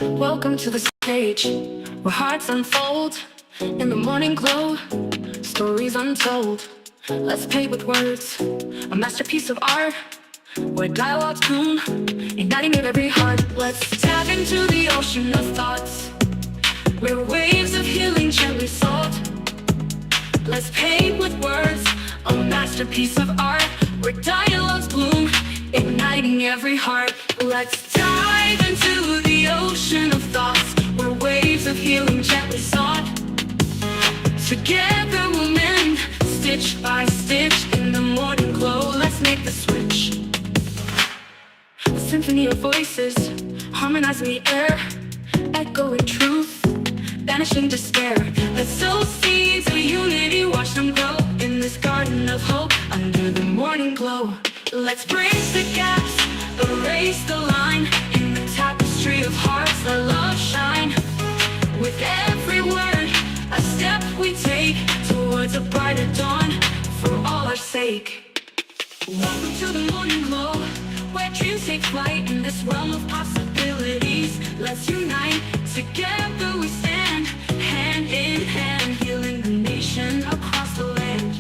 Welcome to the stage where hearts unfold in the morning glow, stories untold. Let's play with words, a masterpiece of art where dialogues bloom, igniting in every heart. Let's dive into the ocean of thoughts where waves of healing gently soar. Let's paint with words, a masterpiece of art where dialogues bloom, igniting every heart. Let's dive into the ocean of thoughts where waves of healing gently sought. Together we'll mend, stitch by stitch in the morning glow. Let's make the switch. A symphony of voices, harmonizing the air, echoing truth, banishing despair. Let's sow seeds of unity, watch them grow in this garden of hope under the morning glow. Let's bridge the gaps, erase the line in the tapestry of hearts. Let love shine with every word, a step we take towards a brighter dawn for all our sake. Welcome to the morning glow, where dreams take flight in this realm of possibilities. Let's unite, together we stand, hand in hand, healing the nation across the land.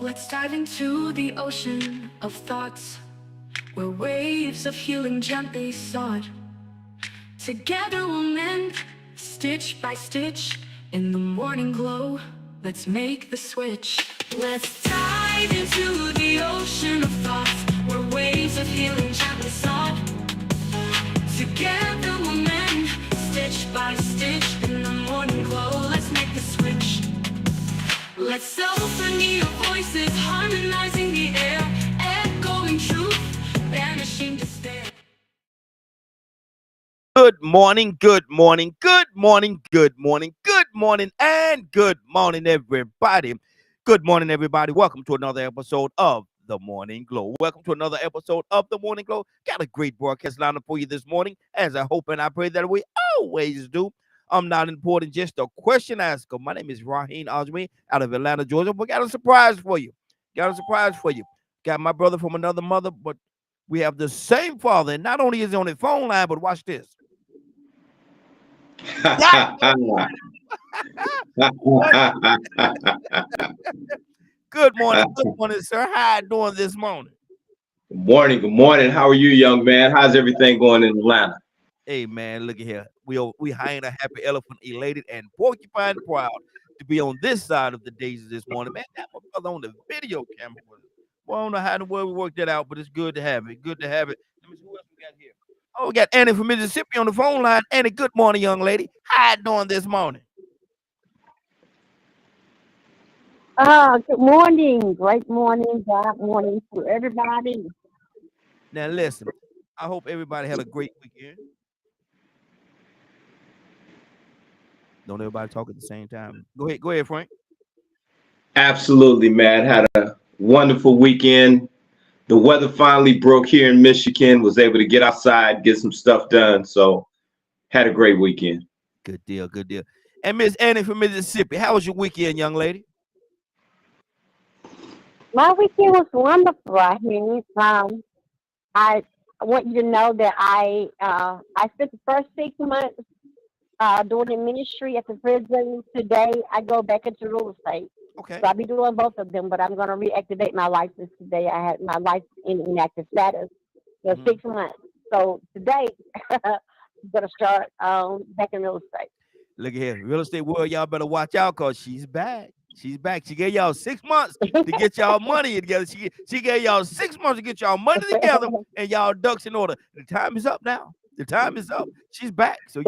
Let's dive into the ocean of thoughts where waves of healing gently sought. Together we'll mend, stitch by stitch, in the morning glow. Let's make the switch. Let's dive into the ocean of thoughts where waves of healing gently sought. Together we'll mend, stitch by stitch, in the morning glow. Let's make the switch. Let's symphony of voices, harmonizing the air, echoing truth, banishing despair. Good morning, good morning, good morning, good morning, good morning, and good morning, everybody. Good morning, everybody. Welcome to another episode of The Morning Glow. Welcome to another episode of The Morning Glow. Got a great broadcast lineup for you this morning, as I hope and I pray that we always do. I'm not important, just a question asker. My name is Raheem Ajmi out of Atlanta, Georgia. But got a surprise for you. Got a surprise for you. Got my brother from another mother, but we have the same father. And not only is he on the phone line, but watch this. Good morning, sir. How you doing this morning? Good morning. Good morning. How are you, young man? How's everything going in Atlanta? Hey man, look at here. We hanging a happy elephant, elated and porcupine proud to be on this side of the daisies this morning. Man, that my brother on the video camera with us. Well, I don't know how in the world we worked that out, but it's good to have it. Good to have it. Let me see who else we got here. Oh, we got Annie from Mississippi on the phone line. Annie, good morning, young lady. How you doing this morning? Good morning. Great morning. God morning to everybody. Now listen, I hope everybody had a great weekend. Don't everybody talk at the same time. Go ahead, Frank. Absolutely, man. Had a wonderful weekend. The weather finally broke here in Michigan. Was able to get outside, get some stuff done. So had a great weekend. Good deal, good deal. And Miss Annie from Mississippi, how was your weekend, young lady? My weekend was wonderful. I want you to know that I spent the first 6 months doing the ministry at the prison. Today I go back into real estate. Okay. So I'll be doing both of them, but I'm going to reactivate my license today. I had my license in inactive status for Mhm. 6 months. So today I'm going to start back in real estate. Look at here. Real estate world, y'all better watch out because she's back. She's back. She gave y'all 6 months to get y'all money together. She gave y'all 6 months to get y'all money together and y'all ducks in order. The time is up now. The time is up. She's back. So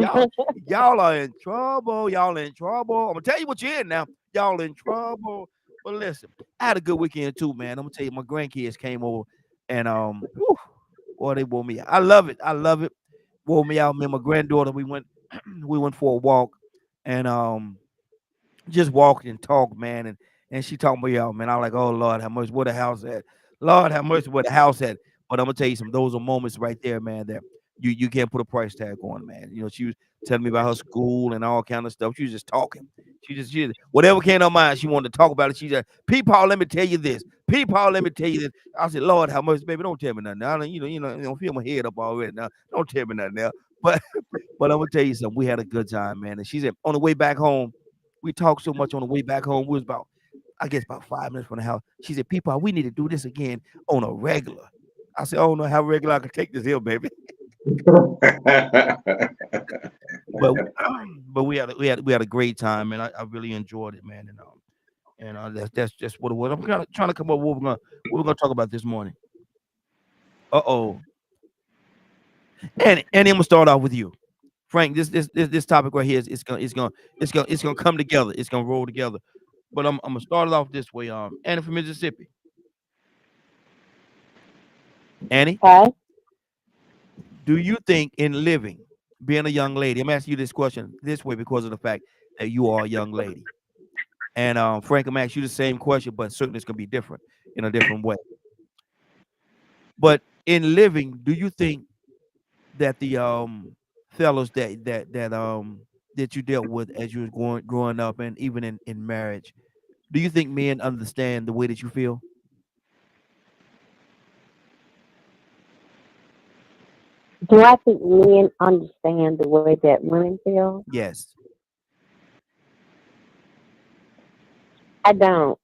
y'all are in trouble. Y'all in trouble. I'm gonna tell you what you're in now. Y'all in trouble. But listen, I had a good weekend too, man. I'm gonna tell you, my grandkids came over and whew, boy, they wore me out. I love it. I love it. Wore me out. Me and my granddaughter, we went we went for a walk and just walked and talked, man. And she talking about y'all, man. I was like, oh Lord, how much where the house at? Lord, how much where the house at? But I'm gonna tell you some, those are moments right there, man, that you can't put a price tag on, man. You know, she was telling me about her school and all kind of stuff. She was just talking. She whatever came to her mind, she wanted to talk about it. She said, "P-Paul, let me tell you this. P-Paul, let me tell you this." I said, "Lord, how much, baby? Don't tell me nothing. I don't, you know, feel my head up already now. Don't tell me nothing now." But but I'm gonna tell you something. We had a good time, man. And she said on the way back home, we talked so much on the way back home. We was about, I guess, about 5 minutes from the house. She said, "P-Paul, we need to do this again on a regular." I said, "I don't know how regular I can take this hill, baby." But but we had a great time, and I really enjoyed it, man. And that's just what it was. I'm kind of trying to come up with what we're gonna talk about this morning. Uh-oh. And I'm gonna start off with you, Frank. This topic right here is it's gonna come together. It's gonna roll together. But I'm gonna start it off this way. Annie from Mississippi. Annie, Okay. do you think in living, being a young lady? I'm asking you this question this way because of the fact that you are a young lady. And Frank, I'm asking you the same question, but certainly it's gonna be different in a different way. But in living, do you think that the fellows that you dealt with as you was growing up and even in marriage, do you think men understand the way that you feel? Do I think men understand the way that women feel? Yes. I don't.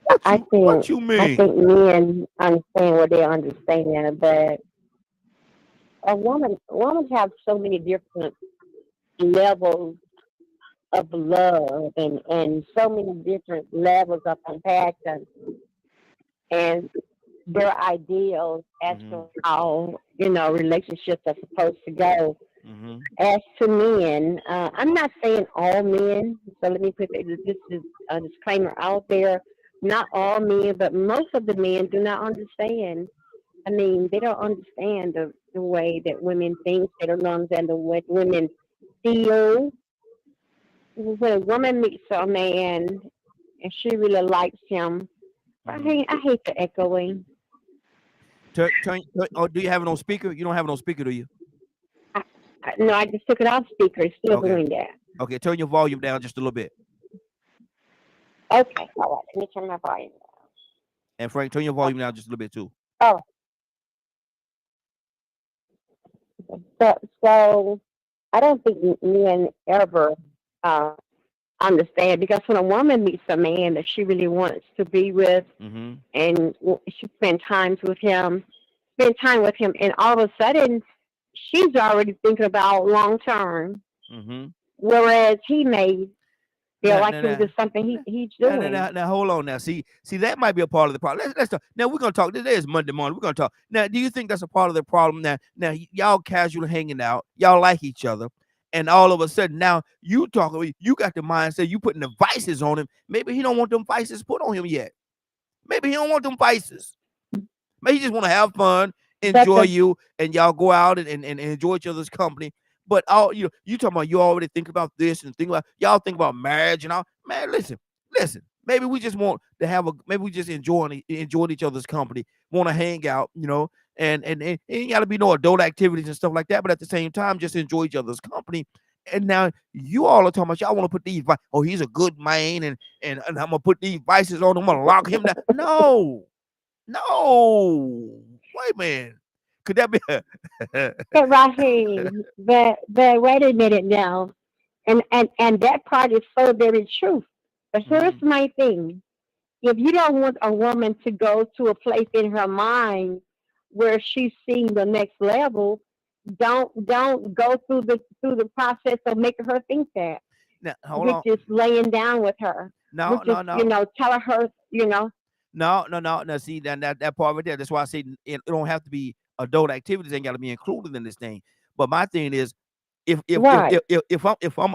What I you think what you I mean? think men understand what they understand, but a woman have so many different levels of love and so many different levels of compassion and their ideals as Mm-hmm. to how relationships are supposed to go. Mm-hmm. As to men, I'm not saying all men, so let me put this is a disclaimer out there. Not all men, but most of the men do not understand. I mean, they don't understand the way that women think. They don't understand the way women feel. When a woman meets a man and she really likes him, Mm-hmm. I hate the echoing. Oh, do you have it on speaker? You don't have it on speaker, do you? No, I just took it off speaker. It's still Okay. doing that. Okay. Turn your volume down just a little bit. Okay, all right. Let me turn my volume And Frank, turn your down. volume down just a little bit too. Oh, so I don't think men ever uh, understand because when a woman meets a man that she really wants to be with Mm-hmm. and she spend time with him, and all of a sudden she's already thinking about long term, Mm-hmm. whereas he may feel Now, like now, it was now, just something he's now, now, now, doing. now, hold on now. See, that might be a part of the problem. Let's talk. Now we're gonna talk. Today is Monday morning. We're gonna talk. Now, do you think that's a part of the problem? Now, y'all casual hanging out, y'all like each other, and all of a sudden now you talking, you got the mindset, you putting the vices on him. Maybe he don't want them vices put on him yet. Maybe he don't want them vices. Maybe he just want to have fun, But enjoy the you, and y'all go out and enjoy each other's company. But all you talking about, you already think about this and think about y'all think about marriage and all. Man, listen. Maybe we just want to have maybe we just enjoying each other's company, want to hang out, and it ain't got to be no adult activities and stuff like that. But at the same time, just enjoy each other's company. And now you all are talking about y'all want to put these. Oh, he's a good man, and I'm gonna put these vices on him. I'm gonna lock him down. No. Wait a minute. Could that be but Raheem, but wait a minute now, and that part is so very true. But here's Mhm. my thing: if you don't want a woman to go to a place in her mind where she's seeing the next level, don't go through the process of making her think that. Now, hold With on. just laying down with her, No, with just no, no. telling her, No. Now, see that part right there. That's why I say it don't have to be adult activities. Ain't got to be included in this thing. But my thing is, if if if right. if if,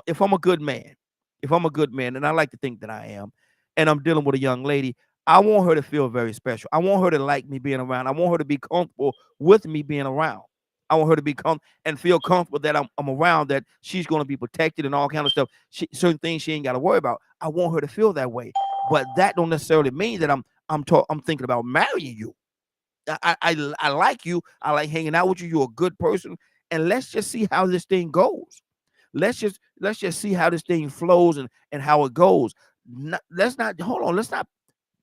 if I'm a good man, if I'm a good man, and I like to think that I am, and I'm dealing with a young lady, I want her to feel very special. I want her to like me being around. I want her to be comfortable with me being around. I want her to be and feel comfortable that I'm around, that she's going to be protected and all kind of stuff. Certain things she ain't got to worry about. I want her to feel that way, but that don't necessarily mean that I'm thinking about marrying you. I like you. I like hanging out with you. You're a good person, and let's just see how this thing goes. Let's just see how this thing flows and how it goes. Let's not hold on. Let's not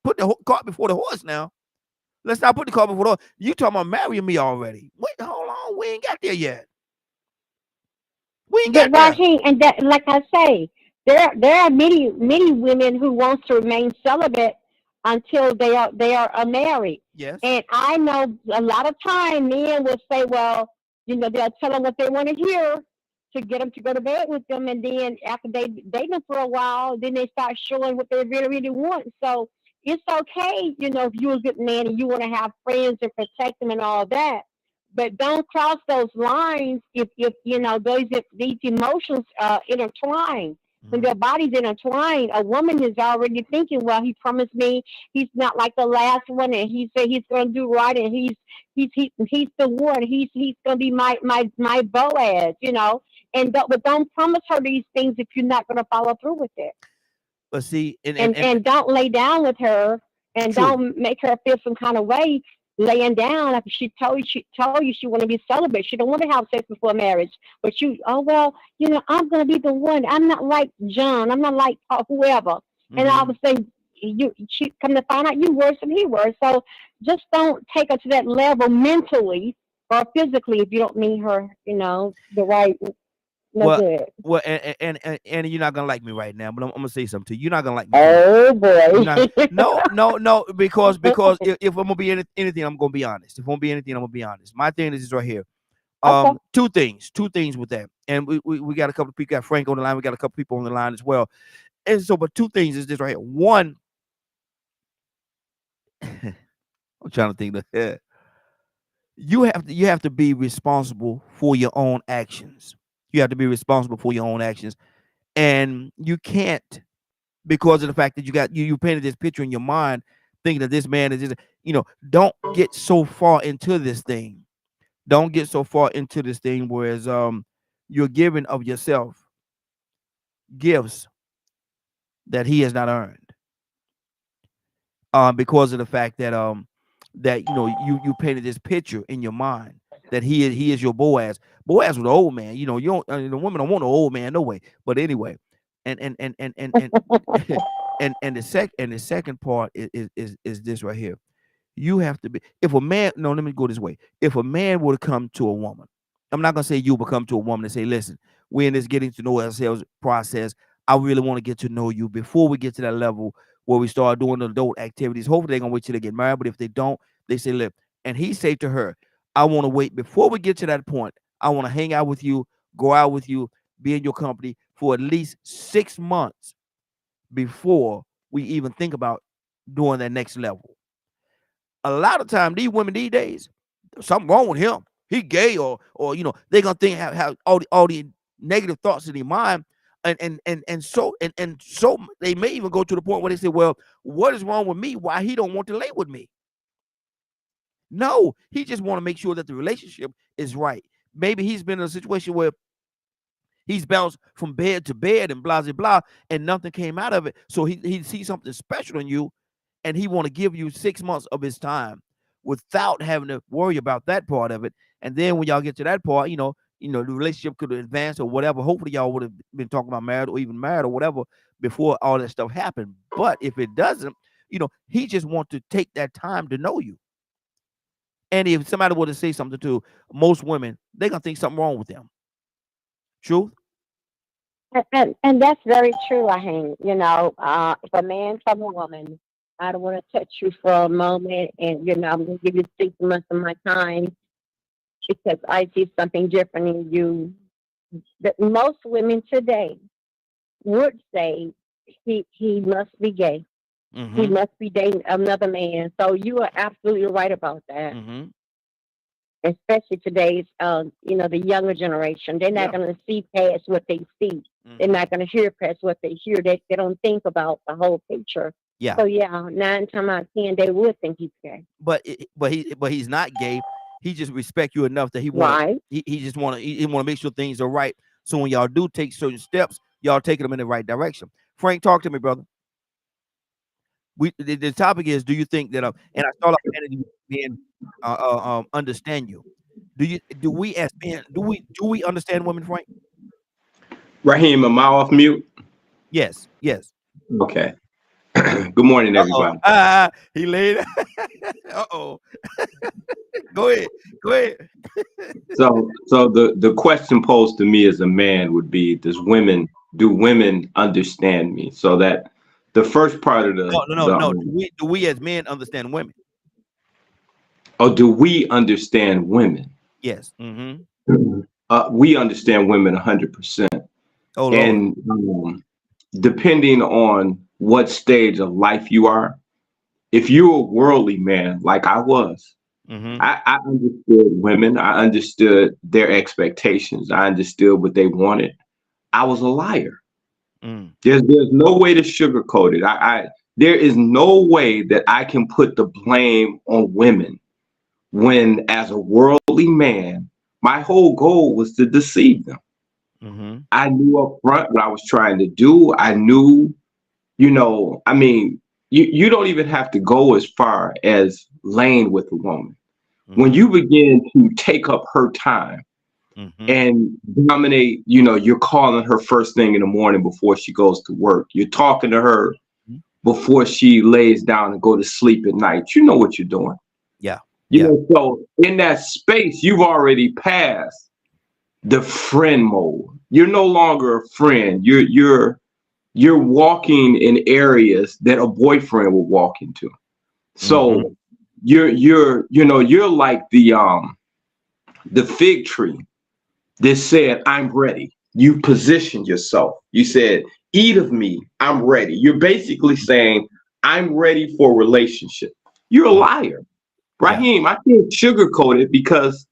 put the cart before the horse now. Let's not put the cart before the horse. You talking about marrying me already? Wait, hold on. We ain't got there yet. We ain't got But there. Raheem, and that, like I say, there are many women who wants to remain celibate until they are married. Yes. And I know a lot of time men will say, well, they'll tell them what they want to hear to get them to go to bed with them, and then after they date them for a while, then they start showing what they really want. So it's okay, if you're a good man and you want to have friends and protect them and all that. But don't cross those lines if these emotions intertwine. When their bodies intertwine, a woman is already thinking, well, he promised me he's not like the last one, and he said he's going to do right, and he's the one. He's going to be my Boaz, And but don't promise her these things if you're not going to follow through with it. But see, And don't lay down with her, and true. don't make her feel some kind of way laying down after she told you she want to be celibate. She don't want to have sex before marriage. But I'm going to be the one. I'm not like John. I'm not like whoever. And all of a sudden, she come to find out you worse than he was. So just don't take her to that level mentally or physically if you don't meet her, the right. Well, and you're not gonna like me right now, but I'm gonna say something to you. You're not gonna like me. Oh boy! No, because if I'm gonna be anything, I'm gonna be honest. If I'm gonna be anything, I'm gonna be honest. My thing is right here. Okay. Two things with that, and we got a couple of people. Got Frank on the line. We got a couple of people on the line as well. And so, but two things is this right here. One, I'm trying to think that you have to be responsible for your own actions. You have to be responsible for your own actions, and you can't, because of the fact that you painted this picture in your mind, thinking that this man is just, don't get so far into this thing. Don't get so far into this thing, whereas you're giving of yourself gifts that he has not earned, because of the fact that you painted this picture in your mind that he is your Boaz. Boaz was an old man. You don't the woman don't want an old man no way. But anyway, and the second part is this right here. You have to be, if a man, no, let me go this way. If a man were to come to a woman, I'm not gonna say you will come to a woman and say, listen, we're in this getting to know ourselves process. I really want to get to know you before we get to that level where we start doing adult activities. Hopefully they're gonna wait till they get married. But if they don't, they say, look, and he say to her, I want to wait before we get to that point. I want to hang out with you, go out with you, be in your company for at least 6 months before we even think about doing that next level. A lot of time, these women these days, something wrong with him. He gay, or they're gonna think have all the negative thoughts in their mind, and so they may even go to the point where they say, well, what is wrong with me? Why he don't want to lay with me? No, he just want to make sure that the relationship is right. Maybe he's been in a situation where he's bounced from bed to bed and blah, blah, blah, and nothing came out of it. So he sees something special in you, and he want to give you 6 months of his time without having to worry about that part of it. And then when y'all get to that part, the relationship could advance or whatever. Hopefully y'all would have been talking about married or even married or whatever before all that stuff happened. But if it doesn't, he just wants to take that time to know you. And if somebody were to say something to most women, they're going to think something wrong with them. True? And that's very true, Raheem. If a man from a woman, I don't want to touch you for a moment, and I'm going to give you 6 months of my time because I see something different in you. That most women today would say he must be gay. Mm-hmm. He must be dating another man. So you are absolutely right about that. Mm-hmm. Especially today's, the younger generation. They're not going to see past what they see. Mm-hmm. They're not going to hear past what they hear. They don't think about the whole picture. Yeah. So 9 times out of 10, they would think he's gay. But he's not gay. He just respect you enough that he just want to make sure things are right. So when y'all do take certain steps, y'all taking them in the right direction. Frank, talk to me, brother. the topic is, do you think that and I start off saying men understand you? Do we as men do we understand women, Frank? Raheem, am I off mute? Yes, yes. Okay. Good morning, everybody. He laid. Uh-oh. Go ahead. Go ahead. So the question posed to me as a man would be, do women understand me? So that the first part of No. Do we as men understand women? Oh, do we understand women? Yes. Mm-hmm. We understand women 100%. Oh, Lord. And depending on what stage of life you are, if you're a worldly man like I was, mm-hmm. I understood women. I understood their expectations. I understood what they wanted. I was a liar. Mm. There's no way to sugarcoat it. There is no way that I can put the blame on women when, as a worldly man, my whole goal was to deceive them. Mm-hmm. I knew up front what I was trying to do. I knew, I mean, you don't even have to go as far as laying with a woman. Mm-hmm. When you begin to take up her time mm-hmm. and dominate, you're calling her first thing in the morning before she goes to work. You're talking to her before she lays down and go to sleep at night. You know what you're doing. Yeah. So in that space, you've already passed the friend mode. You're no longer a friend. You're walking in areas that a boyfriend would walk into. So you're like the fig tree that said, I'm ready. You positioned yourself. You said, eat of me, I'm ready. You're basically saying, I'm ready for a relationship. You're a liar. Raheem, I can't sugarcoat it because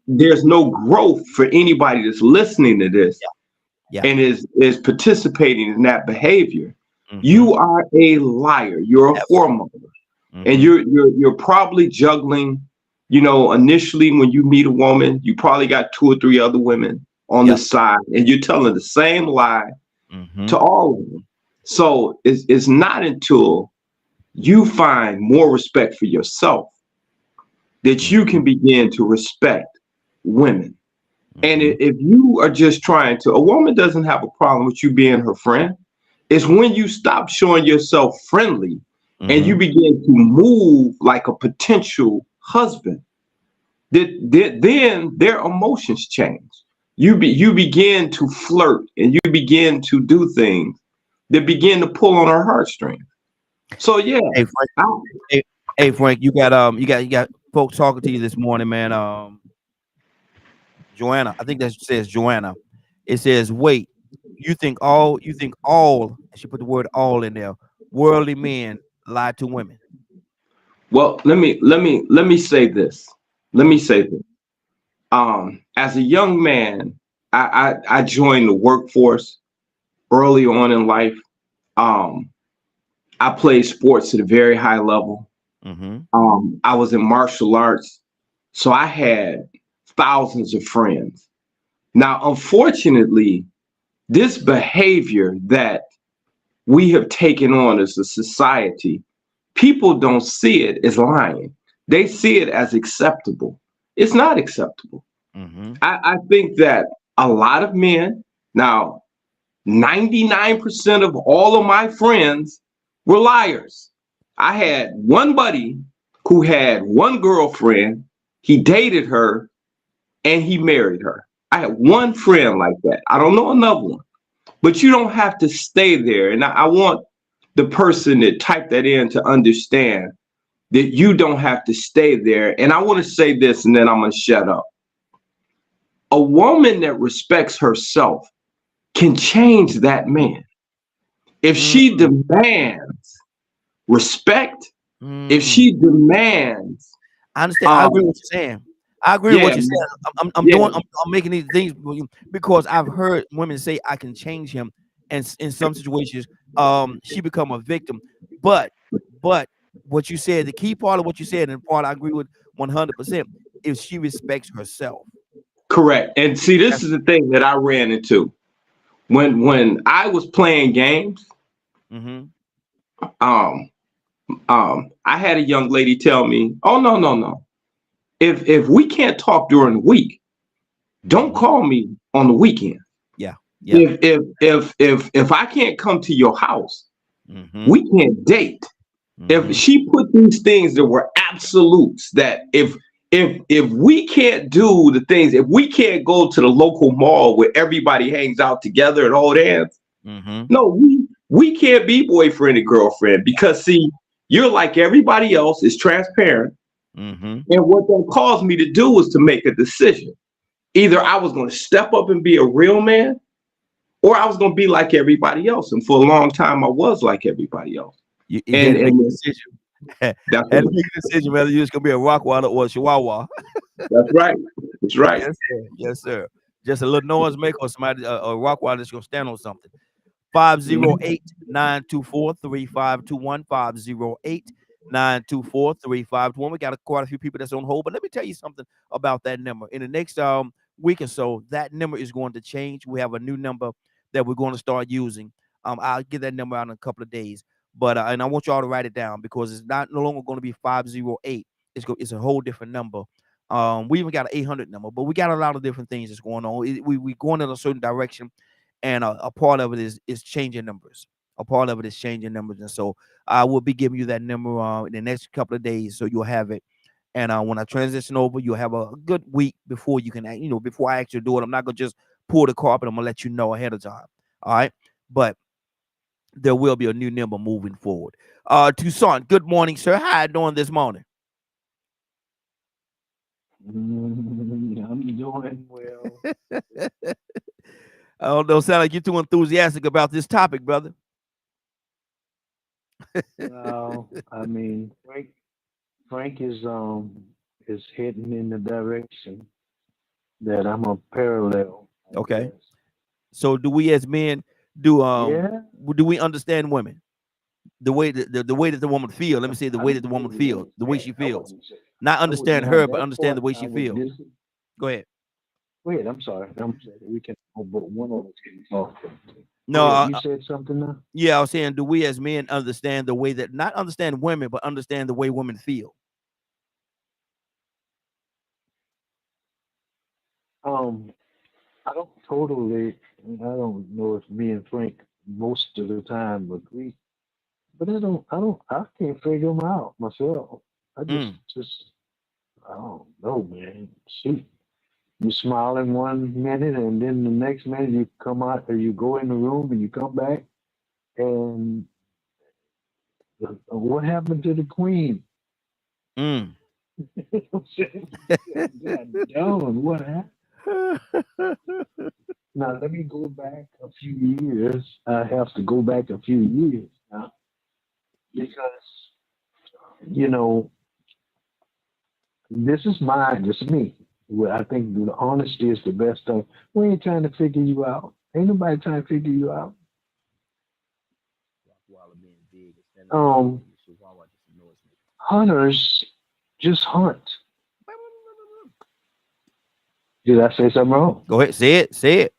there's no growth for anybody that's listening to this and is participating in that behavior. Mm-hmm. You are a liar. You're a whoremonger. Mm-hmm. And you're probably juggling, initially when you meet a woman, you probably got 2 or 3 other women on the side, and you're telling the same lie to all of them. So it's not until you find more respect for yourself that you can begin to respect women. And if you are just a woman doesn't have a problem with you being her friend. It's when you stop showing yourself friendly and you begin to move like a potential husband, then their emotions change. You begin to flirt and you begin to do things that begin to pull on her heartstrings. So yeah. Hey Frank, you got folks talking to you this morning, man. Joanna, I think that says Joanna. It says, wait, you think all, she put the word all in there, worldly men lie to women. Well, let me say this. As a young man, I joined the workforce early on in life. I played sports at a very high level. I was in martial arts, so I had thousands of friends. Now, unfortunately, this behavior that we have taken on as a society, people don't see it as lying. They see it as acceptable. It's not acceptable. I think that a lot of men, now 99% of all of my friends were liars. I had one buddy who had one girlfriend, he dated her, and he married her. I had one friend like that. I don't know another one. But you don't have to stay there. And I want the person that typed that in to understand that you don't have to stay there. And I want to say this, and then I'm going to shut up. A woman that respects herself can change that man. If she demands respect, if she demands, I understand. I agree with what you're saying. I agree with what you're saying. I'm making these things because I've heard women say I can change him, and in some situations, she become a victim. But what you said, the key part of what you said, and the part I agree with 100%, is she respects herself. Correct. And see, this is the thing that I ran into when I was playing games. I had a young lady tell me, "Oh no. If we can't talk during the week, don't call me on the weekend. Yeah. If I can't come to your house, Mm-hmm. we can't date." If she put these things that were absolutes, that if we can't do the things, if we can't go to the local mall where everybody hangs out together and hold hands, no, we can't be boyfriend and girlfriend, because see, you're like everybody else, is transparent. And what that caused me to do was to make a decision. Either I was going to step up and be a real man, or I was going to be like everybody else. And for a long time, I was like everybody else. You had to make a decision. That's Had to make a decision whether you're just gonna be a Rockwaller or a Chihuahua. right. That's right. Yes, sir. Yes, sir. Just a little noise maker or somebody, a Rockwaller that's gonna stand on something. 508-924-3521. 508-924-3521. We got quite a few people that's on hold, but let me tell you something about that number. In the next week or so, that number is going to change. We have a new number that we're going to start using. I'll get that number out in a couple of days. But and I want y'all to write it down, because it's no longer going to be 508. It's a whole different number. We even got an 800 number, but we got a lot of different things that's going on. We going in a certain direction, and a part of it is changing numbers. A part of it is changing numbers, and so I will be giving you that number in the next couple of days, so you'll have it. And when I transition over, you'll have a good week before you can, before I actually do it. I'm not gonna just pull the carpet. I'm gonna let you know ahead of time. All right, but there will be a new number moving forward. Toussaint, good morning, sir. How you doing this morning? I'm doing well. I don't know. Sound like you're too enthusiastic about this topic, brother. Well, I mean, Frank is heading in the direction that I'm a parallel. I Okay. guess. So do we as men do Yeah. do we understand women? The way that the way that the woman feels. Let me say the way that the woman feels, the way she feels. Not understand her, but understand the way she feels. Go ahead. Wait, I'm sorry. I'm sorry. We can, but one of us can talk. No, Go ahead. You said something now? yeah, I was saying, do we as men understand the way that, not understand women, but understand the way women feel? I don't totally. I don't know if me and Frank most of the time agree, but I can't figure them out myself. I just, I don't know, man. Shoot, you smile in one minute, and then the next minute you come out, or you go in the room, and you come back, and what happened to the queen? Mm. God damn, what happened? Now let me go back a few years. I have to go back a few years now, because this is mine. This is me. Well, I think the honesty is the best thing. We ain't trying to figure you out. Ain't nobody trying to figure you out. Hunters just hunt. Did I say something wrong? Go ahead, say it. Say it.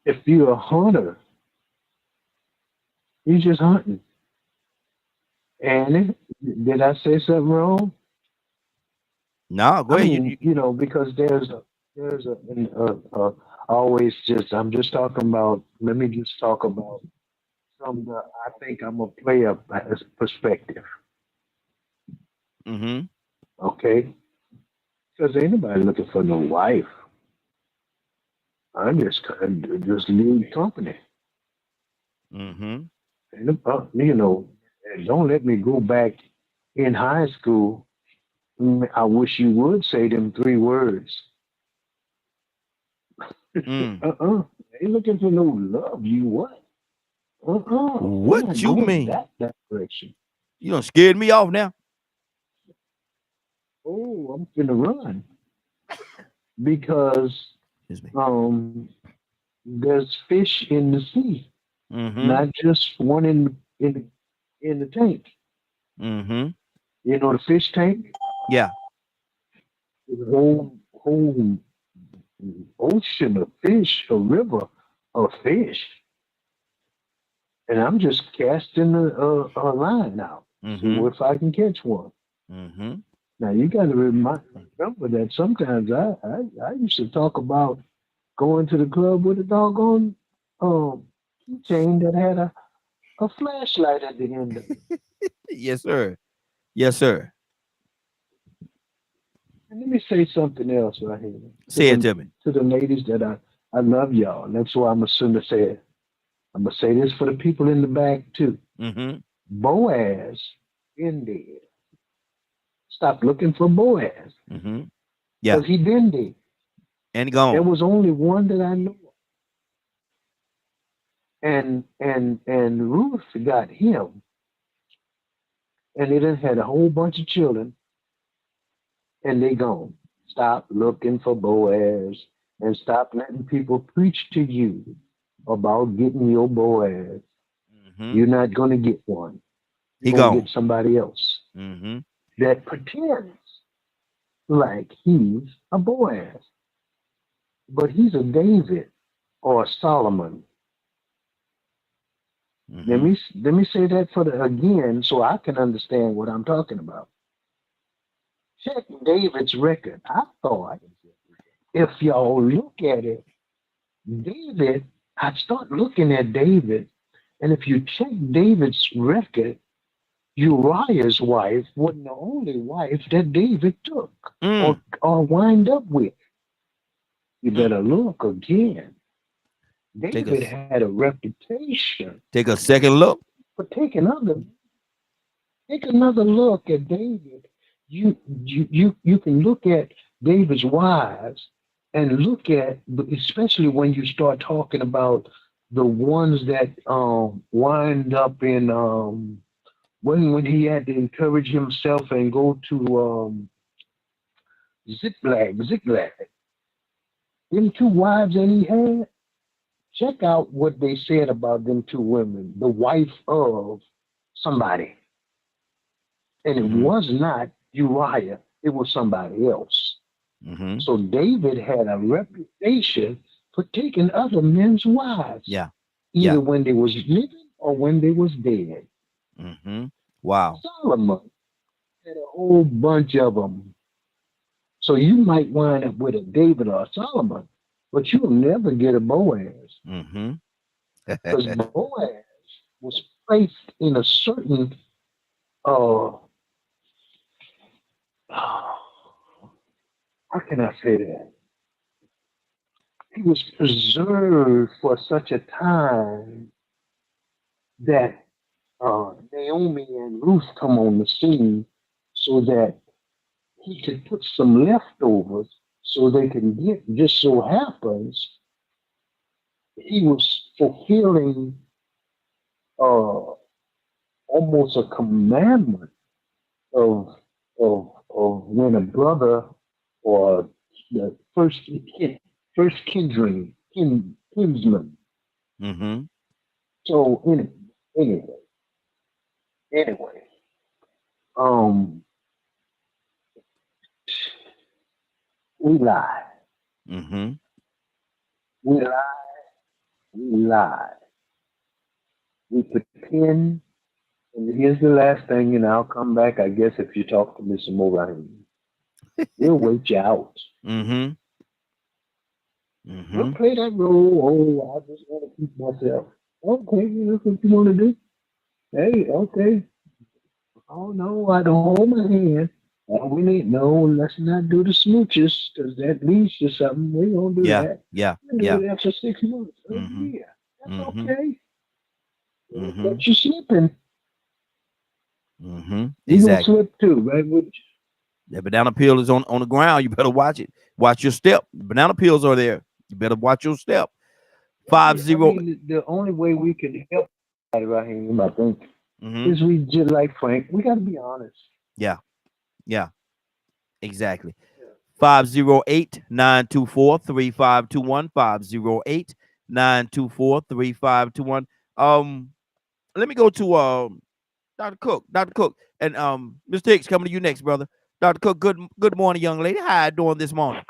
If you're a hunter, you're just hunting. And did I say something wrong? No, go I ahead. mean, because there's always just, I'm just talking about, let me just talk about I think I'm a player perspective. Okay? Because ain't nobody looking for no wife. I'm just lead company. And, don't let me go back in high school. I wish you would say them 3 words. Ain't looking for no love. You what? What you mean? That direction. You done scared me off now. Oh, I'm gonna run because there's fish in the sea, not just one in the tank. You know the fish tank? Yeah. The whole ocean of fish, a river of fish. and I'm just casting a line out, see Mm-hmm. if I can catch one. Mm-hmm. Now you got to remember that sometimes I used to talk about going to the club with a doggone um keychain that had a flashlight at the end of it. Yes, sir. Yes, sir. And let me say something else right here Say it to me. to the ladies that I love y'all. And that's why I'm assuming to say it. I'm gonna say this for the people in the back too. Mm-hmm. Boaz been dead. Stop looking for Boaz Mm-hmm. Yeah. because he been dead. And There gone. was only one that I know of. And Ruth got him, and they done had a whole bunch of children, and they gone. Stop looking for Boaz, and stop letting people preach to you about getting your Boaz. Mm-hmm. You're not gonna get one. He You're gonna get gone. somebody else Mm-hmm. that pretends like he's a Boaz, but he's a David or a Solomon. Let Mm-hmm. me let me say that for the again so I can understand what I'm talking about. Check David's record. I thought if y'all look at it, David, I start looking at David, and if you check David's record, Uriah's wife wasn't the only wife that David took Mm. or wind up with. You Mm. better look again. Take a David had a reputation take a second look. for take another look at David. You can look at David's wives and look at, especially when you start talking about the ones that wind up in when he had to encourage himself and go to Ziklag. Them two wives that he had, check out what they said about them two women, the wife of somebody. And it Mm-hmm. was not Uriah, it was somebody else. Mm-hmm. So David had a reputation for taking other men's wives, Yeah. either Yeah. when they was living or when they was dead. Mm-hmm. Wow. Solomon had a whole bunch of them. So you might wind up with a David or a Solomon, but you'll never get a Boaz Mm-hmm. because Boaz was placed in a certain uh how can I say that? He was preserved for such a time that Naomi and Ruth come on the scene so that he could put some leftovers so they can get. Just so happens he was fulfilling uh, almost a commandment of of when a brother or the first kinsman. Mm-hmm. So anyway, anyway, um, we lie, Mm-hmm. we lie, we lie, we pretend. And here's the last thing, and I'll come back. I guess if you talk to me some more, Raheem, we'll wait you out. Mm-hmm. We'll Mm-hmm. play that role. Oh, I just want to keep myself. Okay, that's what you want to do. Hey, okay. Oh no, I don't hold my hand. We need no. Let's not do the smooches because that leads to something. We don't do Yeah. that. Yeah. We do Yeah. that for 6 months, a Mm-hmm. year. That's Mm-hmm. okay. Mm-hmm. But you slipping. Mm-hmm. You gonna Exactly. slip too, right? With The banana peel is on the ground. You better watch it. Watch your step. Banana peels are there. You better watch your step. yeah, I 50. mean, the only way we can help Raheem, I think, Mm-hmm. is we just like Frank. We got to be honest. Yeah. Yeah. Exactly. 508-924-3521. 508-924-3521. Let me go to Dr. Cook. Dr. Cook. And Mr. Hicks coming to you next, brother. Dr. Cook, good morning, young lady. How you doing this morning?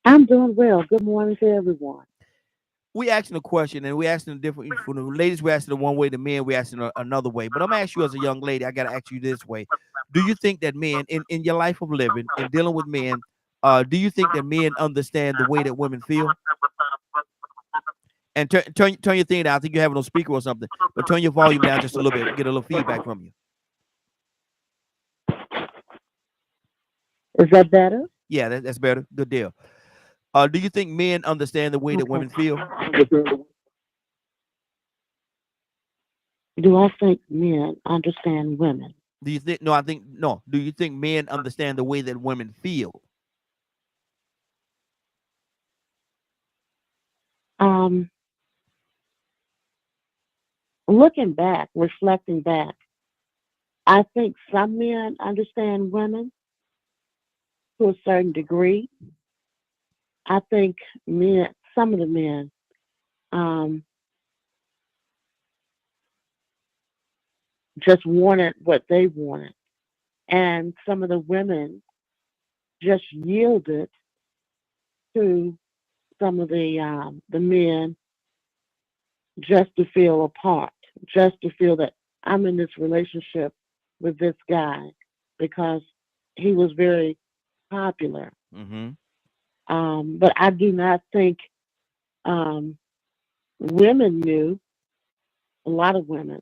I'm doing well. Good morning to everyone. we asking a question and we asking a different. For the ladies, we asking it one way. The men, we asking another way. But I'm gonna ask you as a young lady. I gotta ask you this way: do you think that men, in your life of living and dealing with men, do you think that men understand the way that women feel? And turn your thing down. I think you're having on speaker or something. But turn your volume down just a little bit. Get a little feedback from you. Is that better? Yeah, that's better. Good deal. Do you think men understand the way that women feel? Do I think men understand women? Do you think? No, I think no. Do you think men understand the way that women feel? Um, Looking back, reflecting back, I think some men understand women to a certain degree. I think some of the men, um, just wanted what they wanted, and some of the women just yielded to some of the men just to feel a part, just to feel that I'm in this relationship with this guy because he was very popular. Mm-hmm. But I do not think um, women knew, a lot of women,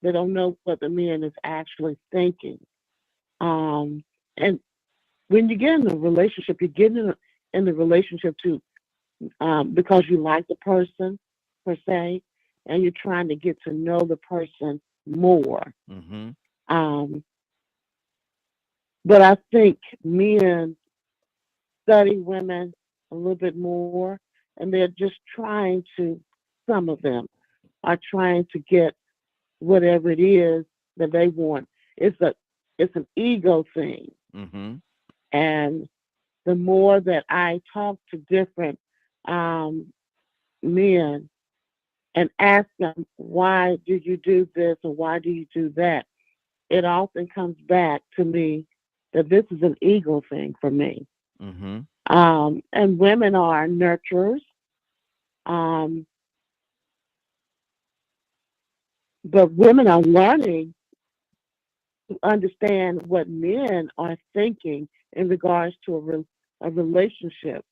they don't know what the man is actually thinking. And when you get in a relationship, you get in the relationship to because you like the person per se, and you're trying to get to know the person more. Mm-hmm. Um, but I think men study women a little bit more, and they're just trying to. Some of them are trying to get whatever it is that they want. It's an ego thing, Mm-hmm. and the more that I talk to different um, men and ask them, why do you do this or why do you do that? It often comes back to me that this is an ego thing for me. Mm-hmm. And women are nurturers, um, but women are learning to understand what men are thinking in regards to a relationship,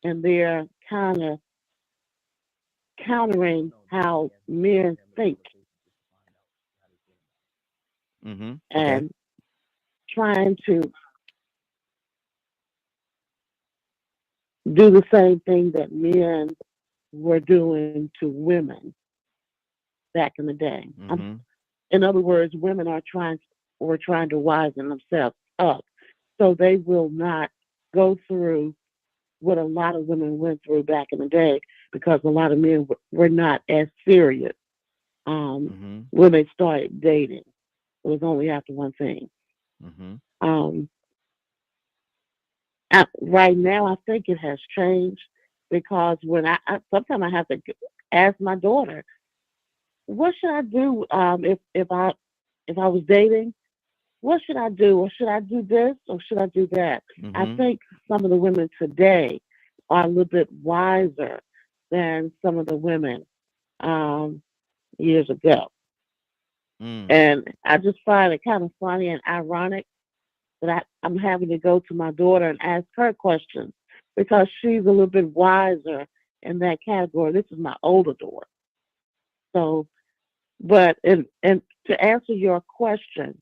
and they're kind of countering how men think Mm-hmm. Okay. and trying to do the same thing that men were doing to women back in the day. Mm-hmm. In other words, women were trying to wisen themselves up so they will not go through what a lot of women went through back in the day because a lot of men were not as serious Mm-hmm. when they started dating. It was only after one thing. Mm-hmm. Um, right now, I think it has changed because when sometimes I have to ask my daughter, what should I do if I was dating? What should I do? Or should I do this or should I do that? I Mm-hmm. think some of the women today are a little bit wiser than some of the women um, years ago. Mm. And I just find it kind of funny and ironic that I'm having to go to my daughter and ask her questions because she's a little bit wiser in that category. This is my older daughter. So, but and to answer your question,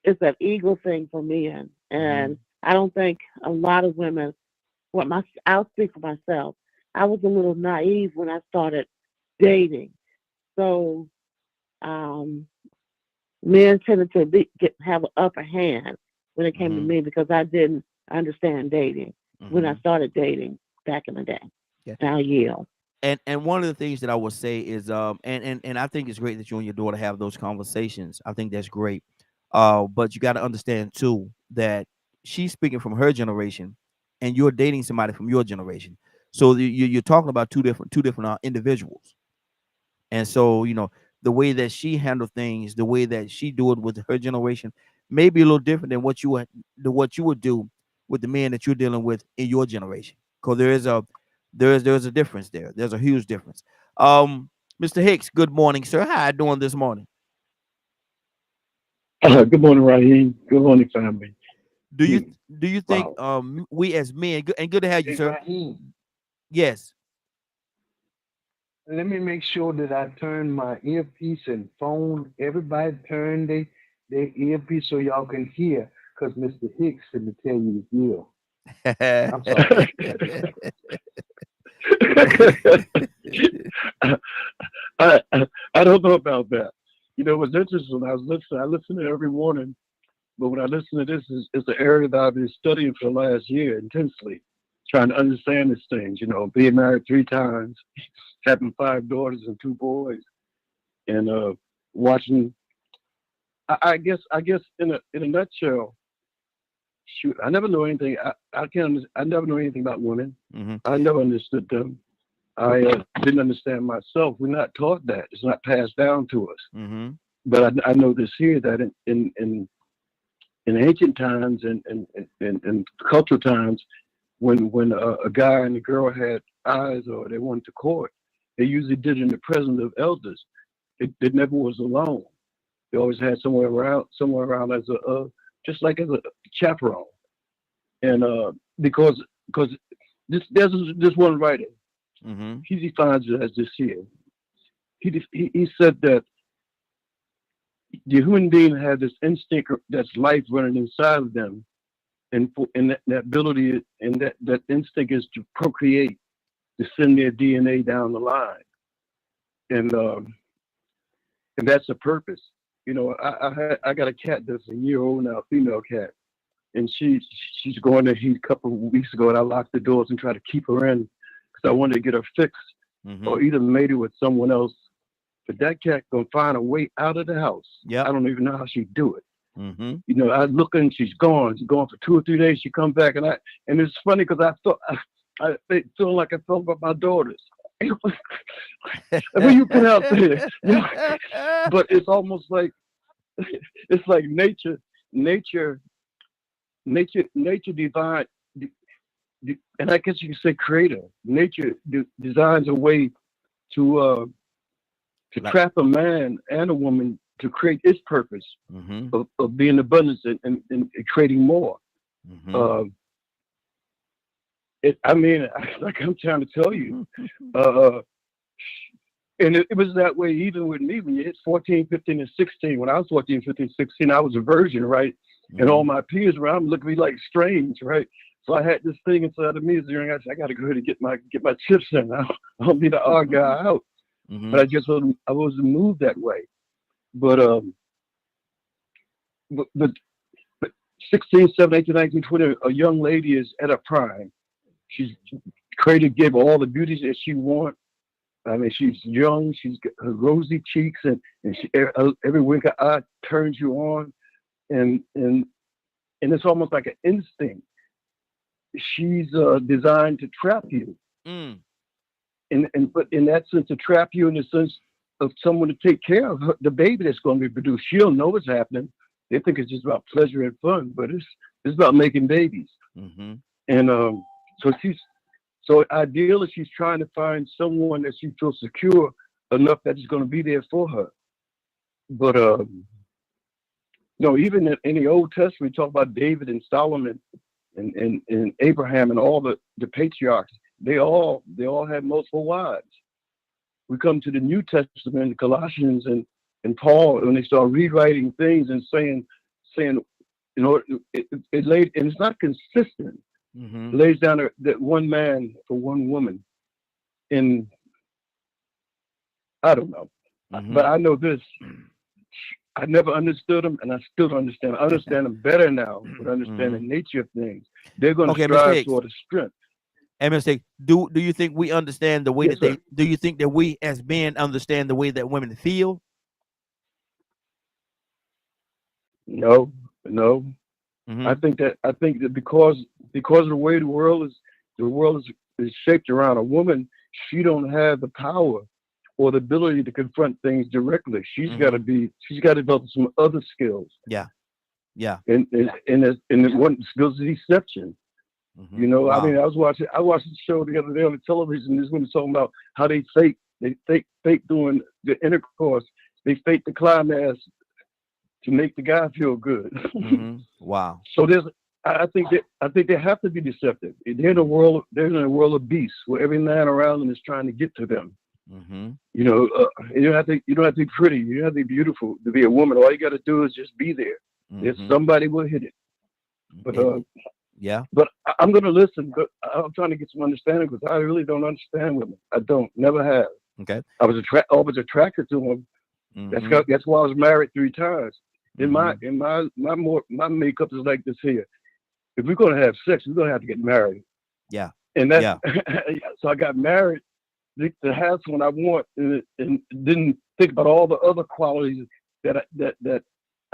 it's an ego thing for men, Mm-hmm. and I don't think a lot of women. I'll speak for myself. I was a little naive when I started dating, so um, men tended to have an upper hand when it came to Mm-hmm. me because I didn't understand dating when I Mm-hmm. started dating back in the day. Yeah. I'll yield. And one of the things that I would say is and I think it's great that you and your daughter have those conversations. I think that's great. But you got to understand too that she's speaking from her generation, and you're dating somebody from your generation. So you're talking about two different individuals. And so the way that she handled things, the way that she do it with her generation, may be a little different than what you would do with the men that you're dealing with in your generation, because there's a difference there. There's a huge difference. Mr. Hicks, good morning, sir. How you doing this morning? Good morning, Raheem. Good morning, family. Do you think Wow. we as men, and good to have you, Hey, sir? Raheem, Yes. let me make sure that I turn my earpiece and phone. Everybody turn their earpiece so y'all can hear, because Mr. Hicks said to tell you to hear. I'm sorry. I don't know about that. You know, what's interesting, I listen to it every morning, but when I listen to this, it's the area that I've been studying for the last year intensely, trying to understand these things, you know, being married 3 times, having 5 daughters and 2 boys, and watching, I guess in a nutshell, shoot, I never know anything. I never know anything about women. Mm-hmm. I never understood them. I didn't understand myself. We're not taught that. It's not passed down to us. Mm-hmm. But I know this here, that in ancient times and cultural times, when a guy and a girl had eyes or they wanted to court, they usually did it in the presence of elders. It never was alone. They always had somewhere around as a just like as a chaperone. And because there's this one writer, Mm-hmm. he defines it as this here. He said that the human being had this instinct that's life running inside of them, and that ability and that instinct is to procreate, to send their DNA down the line, and that's a purpose. You know, I got a cat that's a year old now, a female cat, and she's going to heat a couple of weeks ago, and I locked the doors and tried to keep her in because I wanted to get her fixed, Mm-hmm. or either mated with someone else. But that cat gonna find a way out of the house. Yep. I don't even know how she do it. Mm-hmm. You know, I look and she's gone. She's gone for 2 or 3 days. She comes back, and it's funny because I feel like I felt about my daughters. When you put out there, you know, but it's almost like it's like nature divine, and I guess you could say creator. Nature designs a way to trap a man and a woman to create its purpose Mm-hmm. of being abundance and creating more. Mm-hmm. I mean, like I'm trying to tell you, and it was that way even with me when you hit 14, 15, and 16. When I was 14, 15, 16, I was a virgin, right? And all my peers around me looked at me like strange, right? So I had this thing inside of me. I got to go ahead and get my chips in. I don't need to argue out. Mm-hmm. But I wasn't moved that way. But 16, 17, 18, 19, 20, a young lady is at her prime. She's created, gave her all the beauties that she wants. I mean, she's young. She's got her rosy cheeks, and every wink of eye turns you on, and it's almost like an instinct. She's designed to trap you. Mm. But in that sense, to trap you in the sense of someone to take care of the baby that's going to be produced. She'll know what's happening. They think it's just about pleasure and fun, but it's about making babies. Mm-hmm. And so ideally, she's trying to find someone that she feels secure enough that is going to be there for her. But no, even in the Old Testament, we talk about David and Solomon and Abraham and all the patriarchs. They all had multiple wives. We come to the New Testament, Colossians and Paul, when they start rewriting things and saying, you know, it laid, and it's not consistent. Mm-hmm. It lays down that one man for one woman. And I don't know, Mm-hmm. but I know this. I never understood them, and I still don't understand. I understand them better now, but I understand the nature of things. They're going to Okay, Mr. strive Hicks. toward a strength. And Mr. Hicks, do you think we understand the way Yes, that they? sir. Do you think that we as men understand the way that women feel? No. Mm-hmm. I think that because of the way the world is shaped around a woman, she don't have the power or the ability to confront things directly. She's got to develop some other skills. Yeah. And one skills of deception. Mm-hmm. You know, I Wow. mean, I watched the show the other day on the television. This woman talking about how they fake doing the intercourse. They fake the climax to make the guy feel good. Mm-hmm. Wow. So I think they have to be deceptive. They're in a world of beasts where every man around them is trying to get to them. Mm-hmm. You know, you don't have to be pretty. You don't have to be beautiful to be a woman. All you got to do is just be there. If Mm-hmm. somebody will hit it. But Yeah. I'm gonna listen. But I'm trying to get some understanding because I really don't understand women. I don't. Never have. Okay. I was attracted to them. Mm-hmm. That's why I was married 3 times. Mm-hmm. My makeup is like this here. If we're gonna have sex, we're gonna have to get married. Yeah. And that's Yeah. so I got married to have someone I want, and didn't think about all the other qualities that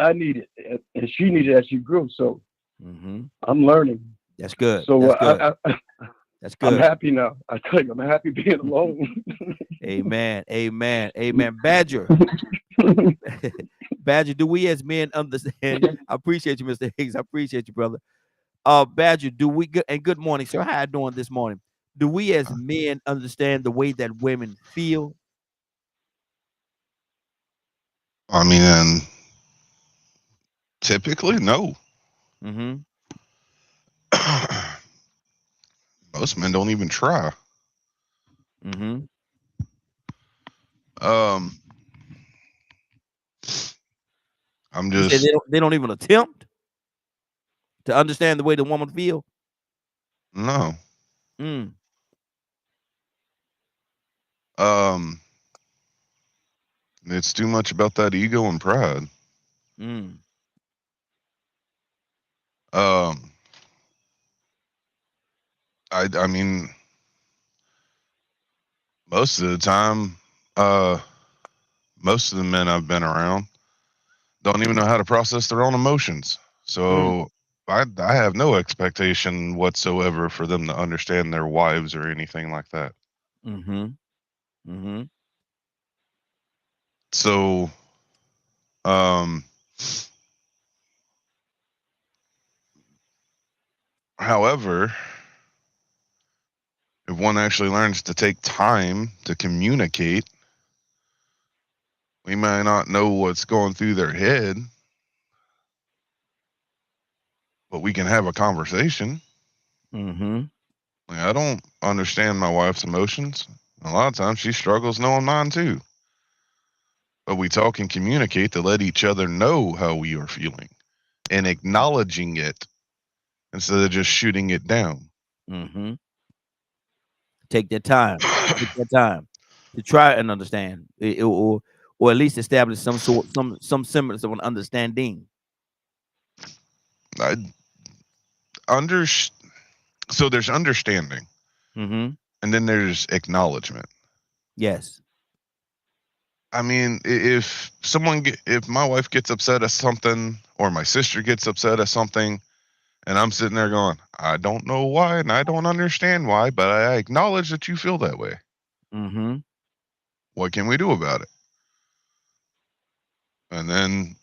I needed and she needed as she grew. So Mm-hmm. I'm learning. That's good. So That's good. That's I'm good. happy now. I tell you, I'm happy being alone. Amen. Amen. Amen. Badger. Badger, do we as men understand? I appreciate you, Mr. Higgs. I appreciate you, brother. Badger, do we and good morning, sir. How you doing this morning? Do we as men understand the way that women feel? I mean, typically, no. Mm-hmm. Most men don't even try. Mm-hmm. I'm You say just they don't even attempt to understand the way the woman feel? no. Mm. It's too much about that ego and pride. Mm. I mean, most of the time, most of the men I've been around don't even know how to process their own emotions. So I have no expectation whatsoever for them to understand their wives or anything like that. Mm-hmm. Mm-hmm. So, however, if one actually learns to take time to communicate, we might not know what's going through their head, but we can have a conversation. Mm-hmm. Like, I don't understand my wife's emotions. A lot of times she struggles knowing mine too. But we talk and communicate to let each other know how we are feeling and acknowledging it instead of just shooting it down. Mm-hmm. Take that time. Take that time to try and understand, or at least establish some semblance of an understanding. I so there's understanding, Mm-hmm. and then there's acknowledgement. Yes. I mean, if if my wife gets upset at something, or my sister gets upset at something, and I'm sitting there going, I don't know why, and I don't understand why, but I acknowledge that you feel that way. Mm-hmm. What can we do about it? And then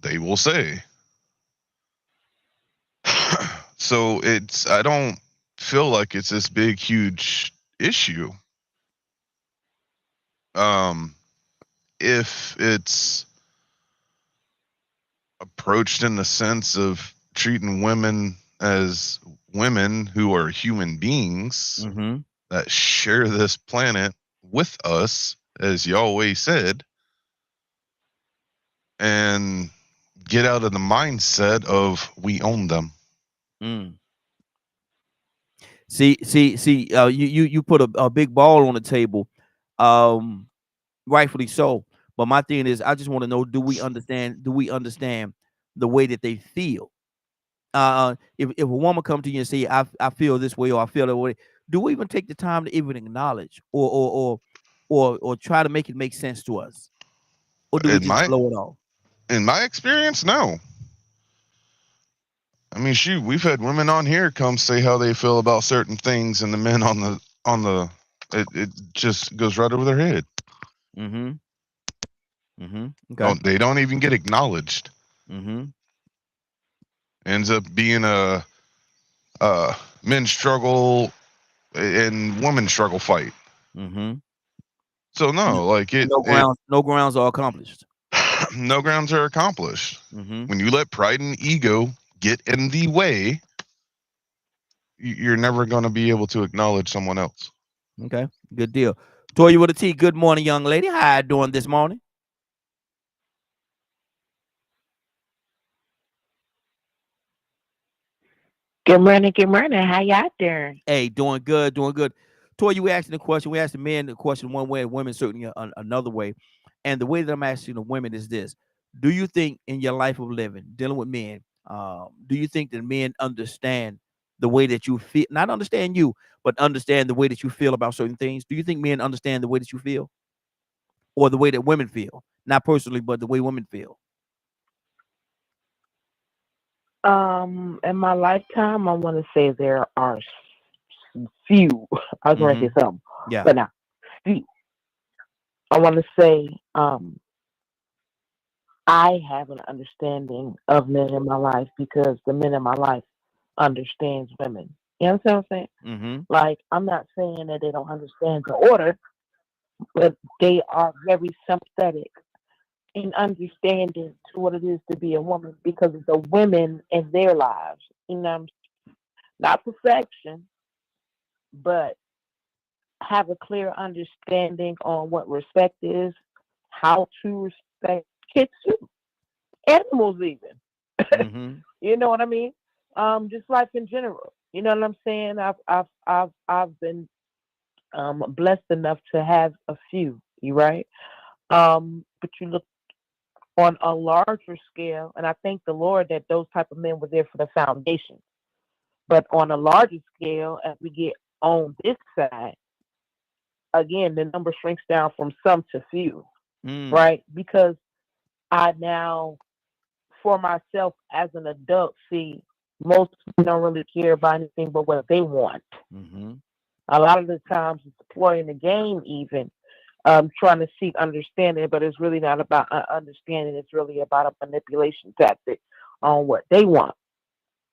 they will say. So I don't feel like it's this big, huge issue. If it's approached in the sense of treating women as women who are human beings Mm-hmm. that share this planet with us, as you always said, and get out of the mindset of we own them. Mm. See. You put a big ball on the table, rightfully so. But my thing is, I just want to know: do we understand? Do we understand the way that they feel? If a woman come to you and say, I feel this way or I feel that way, do we even take the time to even acknowledge or try to make it make sense to us, or do we In just my blow it off? experience, no. I mean, shoot, we've had women on here come say how they feel about certain things, and the men on the it just goes right over their head. Mm-hmm. Mm-hmm. Okay. They don't even get acknowledged. Mm-hmm. Ends up being a Men struggle and women struggle fight. Mm-hmm. So no, like no grounds are accomplished. no grounds are accomplished. Mm-hmm. When you let pride and ego get in the way, you're never going to be able to acknowledge someone else. Okay, good deal. Toya with a T. Good morning, young lady. How you doing this morning? Good morning, good morning. How y'all doing? Hey, doing good, doing good. Toya, we asking the question. We asked the men the question one way, and women certainly another way. And the way that I'm asking the women is this: do you think in your life of living, dealing with men, do you think that men understand the way that you feel? Not understand you, but understand the way that you feel about certain things. Do you think men understand the way that you feel, or the way that women feel? Not personally, but the way women feel. In my lifetime, I want to say there are few. I was going to say some, Yeah. but not few. I want to say, I have an understanding of men in my life because the men in my life understands women. You understand what I'm saying? Mm-hmm. Like, I'm not saying that they don't understand the order, but they are very sympathetic in understanding to what it is to be a woman because of the women in their lives. You know, not perfection, but have a clear understanding on what respect is, how to respect kids too, animals even. Mm-hmm. You know what I mean? Just life in general. You know what I'm saying? I've been blessed enough to have a few. You right? But you look on a larger scale, and I thank the Lord that those type of men were there for the foundation. But on a larger scale, as we get on this side, again, the number shrinks down from some to few, right? Because I now, for myself as an adult, see most people don't really care about anything but what they want. Mm-hmm. A lot of the times it's playing the game even, trying to seek understanding, but it's really not about understanding. It's really about a manipulation tactic on what they want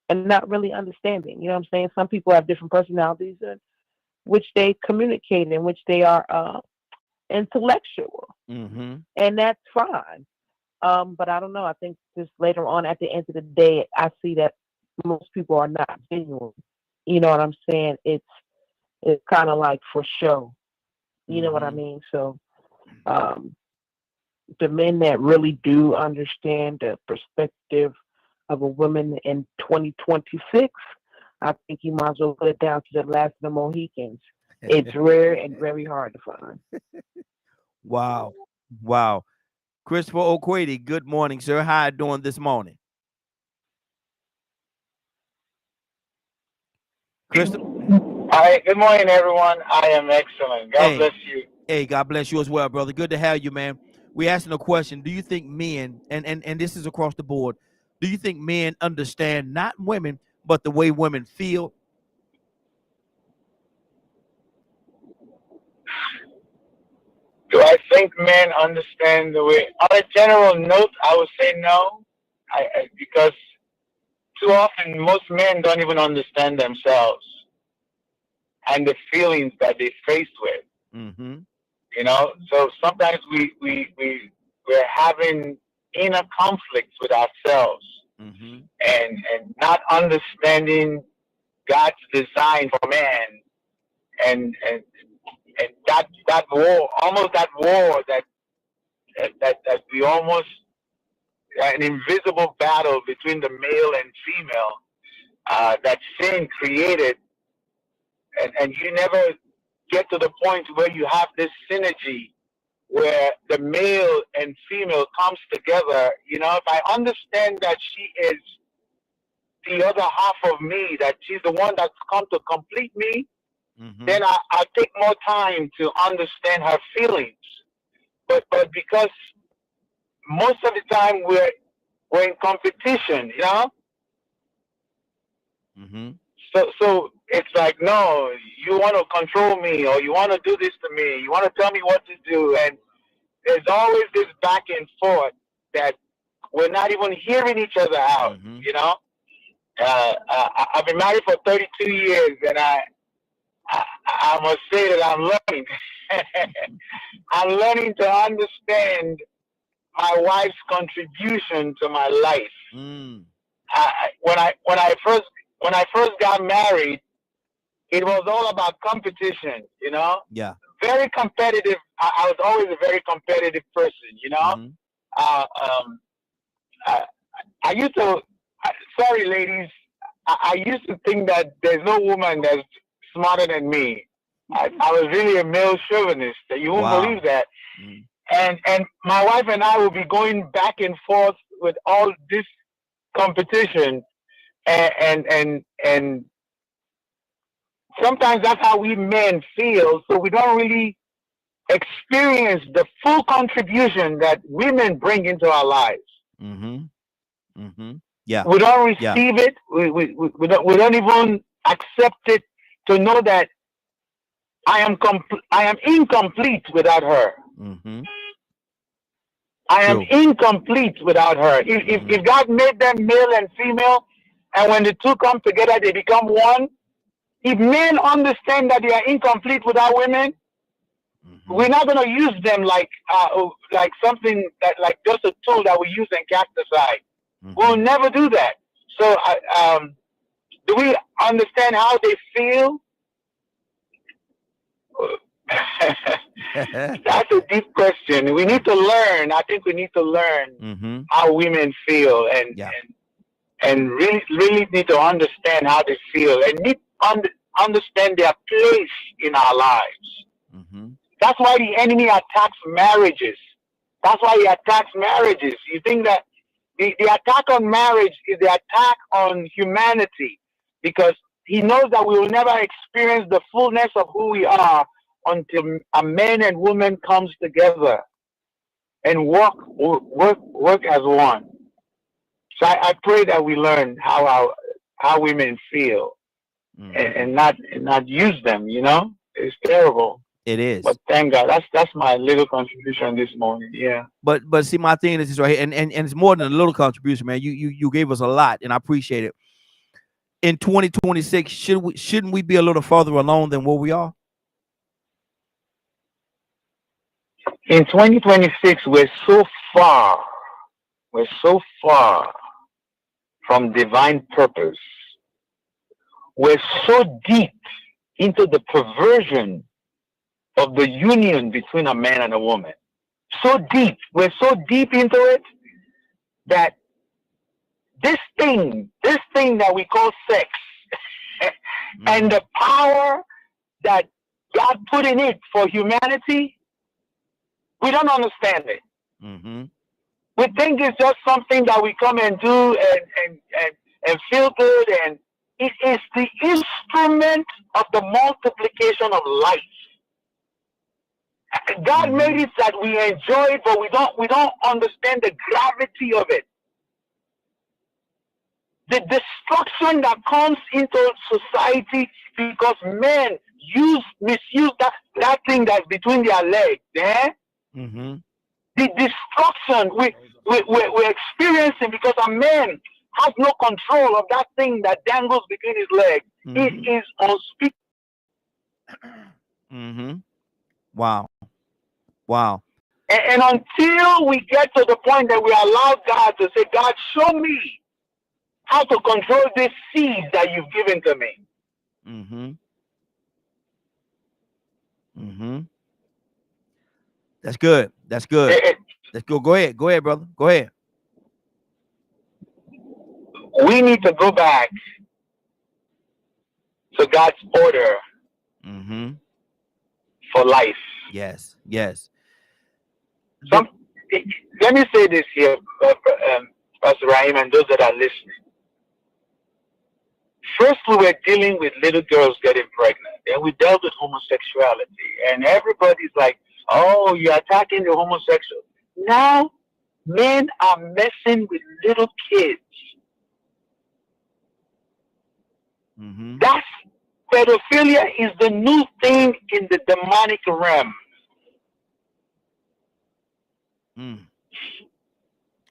and not really understanding. You know what I'm saying? Some people have different personalities in which they communicate, in which they are intellectual, Mm-hmm. and that's fine. But I don't know. I think just later on, at the end of the day, I see that most people are not genuine. You know what I'm saying? It's kind of like for show. You know what I mean? So, the men that really do understand the perspective of a woman in 2026, I think you might as well put it down to the last of the Mohicans. It's rare and very hard to find. Wow. Wow. Christopher O'Quady, good morning, sir. How you doing this morning? Christopher? Hi, good morning, everyone. I am excellent. God bless you. Hey, God bless you as well, brother. Good to have you, man. We're asking a question. Do you think men, and this is across the board, do you think men understand not women, but the way women feel? Do I think men understand the way? On a general note, I would say no, because too often most men don't even understand themselves and the feelings that they're faced with. Mm-hmm. You know, so sometimes we're having inner conflicts with ourselves, and not understanding God's design for man, and that war, almost that war that we almost, an invisible battle between the male and female, that sin created, and you never get to the point where you have this synergy where the male and female comes together. You know, if I understand that she is the other half of me, that she's the one that's come to complete me, then I take more time to understand her feelings. But because most of the time we're in competition, you know. So it's like, no, you want to control me, or you want to do this to me, you want to tell me what to do, and there's always this back and forth that we're not even hearing each other out, you know. I've been married for 32 years, and I must say that I'm learning. I'm learning to understand my wife's contribution to my life. When I first got married, it was all about competition, you know. Yeah. Very competitive. I was always a very competitive person, you know. I used to. Sorry, ladies. I used to think that there's no woman that's smarter than me. I was really a male chauvinist. You won't believe that. And my wife and I will be going back and forth with all this competition, and sometimes that's how we men feel. So we don't really experience the full contribution that women bring into our lives. Yeah. We don't receive it. We don't even accept it, to know that I am incomplete without her. I am incomplete without her. If God made them male and female, and when the two come together, they become one. If men understand that they are incomplete without women, we're not going to use them like something that, like just a tool that we use and cast aside. We'll never do that. So, do we understand how they feel? That's a deep question. We need to learn. I think we need to learn how women feel, and really need to understand how they feel, and need understand their place in our lives. That's why the enemy attacks marriages. That's why he attacks marriages. You think that the attack on marriage is the attack on humanity, because he knows that we will never experience the fullness of who we are until a man and woman comes together and work as one. So I pray that we learn how women feel, and not use them. You know, it's terrible. It is. But thank God, that's my little contribution this morning. Yeah. But see, my thing is this right here, and it's more than a little contribution, man. You gave us a lot, and I appreciate it. In 2026, shouldn't we be a little farther along than where we are? In 2026, we're so far from divine purpose. We're so deep into the perversion of the union between a man and a woman. So deep. We're so deep into it that this thing that we call sex and the power that God put in it for humanity, we don't understand it. We think it's just something that we come and do and feel good, and it is the instrument of the multiplication of life. God made it that we enjoy it, but we don't understand the gravity of it. The destruction that comes into society because men misuse that thing that's between their legs. The destruction we're experiencing because a man has no control of that thing that dangles between his legs. It is unspeakable. Wow. And until we get to the point that we allow God to say, God, show me how to control this seed that you've given to me. That's good. That's good. Let's go. Go ahead, brother. Go ahead. We need to go back to God's order for life. Yes. Let me say this here, Pastor Rahim, and those that are listening. First, we were dealing with little girls getting pregnant. Then we dealt with homosexuality. And everybody's like, oh, you're attacking the homosexual. Now, men are messing with little kids. That's pedophilia is the new thing in the demonic realm.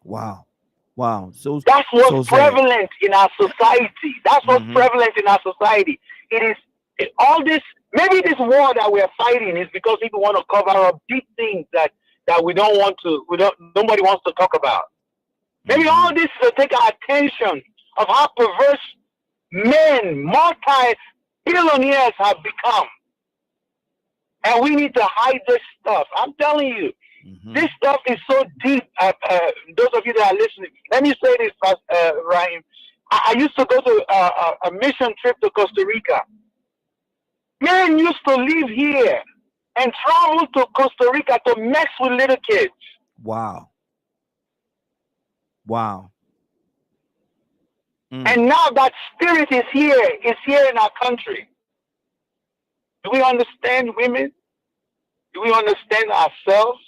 Wow. Wow. So That's what's so sad. prevalent in our society. That's what's Mhm. prevalent in our society. All this. Maybe this war that we're fighting is because people want to cover up deep things that we don't want to. Nobody wants to talk about. Maybe all this is to take our attention of how perverse men, multi-billionaires have become. And we need to hide this stuff. I'm telling you, this stuff is so deep. Those of you that are listening, let me say this, Ryan. I used to go to a mission trip to Costa Rica. Men used to live here and travel to Costa Rica to mess with little kids. Wow. Wow. And now that spirit is here in our country. Do we understand women? Do we understand ourselves?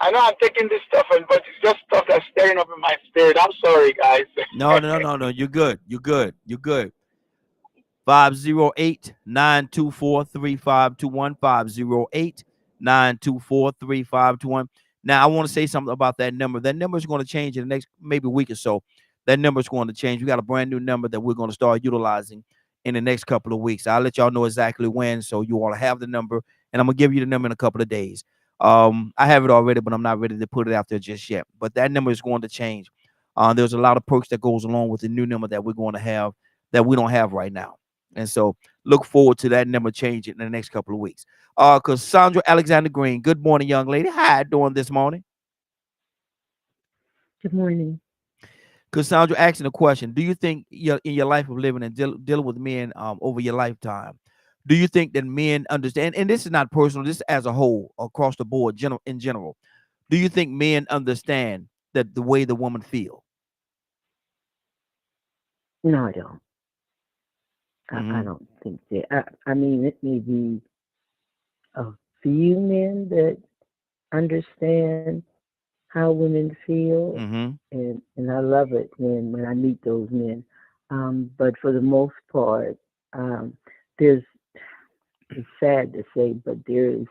I know I'm taking this stuff, but it's just stuff that's stirring up in my spirit. I'm sorry, guys. No. You're good. You're good. 508-924-3521. 508-924-3521. Now, I want to say something about that number. That number is going to change in the next maybe week or so. That number is going to change. We got a brand new number that we're going to start utilizing in the next couple of weeks. I'll let y'all know exactly when, so you all have the number, and I'm going to give you the number in a couple of days. I have it already, but I'm not ready to put it out there just yet. But that number is going to change. There's a lot of perks that goes along with the new number that we're going to have that we don't have right now. And so look forward to that number changing in the next couple of weeks. Cassandra Alexander Green, good morning, young lady. How you doing this morning? Good morning. Cassandra asking a question. Do you think in your life of living and dealing with men over your lifetime, do you think that men understand, and this is not personal, this is as a whole, across the board, in general, do you think men understand that the way the woman feels? No, I don't. I don't think that. I mean, it may be a few men that understand how women feel, and I love it when I meet those men. But for the most part, it's sad to say, but there is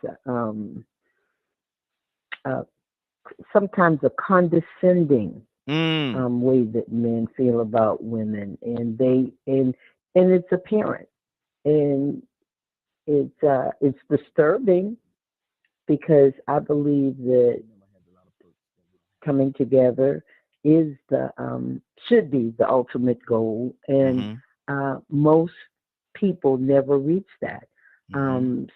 sometimes a condescending way that men feel about women, and it's apparent, and it's disturbing, because I believe that coming together is should be the ultimate goal, and most people never reach that.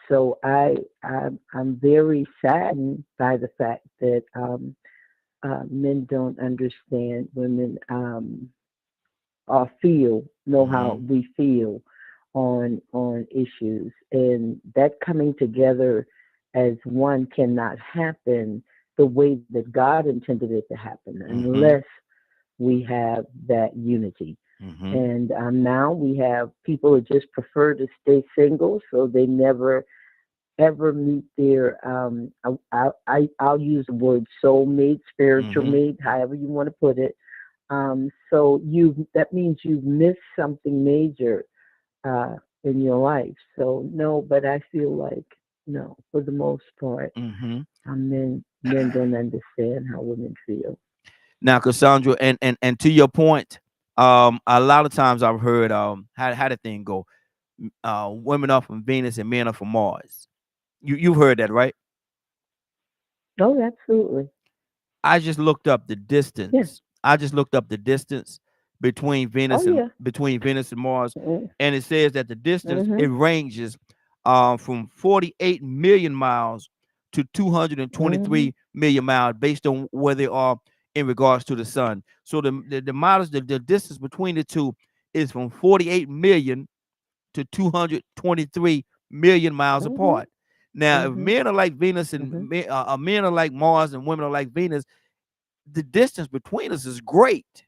So I'm very saddened by the fact that men don't understand women or know how we feel on issues, and that coming together as one cannot happen the way that God intended it to happen unless we have that unity. And now we have people who just prefer to stay single, so they never ever meet their I'll use the word soulmate, spiritual mate, however you want to put it. So that means you've missed something major in your life. So no, but I feel like no, for the most part, men don't understand how women feel. Now, Cassandra, and to your point, a lot of times I've heard how the thing go. Women are from Venus and men are from Mars. You've heard that, right? Oh, absolutely. I just looked up the distance. Yeah. I just looked up the distance between Venus and Mars, and it says that the distance it ranges from 48 million miles to 223 million miles based on where they are in regards to the sun. So the miles, the distance between the two is from 48 million to 223 million miles apart. Now, if men are like Venus and men are like Mars and women are like Venus, the distance between us is great.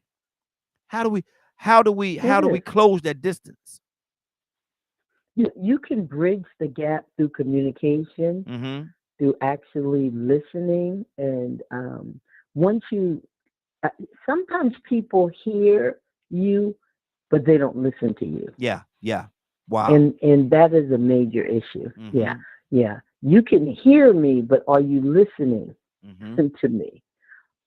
How do we close that distance? You can bridge the gap through communication, through actually listening, and once you, sometimes people hear you, but they don't listen to you. Yeah. Wow. And that is a major issue. Yeah. You can hear me, but are you listening to me?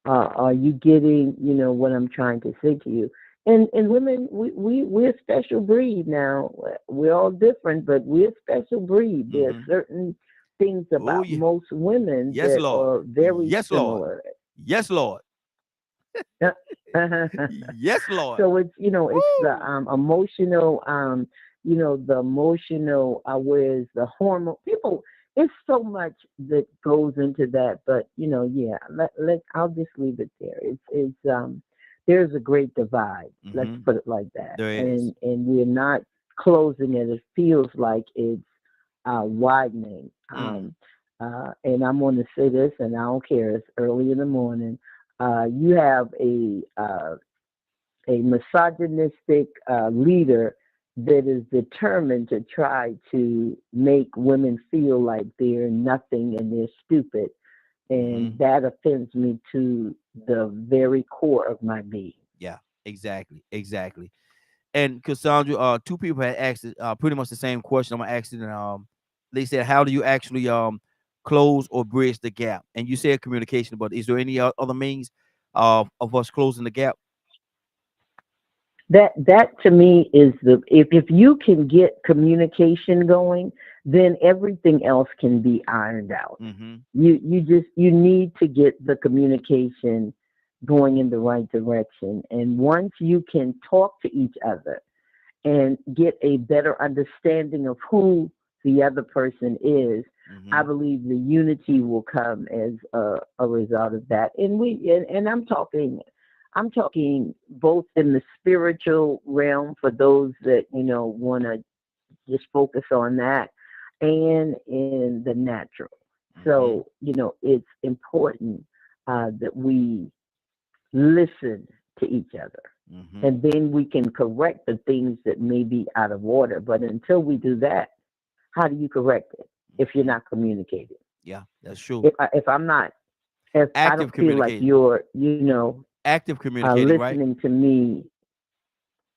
Are you getting, what I'm trying to say to you? And women, we're a special breed now. We're all different, but we're a special breed. There are Mm-hmm. certain things Oh, about yeah. most women Yes, that Lord. are very Yes, Lord. similar. Yes, Lord. Yes, Lord. So it's it's the Woo. emotional the emotional whereas the hormone people, it's so much that goes into that, but yeah, let I'll just leave it there. It's there's a great divide, let's Mm-hmm. put it like that, There is. and we're not closing it. It feels like it's widening. And I'm going to say this, and I don't care, it's early in the morning. You have a misogynistic leader that is determined to try to make women feel like they're nothing and they're stupid. And that offends me to the very core of my being. Yeah, exactly. Exactly. And Cassandra, two people had asked pretty much the same question. I'm gonna ask it, and they said, "How do you actually close or bridge the gap?" And you said communication, but is there any other means of us closing the gap? That to me is the if you can get communication going, then everything else can be ironed out. Mm-hmm. You need to get the communication going in the right direction, and once you can talk to each other and get a better understanding of who the other person is, I believe the unity will come as a result of that. And I'm talking both in the spiritual realm for those that want to just focus on that, and in the natural. So it's important that we listen to each other, and then we can correct the things that may be out of order. But until we do that, how do you correct it if you're not communicating? Yeah, that's true. If I'm not, if I Active don't feel like communicating. you're, Active communicating, right? listening to me.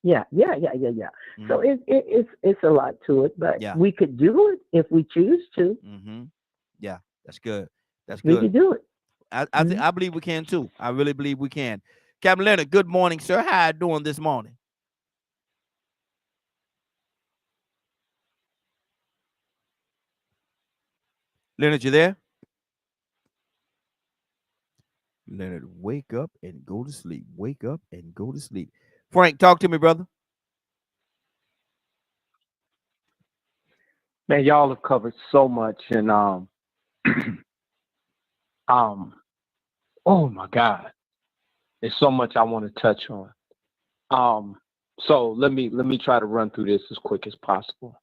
Yeah. So Mm-hmm. it's a lot to it, but Yeah. we could do it if we choose to. Mm-hmm. Yeah, that's good. That's We good. could do it. I believe we can too. I really believe we can. Captain Leonard, good morning, sir. How you doing this morning? Leonard, you there? Leonard, wake up and go to sleep. Wake up and go to sleep. Frank, talk to me, brother. Man, y'all have covered so much, and um, oh my God, there's so much I want to touch on. So let me try to run through this as quick as possible.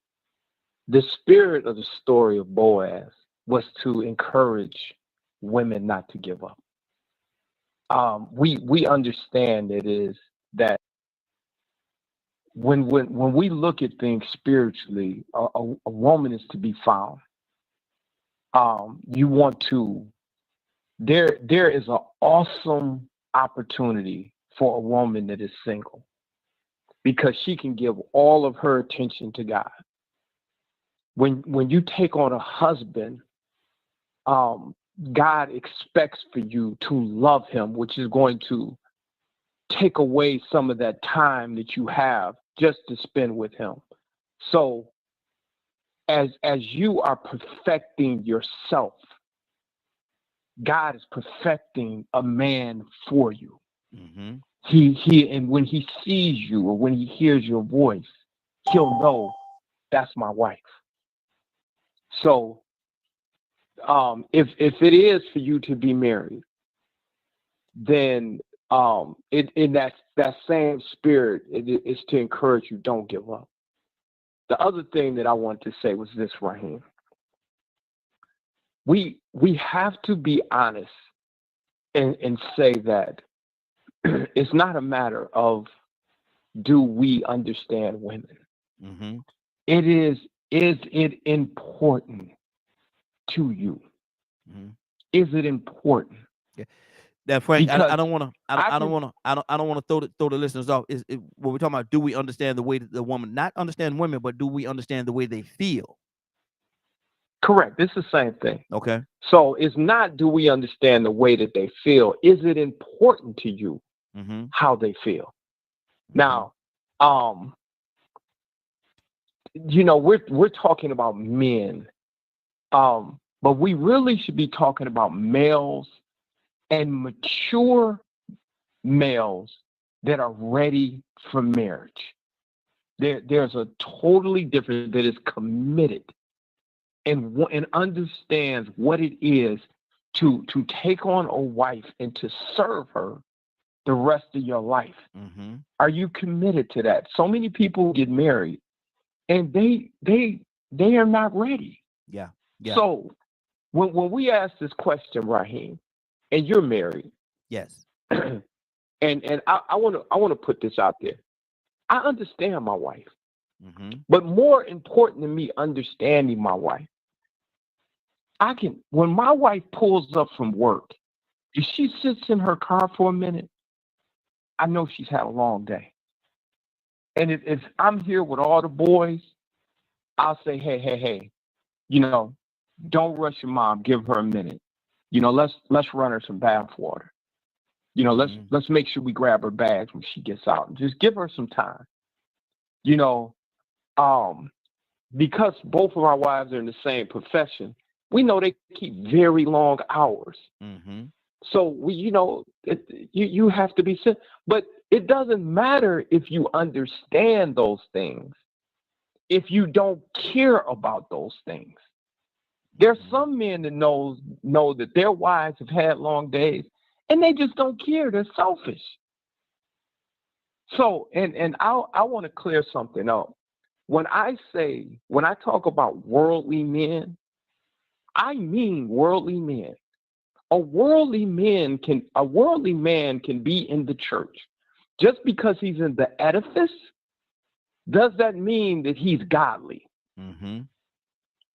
The spirit of the story of Boaz was to encourage women not to give up. We understand it is that when we look at things spiritually, a woman is to be found. You want to. There is an awesome opportunity for a woman that is single because she can give all of her attention to God. When you take on a husband, God expects for you to love him, which is going to take away some of that time that you have just to spend with him. So as you are perfecting yourself, God is perfecting a man for you. He and when he sees you or when he hears your voice, he'll know that's my wife. So if it is for you to be married, then in that same spirit, it is to encourage you, don't give up. The other thing that I want to say was this right here. We have to be honest and say that it's not a matter of do we understand women. It is it important to you? Is it important? Yeah. That Frank, Because I don't want to throw the listeners off. What we're talking about? Do we understand the way that the woman not understand women, but do we understand the way they feel? Correct. It's the same thing. Okay. So it's not, do we understand the way that they feel? Is it important to you how they feel? Now, you know, we're talking about men, but we really should be talking about males and mature males that are ready for marriage. There's a totally different that is committed and understands what it is to take on a wife and to serve her the rest of your life. Are you committed to that? So many people get married and they are not ready. Yeah. So when we ask this question, Raheem, and you're married, yes, and I want to put this out there. I understand my wife, but more important than me understanding my wife, when my wife pulls up from work, if she sits in her car for a minute, I know she's had a long day. And if I'm here with all the boys, I'll say, hey, you know, don't rush your mom. Give her a minute. You know, let's run her some bath water. You know, let's make sure we grab her bags when she gets out. Just give her some time. You know, because both of our wives are in the same profession, we know they keep very long hours. So we, you know, you have to be, but it doesn't matter if you understand those things, if you don't care about those things. There's some men that know that their wives have had long days and they just don't care. They're selfish. So, and I want to clear something up. When I talk about worldly men, I mean worldly men. A worldly man can be in the church. Just because he's in the edifice, does that mean that he's godly?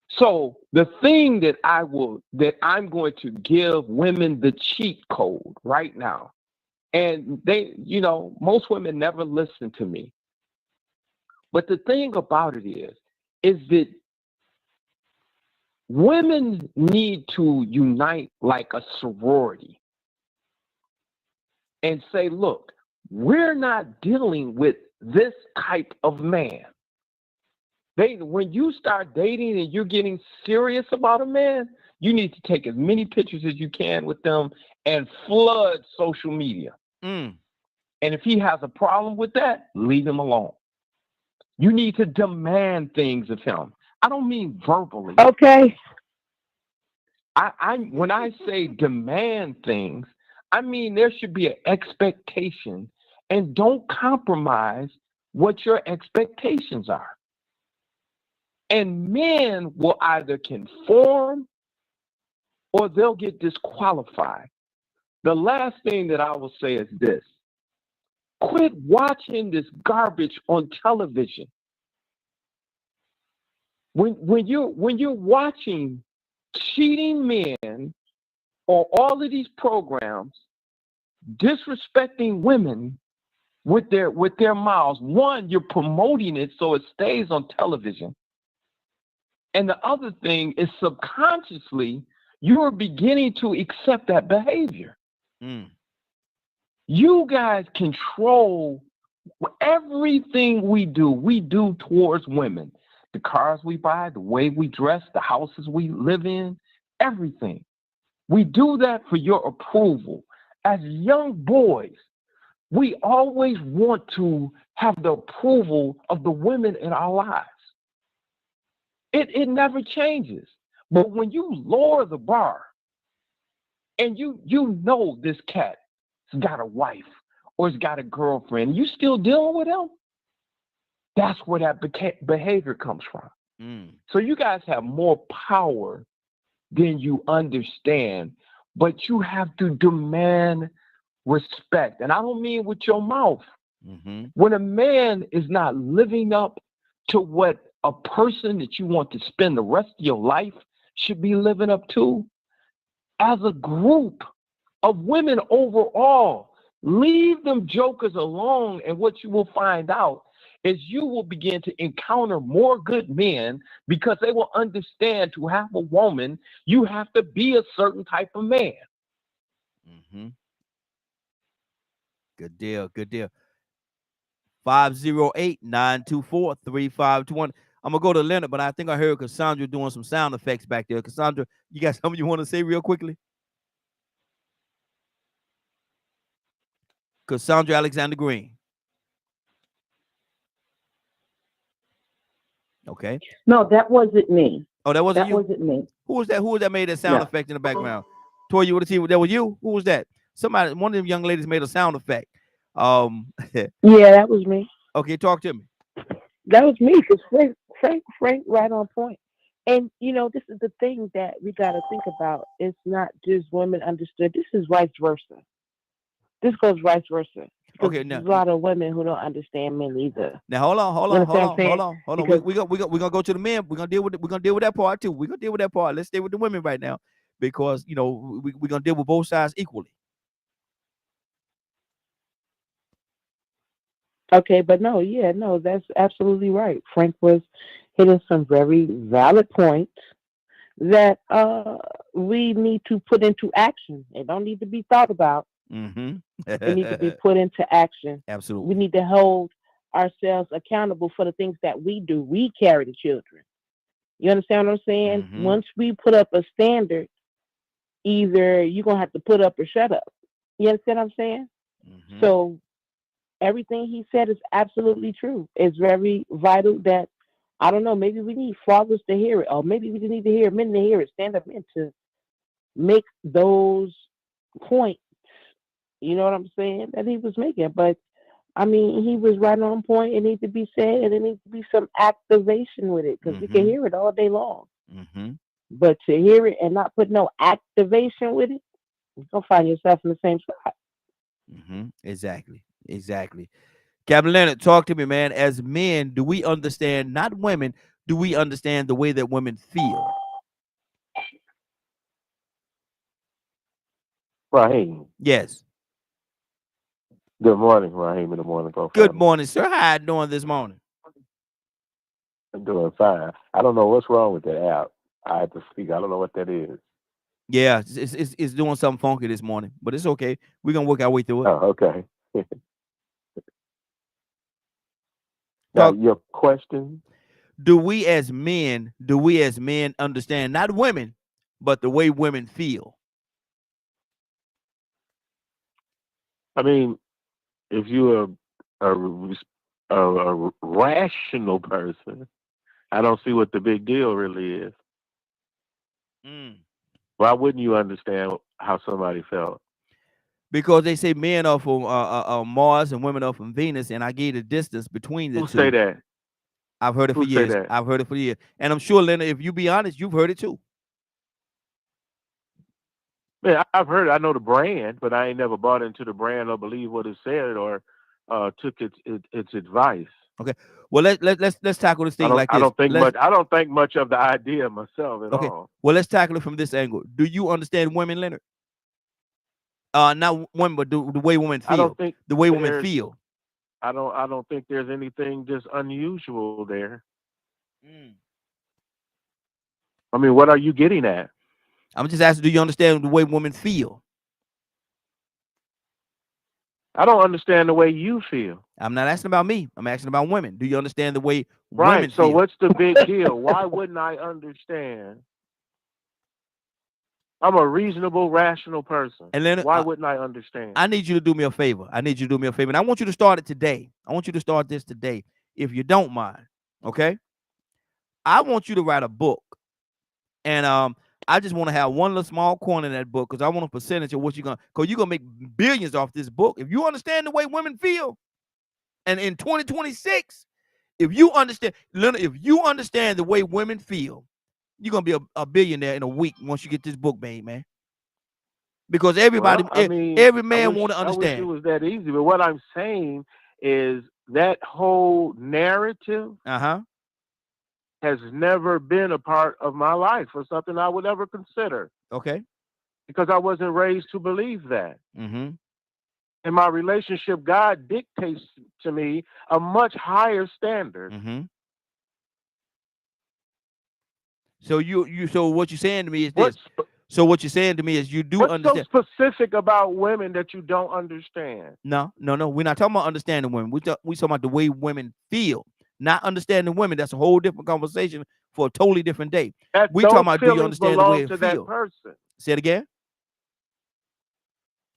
So the thing that I'm going to give women the cheat code right now, and they, you know, most women never listen to me. But the thing about it is that women need to unite like a sorority and say, look, we're not dealing with this type of man. When you start dating and you're getting serious about a man, you need to take as many pictures as you can with them and flood social media. And if he has a problem with that, leave him alone. You need to demand things of him. I don't mean verbally. Okay. When I say demand things, I mean there should be an expectation, and don't compromise what your expectations are. And men will either conform or they'll get disqualified. The last thing that I will say is this. Quit watching this garbage on television. When you're watching cheating men on all of these programs, disrespecting women with their mouths, one, you're promoting it so it stays on television. And the other thing is subconsciously, you're beginning to accept that behavior. You guys control everything we do towards women. The cars we buy, the way we dress, the houses we live in, everything. We do that for your approval. As young boys, we always want to have the approval of the women in our lives. It never changes. But when you lower the bar and you know this cat has got a wife or has got a girlfriend, you still dealing with him, that's where that behavior comes from. So you guys have more power than you understand, but you have to demand respect. And I don't mean with your mouth. When a man is not living up to what a person that you want to spend the rest of your life should be living up to, as a group of women overall, leave them jokers alone. And what you will find out is you will begin to encounter more good men because they will understand to have a woman, you have to be a certain type of man. Mm-hmm. Good deal. Good deal. 508-924-3521. I'm gonna go to Leonard, but I think I heard Cassandra doing some sound effects back there. Cassandra, you got something you want to say real quickly? Cassandra Alexander Green. Okay. No, that wasn't me. Oh, that wasn't That you? wasn't me. Who was that? Who was that made that sound No. effect in the background? Toy, you want to see that was you? Who was that? Somebody, one of them young ladies made a sound effect. Yeah, that was me. Okay, talk to me. That was me, because Frank, right on point. And you know, this is the thing that we got to think about. It's not just women understood. This is vice versa. This goes vice versa. Okay, There's a lot of women who don't understand men either. Now hold on. Because We're gonna go to the men. We're gonna deal with that part too. We're gonna deal with that part. Let's stay with the women right now, because you know we're gonna deal with both sides equally. Okay, but no, that's absolutely right. Frank was hitting some very valid points that we need to put into action. They don't need to be thought about. Mm-hmm. They need to be put into action. Absolutely. We need to hold ourselves accountable for the things that we do. We carry the children. You understand what I'm saying? Mm-hmm. Once we put up a standard, either you're going to have to put up or shut up. You understand what I'm saying? Mm-hmm. So everything he said is absolutely true. It's very vital that, I don't know, maybe we need fathers to hear it, or maybe we just need to hear men to hear it, stand up men to make those points, you know what I'm saying, that he was making. But, I mean, he was right on point. It needs to be said, and there needs to be some activation with it, because we can hear it all day long. Mm-hmm. But to hear it and not put no activation with it, you're going to find yourself in the same spot. Mm-hmm. Exactly. Captain Leonard, talk to me, man. As men, do we understand, not women, do we understand the way that women feel? Raheem. Yes. Good morning, Raheem, in the morning. Good morning, sir. How you doing this morning? I'm doing fine. I don't know what's wrong with that app. I had to speak. I don't know what that is. Yeah, it's doing something funky this morning, but it's okay. We're gonna work our way through it. Oh, okay. Now, your question? Do we as men understand, not women, but the way women feel? I mean, if you're a rational person, I don't see what the big deal really is. Why wouldn't you understand how somebody felt? Because they say men are from Mars and women are from Venus, and I gave the distance between the two. Who say that? I've heard it for years. I've heard it for years. And I'm sure, Leonard, if you be honest, you've heard it too. Man, I've heard it. I know the brand, but I ain't never bought into the brand or believe what it said or took its advice. Okay. Well, let's tackle this thing like this. I don't think much of the idea myself at all. Well, let's tackle it from this angle. Do you understand women, Leonard? Not women, but the way women feel. I don't think the way women feel. I don't think there's anything just unusual there. I mean, what are you getting at? I'm just asking, do you understand the way women feel? I don't understand the way you feel. I'm not asking about me. I'm asking about women. Do you understand the way right, women so feel? What's the big deal? Why wouldn't I understand? I'm a reasonable, rational person. And Leonard, why wouldn't I understand? I need you to do me a favor. And I want you to start it today. I want you to start this today, if you don't mind. Okay? I want you to write a book. And I just want to have one little small corner in that book, because I want a percentage of what you're going to, because you're going to make billions off this book. If you understand the way women feel, and in 2026, if you understand, Leonard, if you understand the way women feel, you're going to be a billionaire in a week once you get this book made, man. Because everybody, every man want to understand. I wish it was that easy, but what I'm saying is that whole narrative has never been a part of my life or something I would ever consider. Okay. Because I wasn't raised to believe that. Mm-hmm. in my relationship, God dictates to me a much higher standard. So so what you're saying to me is this. So what you're saying to me is you do What's understand. so specific about women that you don't understand? No. We're not talking about understanding women. We talking about the way women feel. Not understanding women. That's a whole different conversation for a totally different day. We talking about do you understand the way it feels? That person. Say it again.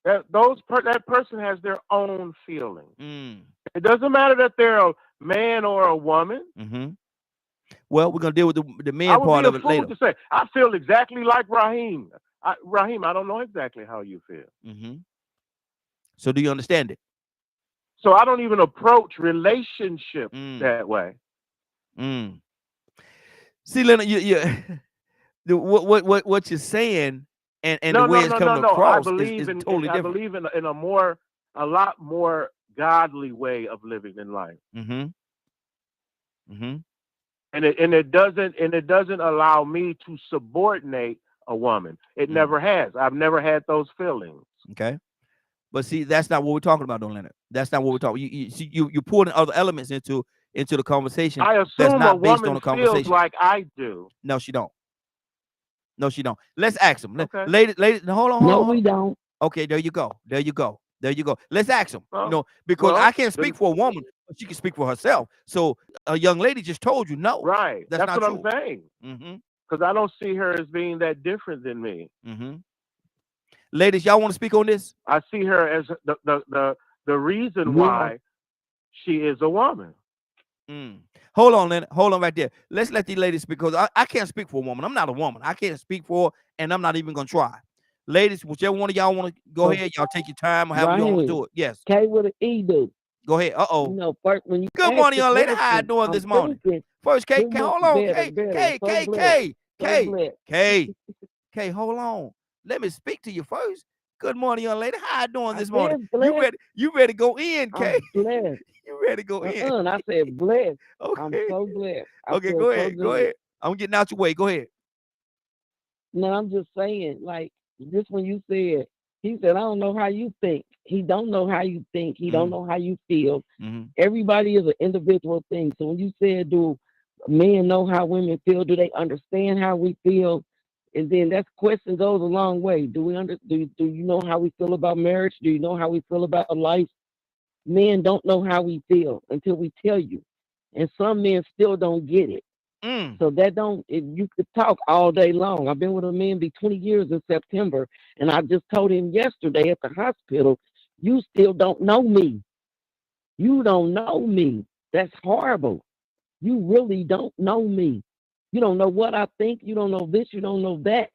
That person has their own feelings. It doesn't matter that they're a man or a woman. Well, we're gonna deal with the man part of it later. To say, I feel exactly like Raheem. Raheem, I don't know exactly how you feel. So do you understand it? So I don't even approach relationships that way. See, Leonard, what you're saying and the way it's coming across is totally different. I believe in a lot more godly way of living in life. And it doesn't allow me to subordinate a woman. It never has. I've never had those feelings. Okay. But see, that's not what we're talking about, though, Leonard. That's not what we're talking. You pulling other elements into the conversation. I assume that's not a based woman on the conversation. feels like I do. No, she don't. No, she don't. Let's ask them. Okay. Lady, hold on. No, we don't. Okay, there you go. Let's ask them. Because I can't speak for a woman, but she can speak for herself. So a young lady just told you no. Right. That's not what true. I'm saying. Because I don't see her as being that different than me. Ladies, y'all want to speak on this? I see her as the reason why she is a woman. Hold on, Leonard. Hold on right there. Let's let these ladies speak, because I can't speak for a woman. I'm not a woman. I can't speak for her, and I'm not even going to try. Ladies, whichever one of y'all want to go ahead, y'all take your time or however you want to do it. Yes. K with an E do. Go ahead. You know, first when you Good morning, young lady. How you doing this morning? First, K, hold on. K, hold on. Let me speak to you first. Good morning, young lady. How you doing this morning? You ready to go in, K? Blessed. You ready to go in? I said blessed. Okay. I'm so blessed. Okay, go ahead. Go ahead. I'm getting out your way. Go ahead. No, I'm just saying, like, this when you said, he said, I don't know how you think. He don't know how you think. He don't know how you feel. Everybody is an individual thing. So when you said, do men know how women feel? Do they understand how we feel? And then that question goes a long way. Do you know how we feel about marriage? Do you know how we feel about life? Men don't know how we feel until we tell you. And some men still don't get it. So if you could talk all day long. I've been with a man be 20 years in September, and I just told him yesterday at the hospital, you still don't know me. You don't know me. That's horrible. You really don't know me. You don't know what I think. You don't know this. You don't know that.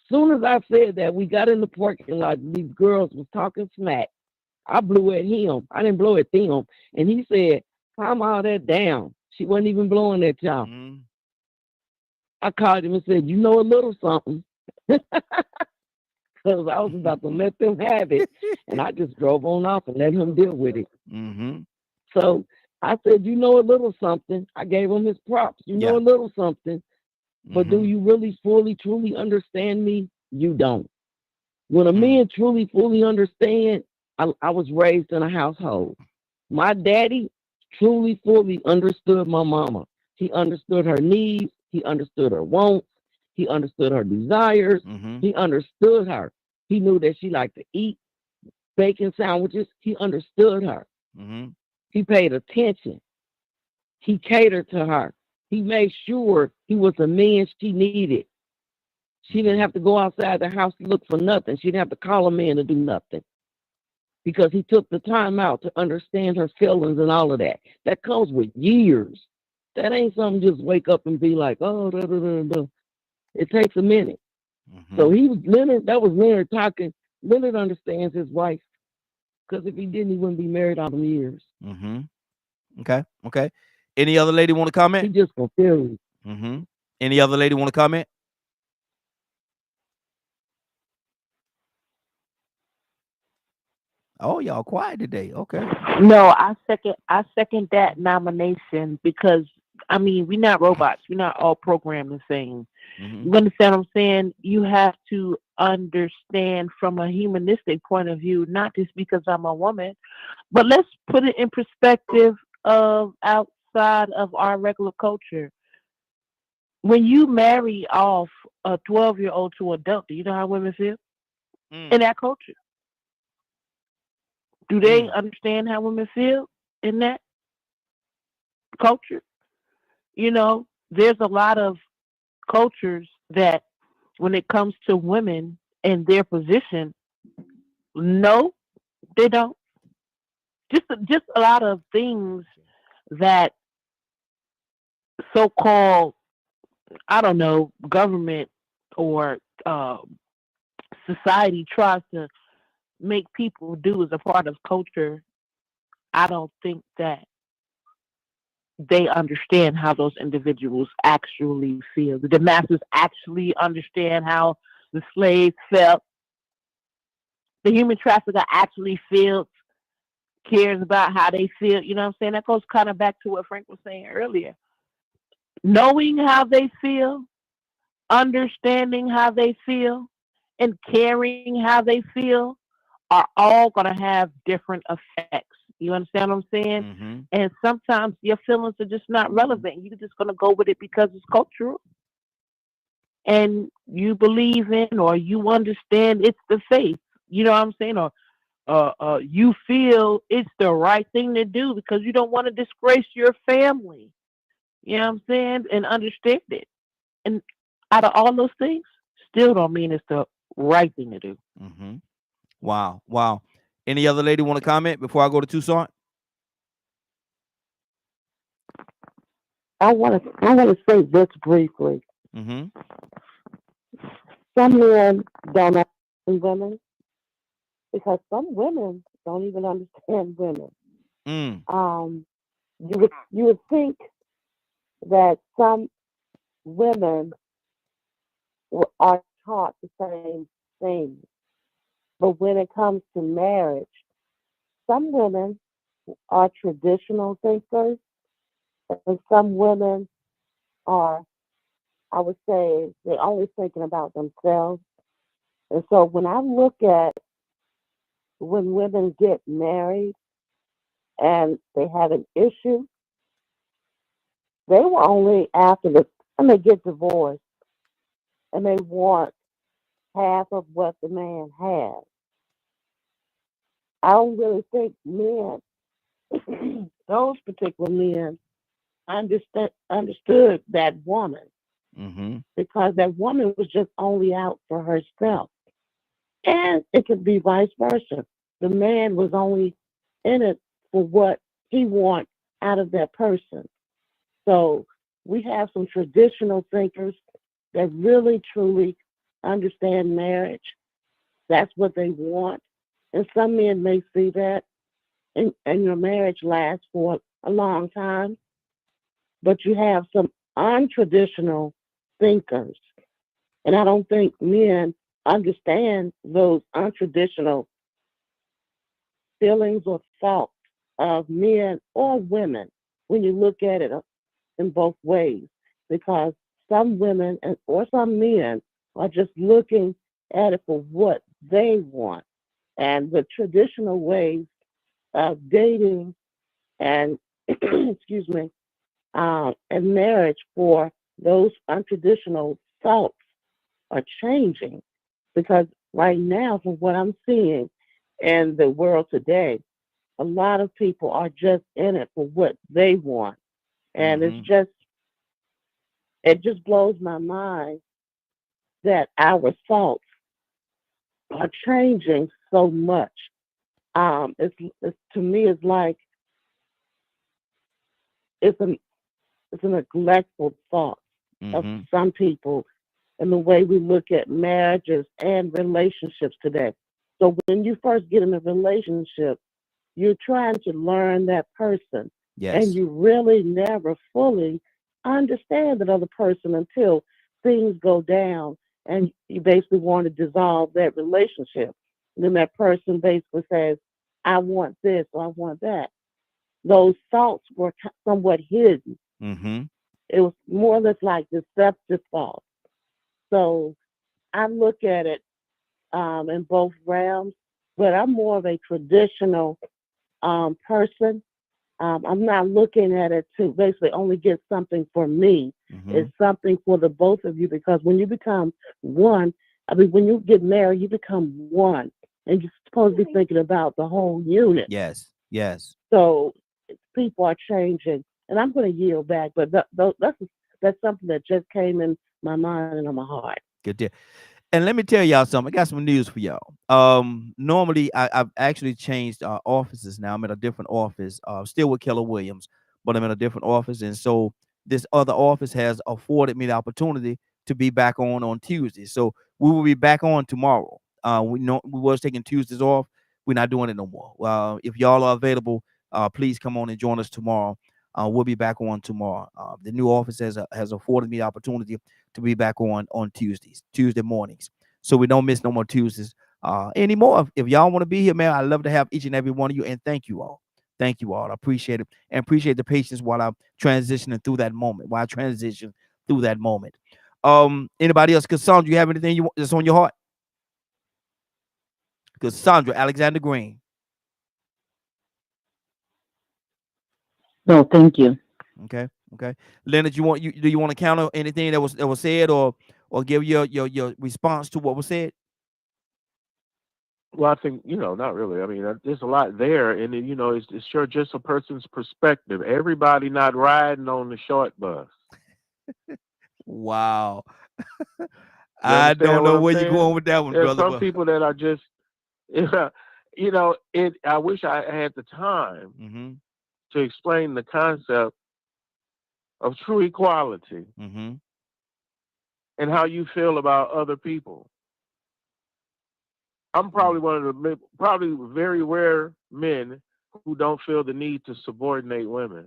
Soon as I said that, we got in the parking lot. These girls was talking smack. I blew at him. I didn't blow at them. And he said, calm all that down. She wasn't even blowing at y'all. I called him and said, you know a little something. Because I was about to let them have it. And I just drove on off and let him deal with it. So I said, you know a little something. I gave him his props. You know a little something. But do you really fully, truly understand me? You don't. When a man truly, fully understand, I was raised in a household. My daddy truly, fully understood my mama. He understood her needs. He understood her wants. He understood her desires. He understood her. He knew that she liked to eat bacon sandwiches. He understood her. He paid attention. He catered to her. He made sure he was the man she needed. She didn't have to go outside the house to look for nothing. She didn't have to call a man to do nothing, because he took the time out to understand her feelings and all of that. That comes with years. That ain't something just wake up and be like, oh, da, da, da, da. It takes a minute. So that was Leonard talking. Leonard understands his wife, because if he didn't, he wouldn't be married all them years. Okay. Any other lady want to comment? He just confused. Any other lady want to comment? Oh, y'all quiet today. Okay. No, I second that nomination, because I mean, we're not robots. We're not all programmed the same. Mhm. You understand what I'm saying? You have to understand from a humanistic point of view, not just because I'm a woman, but let's put it in perspective of outside of our regular culture. When you marry off a 12-year-old to adult, do you know how women feel in that culture? Do they understand how women feel in that culture? You know, there's a lot of cultures that when it comes to women and their position, no, they don't. Just a lot of things that so-called, I don't know, government or society tries to make people do as a part of culture. I don't think that they understand how those individuals actually feel. The masses actually understand how the slaves felt. The human trafficker actually feels, cares about how they feel. You know what I'm saying? That goes kind of back to what Frank was saying earlier. Knowing how they feel, understanding how they feel, and caring how they feel are all going to have different effects. You understand what I'm saying? Mm-hmm. And sometimes your feelings are just not relevant. You're just going to go with it because it's cultural. And you believe in or you understand it's the faith. You know what I'm saying? Or you feel it's the right thing to do because you don't want to disgrace your family. You know what I'm saying? And understand it. And out of all those things, still don't mean it's the right thing to do. Mm-hmm. Wow. Wow. Any other lady want to comment before I go to Tucson? I want to say this briefly. Mm-hmm. Some men don't understand women because some women don't even understand women. You would think that some women are taught the same thing, but when it comes to marriage, some women are traditional thinkers, and some women are, I would say, they're only thinking about themselves. And so when I look at when women get married and they have an issue, they were only after and they get divorced and they want half of what the man has. I don't really think men, those particular men, understood that woman because that woman was just only out for herself. And it could be vice versa. The man was only in it for what he wants out of that person. So we have some traditional thinkers that really, truly understand marriage. That's what they want. And some men may see that, and your marriage lasts for a long time. But you have some untraditional thinkers. And I don't think men understand those untraditional feelings or thoughts of men or women when you look at it in both ways. Because some women or some men are just looking at it for what they want. And the traditional ways of dating and, excuse me, and marriage for those untraditional thoughts are changing because right now, from what I'm seeing in the world today, a lot of people are just in it for what they want. And it just blows my mind that our thoughts are changing so much. It's to me, it's like it's a neglectful thought of some people and the way we look at marriages and relationships today. So when you first get in a relationship, you're trying to learn that person. Yes. And you really never fully understand that other person until things go down and you basically want to dissolve that relationship. And then that person basically says, I want this or I want that. Those thoughts were somewhat hidden. Mm-hmm. It was more or less like deceptive thoughts. So I look at it in both realms, but I'm more of a traditional person. I'm not looking at it to basically only get something for me. Mm-hmm. It's something for the both of you, because when you become one, I mean, when you get married, you become one, and you're supposed to be thinking about the whole unit. Yes. Yes. So people are changing, and I'm going to yield back, but that's something that just came in my mind and in my heart. Good deal. And let me tell y'all something. I got some news for y'all. Normally I've actually changed offices now. I'm in a different office, still with Keller Williams, but I'm in a different office. And so this other office has afforded me the opportunity to be back on Tuesday. So we will be back on tomorrow. We was taking Tuesdays off. We're not doing it no more. If y'all are available, please come on and join us tomorrow. We'll be back on tomorrow. The new office has afforded me the opportunity to be back on Tuesday mornings. So we don't miss no more Tuesdays anymore. If y'all want to be here, man, I'd love to have each and every one of you. And thank you all. Thank you all. I appreciate it. And appreciate the patience while I'm transitioning through that moment. While I transition through that moment. Anybody else? Cassandra, you have anything that's on your heart? Cassandra Alexander Green. No, thank you. Okay. Leonard, do you want to counter anything that was said, or give your response to what was said? Well, I think, not really. I mean, there's a lot there, and then, it's sure just a person's perspective. Everybody not riding on the short bus. Wow. I don't know where you're going with that one, There's brother. some people that are just, I wish I had the time to explain the concept of true equality and how you feel about other people. I'm probably one of the very rare men who don't feel the need to subordinate women.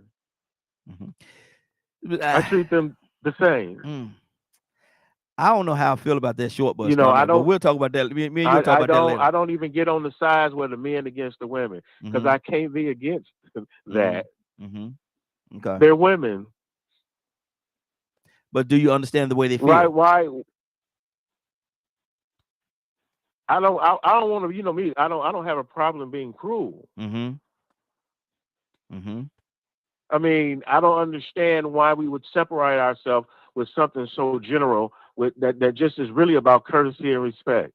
I treat them the same. I don't know how I feel about that short bus. I don't. But we'll talk about that. Me and you'll talk about that later. I don't even get on the sides where the men against the women, because I can't be against that. Okay. They're women. But do you understand the way they feel? Right? Why? I don't want to. Me. I don't have a problem being cruel. I mean, I don't understand why we would separate ourselves with something so general that just is really about courtesy and respect.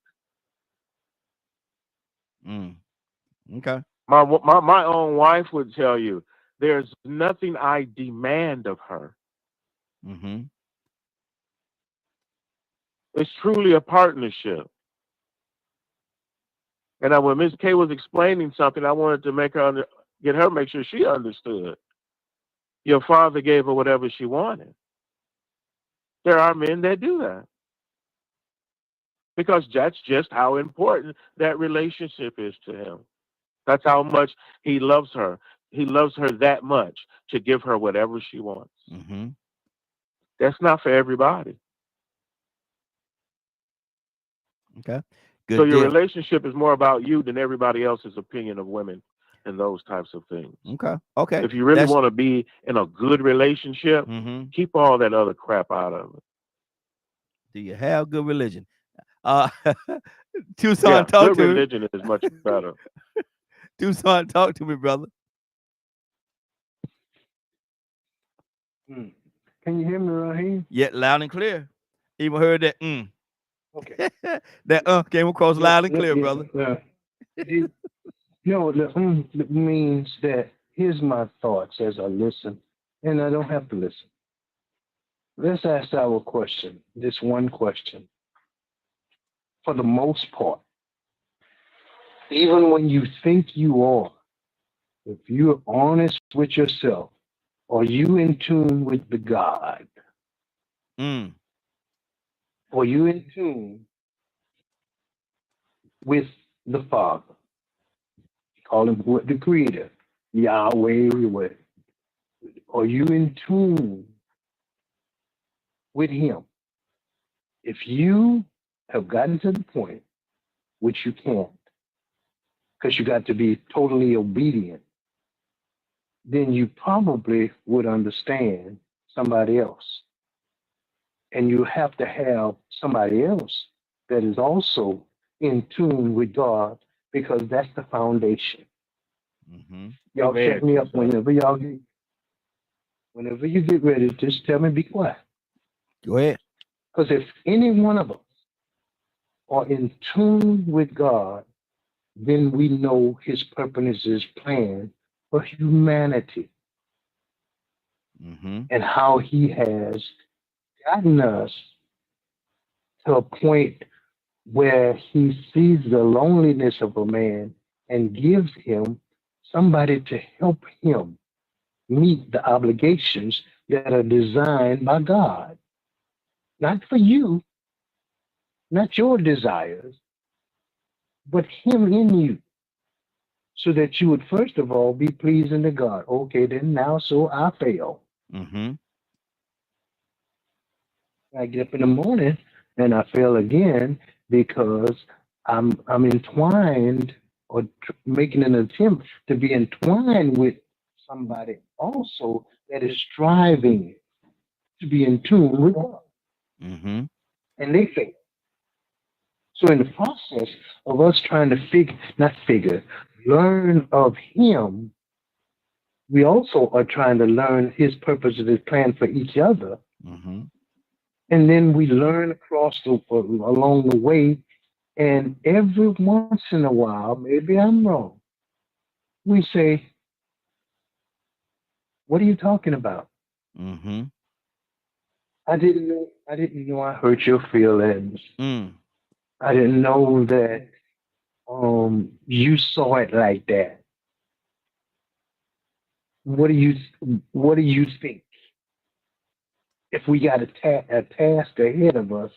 Okay. My own wife would tell you there's nothing I demand of her. It's truly a partnership. And when Ms. K was explaining something, I wanted to make sure she understood. Your father gave her whatever she wanted. There are men that do that, because that's just how important that relationship is to him. That's how much he loves her. He loves her that much to give her whatever she wants. That's not for everybody. Okay. Good so your deal. relationship is more about you than everybody else's opinion of women and those types of things. Okay. If you really want to be in a good relationship, keep all that other crap out of it. Do you have good religion? Tucson, talk good to religion is much better. Tucson, talk to me, brother. Can you hear me, Raheem? Yeah, loud and clear. Even heard that. Okay. That came across loud and clear, brother. The means that here's my thoughts as I listen, and I don't have to listen. Let's ask our question, this one question. For the most part, even when you think you are, if you're honest with yourself, are you in tune with the God? Are you in tune with the Father? Call him the Creator, Yahweh. Are you in tune with him? If you have gotten to the point, which you can't, because you got to be totally obedient, then you probably would understand somebody else. And you have to have somebody else that is also in tune with God, because that's the foundation. Y'all Amen. check me up whenever you get ready. Just tell me, be quiet. Go ahead. Because if any one of us are in tune with God, then we know His purpose, His plan for humanity, and how He has gotten us to a point where He sees the loneliness of a man and gives him somebody to help him meet the obligations that are designed by God. Not for you, not your desires, but Him in you. So that you would first of all be pleasing to God. Okay, then now so I fail. I get up in the morning and I fail again because I'm entwined, or making an attempt to be entwined with somebody also that is striving to be in tune with God, and they fail. So in the process of us trying to learn of Him, we also are trying to learn His purpose and His plan for each other. And then we learn along the way. And every once in a while, maybe I'm wrong, we say, what are you talking about? I didn't know I hurt your feelings. I didn't know that you saw it like that. What do you think? If we got a task ahead of us,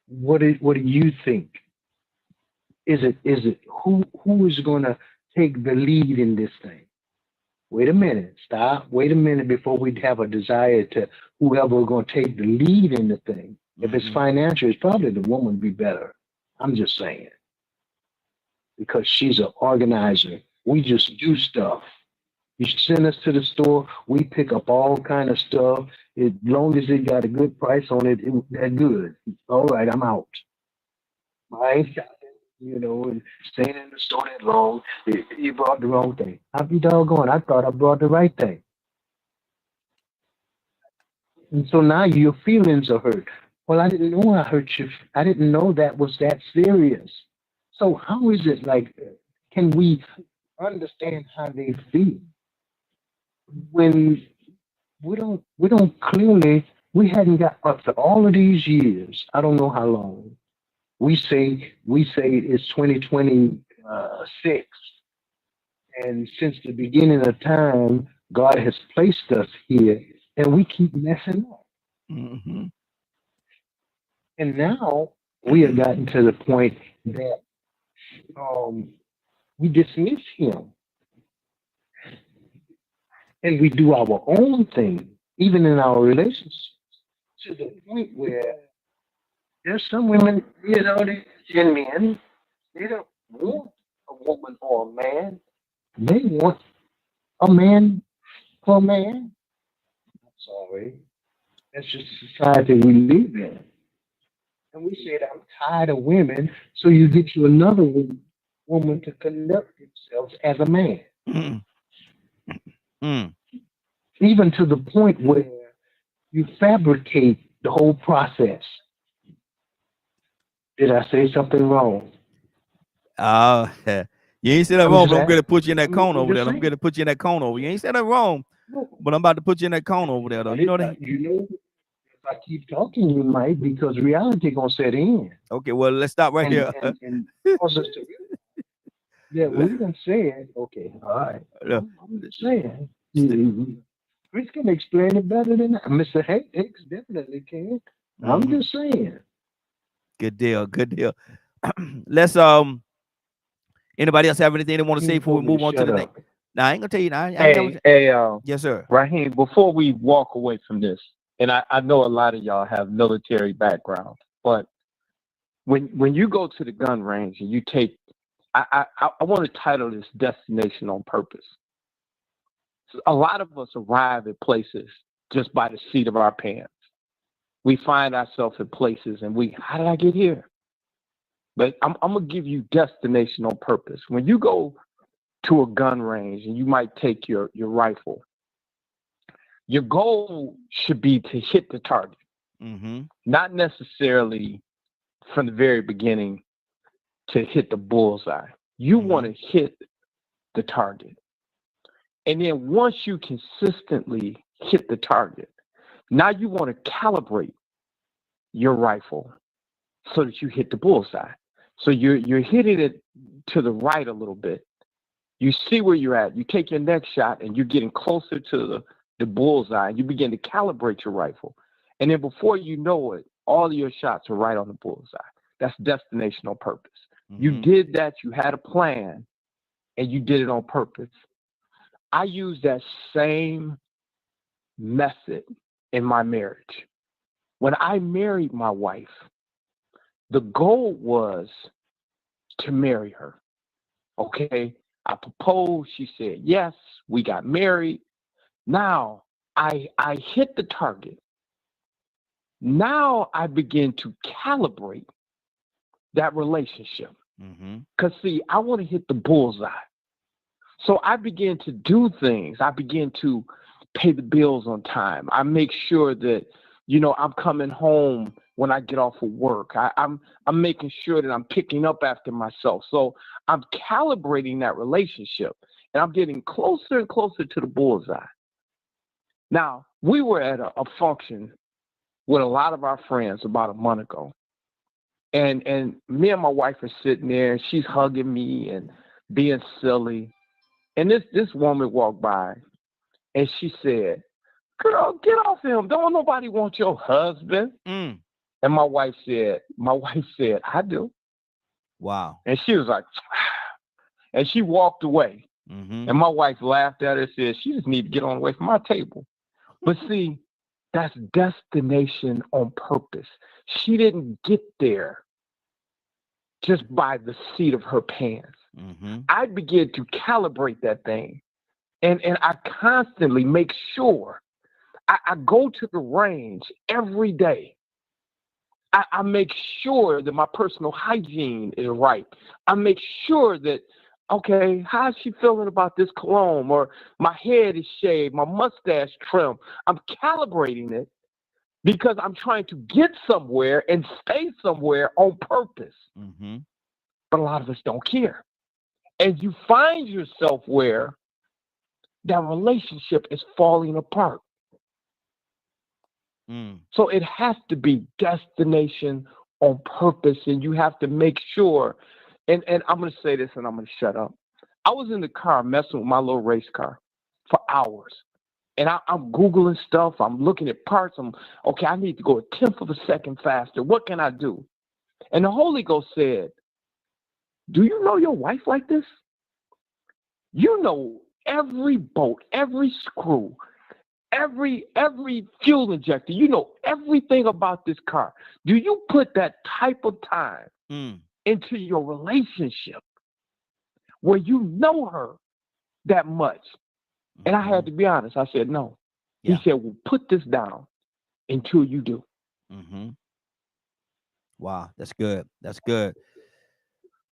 what do you think? Is it who is going to take the lead in this thing? Wait a minute, stop. Wait a minute before we have a desire to whoever is going to take the lead in the thing. If it's financial, it's probably the woman be better. I'm just saying, because she's an organizer. We just do stuff. You send us to the store, we pick up all kind of stuff. As long as it got a good price on it, that's good. All right, I'm out. I ain't shopping, and staying in the store that long. You brought the wrong thing. I'll be doggone. I thought I brought the right thing. And so now your feelings are hurt. Well, I didn't know I hurt you. I didn't know that was that serious. So how is it like, can we understand how they feel when we don't clearly, we hadn't got up to all of these years. I don't know how long. We say it's 2026, and since the beginning of time, God has placed us here, and we keep messing up. And now we have gotten to the point that we dismiss Him, and we do our own thing, even in our relationships, to the point where there's some women, and men, they don't want a woman or a man. They want a man for a man. I'm sorry. That's just the society we live in. And we said, I'm tired of women, so you get you another woman to conduct themselves as a man. Even to the point where you fabricate the whole process. Did I say something wrong? You ain't said that wrong, but I'm going to put you in that corner over there. I'm going to put you in that corner over. You ain't said that wrong, but I'm about to put you in that corner over there, though. You know that? If I keep talking, you might, because reality gonna set in. Okay, well, let's stop right here. And cause us to, yeah, we're gonna say it. Okay, all right. I'm just saying. Chris can explain it better than that. Mr. Hicks definitely can. I'm just saying. Good deal. Let's anybody else have anything they want to say before we move on to the next? Now I ain't gonna tell you now. Yes, sir. Raheem, before we walk away from this, and I know a lot of y'all have military background, but when you go to the gun range and you take, I want to title this Destination on Purpose. So a lot of us arrive at places just by the seat of our pants. We find ourselves in places and how did I get here? But I'm going to give you destination on purpose. When you go to a gun range and you might take your rifle, your goal should be to hit the target. Not necessarily from the very beginning to hit the bullseye. You want to hit the target. And then once you consistently hit the target, now you want to calibrate your rifle so that you hit the bullseye. So you're hitting it to the right a little bit. You see where you're at. You take your next shot and you're getting closer to the bullseye. And you begin to calibrate your rifle. And then before you know it, all of your shots are right on the bullseye. That's destination on purpose. You did that. You had a plan and you did it on purpose. I use that same method in my marriage. When I married my wife, the goal was to marry her. Okay, I proposed. She said yes. We got married. Now I hit the target. Now I begin to calibrate that relationship. Because see, I want to hit the bullseye. So I begin to do things. I begin to pay the bills on time. I make sure that, I'm coming home when I get off of work. I'm making sure that I'm picking up after myself. So I'm calibrating that relationship and I'm getting closer and closer to the bullseye. Now, we were at a function with a lot of our friends about a month ago. And me and my wife are sitting there and she's hugging me and being silly. And this woman walked by and she said, "Girl, get off him. Don't nobody want your husband." And my wife said, "I do." Wow. And she was like, and she walked away. And my wife laughed at her and said, "She just need to get on away from my table." But see, that's destination on purpose. She didn't get there just by the seat of her pants. I began to calibrate that thing. And I constantly make sure I go to the range every day. I make sure that my personal hygiene is right. I make sure that, okay, how's she feeling about this cologne? Or my head is shaved, my mustache trimmed. I'm calibrating it because I'm trying to get somewhere and stay somewhere on purpose. But a lot of us don't care. And you find yourself where that relationship is falling apart. So it has to be destination on purpose, and you have to make sure, and I'm going to say this and I'm going to shut up. I was in the car messing with my little race car for hours. And I'm Googling stuff. I'm looking at parts. I need to go a tenth of a second faster. What can I do? And the Holy Ghost said, "Do you know your wife like this? You know every bolt, every screw, every fuel injector. You know everything about this car. Do you put that type of time into your relationship where you know her that much?" And I had to be honest. I said, "No." He said, "Well, put this down until you do." Wow, that's good. That's good.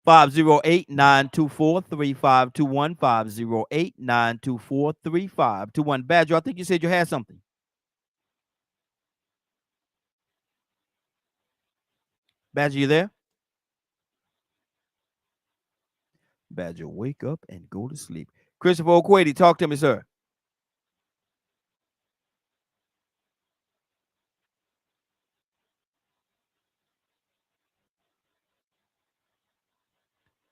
508-924-3521. 508-924-3521. Badger, I think you said you had something. Badger, you there? Badger, wake up and go to sleep. Christopher O'Quady, talk to me, sir.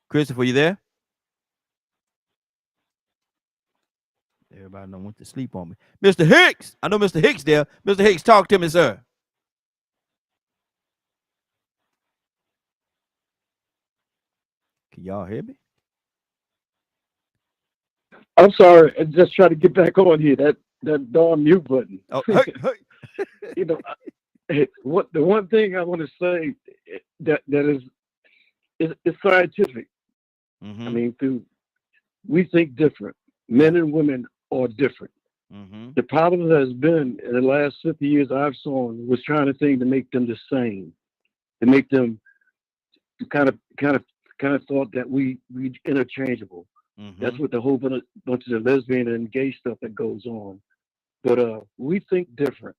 Christopher, you there? Everybody done went to sleep on me. Mr. Hicks, I know Mr. Hicks there. Mr. Hicks, talk to me, sir. Can y'all hear me? I'm sorry. I just try to get back on here. That darn mute button. Oh, hey. The one thing I want to say that is scientific. I mean, we think different. Men and women are different. Mm-hmm. The problem has been in the last 50 years I've seen was trying to think to make them the same, to make them kind of thought that we interchangeable. Mm-hmm. That's what the whole bunch of the lesbian and gay stuff that goes on. But we think different,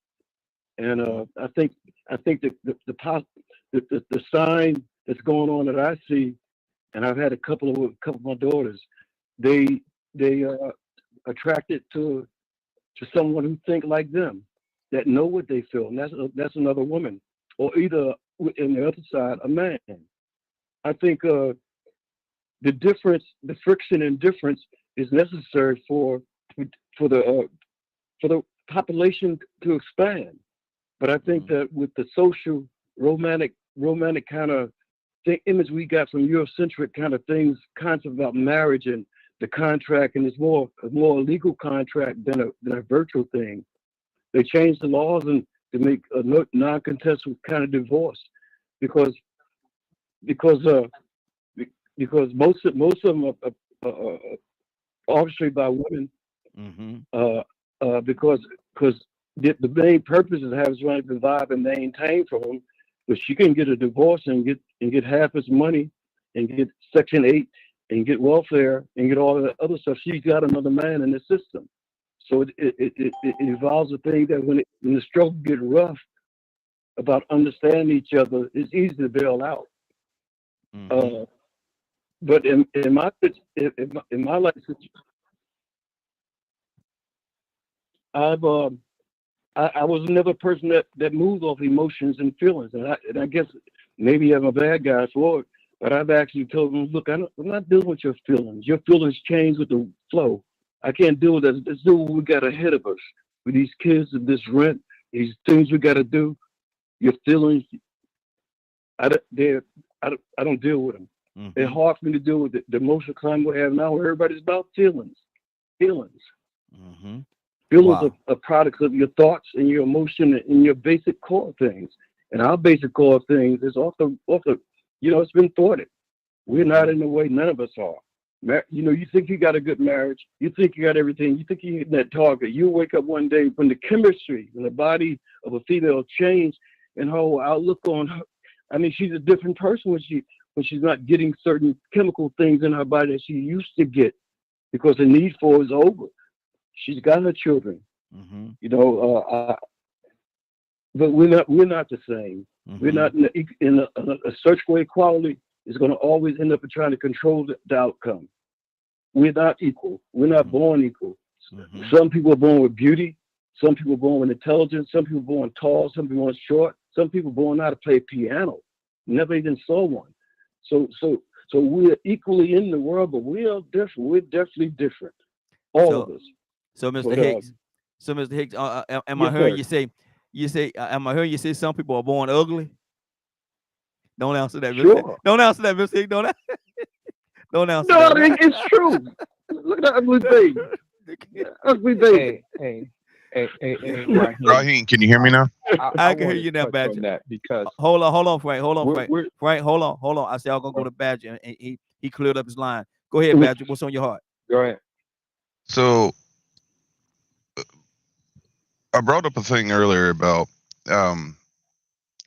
and I think the sign that's going on that I see, and I've had a couple of my daughters, they attracted to someone who think like them, that know what they feel, and that's another woman, or either in the other side, a man. I think the friction and difference is necessary for the population to expand. But I think that with the social romantic kind of image we got from Eurocentric kind of things, concept about marriage and the contract, and it's more a legal contract than a virtual thing. They changed the laws and to make a non-contestable kind of divorce, because most of them are orchestrated by women. Mm-hmm. Because the main purpose is to have somebody provide and maintain for them, but she can get a divorce and get half his money and get Section 8 and get welfare and get all of that other stuff. She's got another man in the system. So it involves a thing that when the struggle get rough about understanding each other, it's easy to bail out. Mm-hmm. But in my life, I was another person that moved off emotions and feelings, and I guess maybe I'm a bad guy for it, but I've actually told them, look, I'm not dealing with your feelings. Your feelings change with the flow. I can't deal with that. Let's do what we got ahead of us with these kids, and this rent, these things we got to do. Your feelings, I don't deal with them. Mm-hmm. They're hard for me to deal with the emotional climate we have now, where everybody's about feelings. Mm-hmm. Feelings Wow. are products of your thoughts and your emotion and your basic core things. And our basic core things is off the it's been thwarted. We're not in the way, none of us are. You think you got a good marriage, you think you got everything, you think you're hitting that target. You wake up one day when the chemistry in the body of a female change and her whole outlook on her. I mean, she's a different person when she's not getting certain chemical things in her body that she used to get, because the need for it is over. She's got her children, Mm-hmm. but we're not the same. Mm-hmm. We're not in a search for equality is going to always end up in trying to control the outcome. We're not equal. We're not born equal. Mm-hmm. Some people are born with beauty. Some people are born with intelligence. Some people are born tall. Some people are born short. Some people are born how to play piano. Never even saw one. So we're equally in the world, but we are different. We're definitely different. All of us. So, Mr. But, Hicks, Mr. Hicks, am I yes, hearing sir. you say, am I hearing you say some people are born ugly? Don't answer that, Mr. Sure. Don't answer that, Mr. Hicks. Don't answer No, that. it's true. Look at that ugly baby. Ugly baby. Hey, Raheem. Raheem, can you hear me now? I can hear wanted you to now, touch Badger. on that because Hold on, Frank. we're Frank, hold on. I said I'm gonna go to Badger, and he cleared up his line. Go ahead, Badger. What's on your heart? go ahead. So I brought up a thing earlier about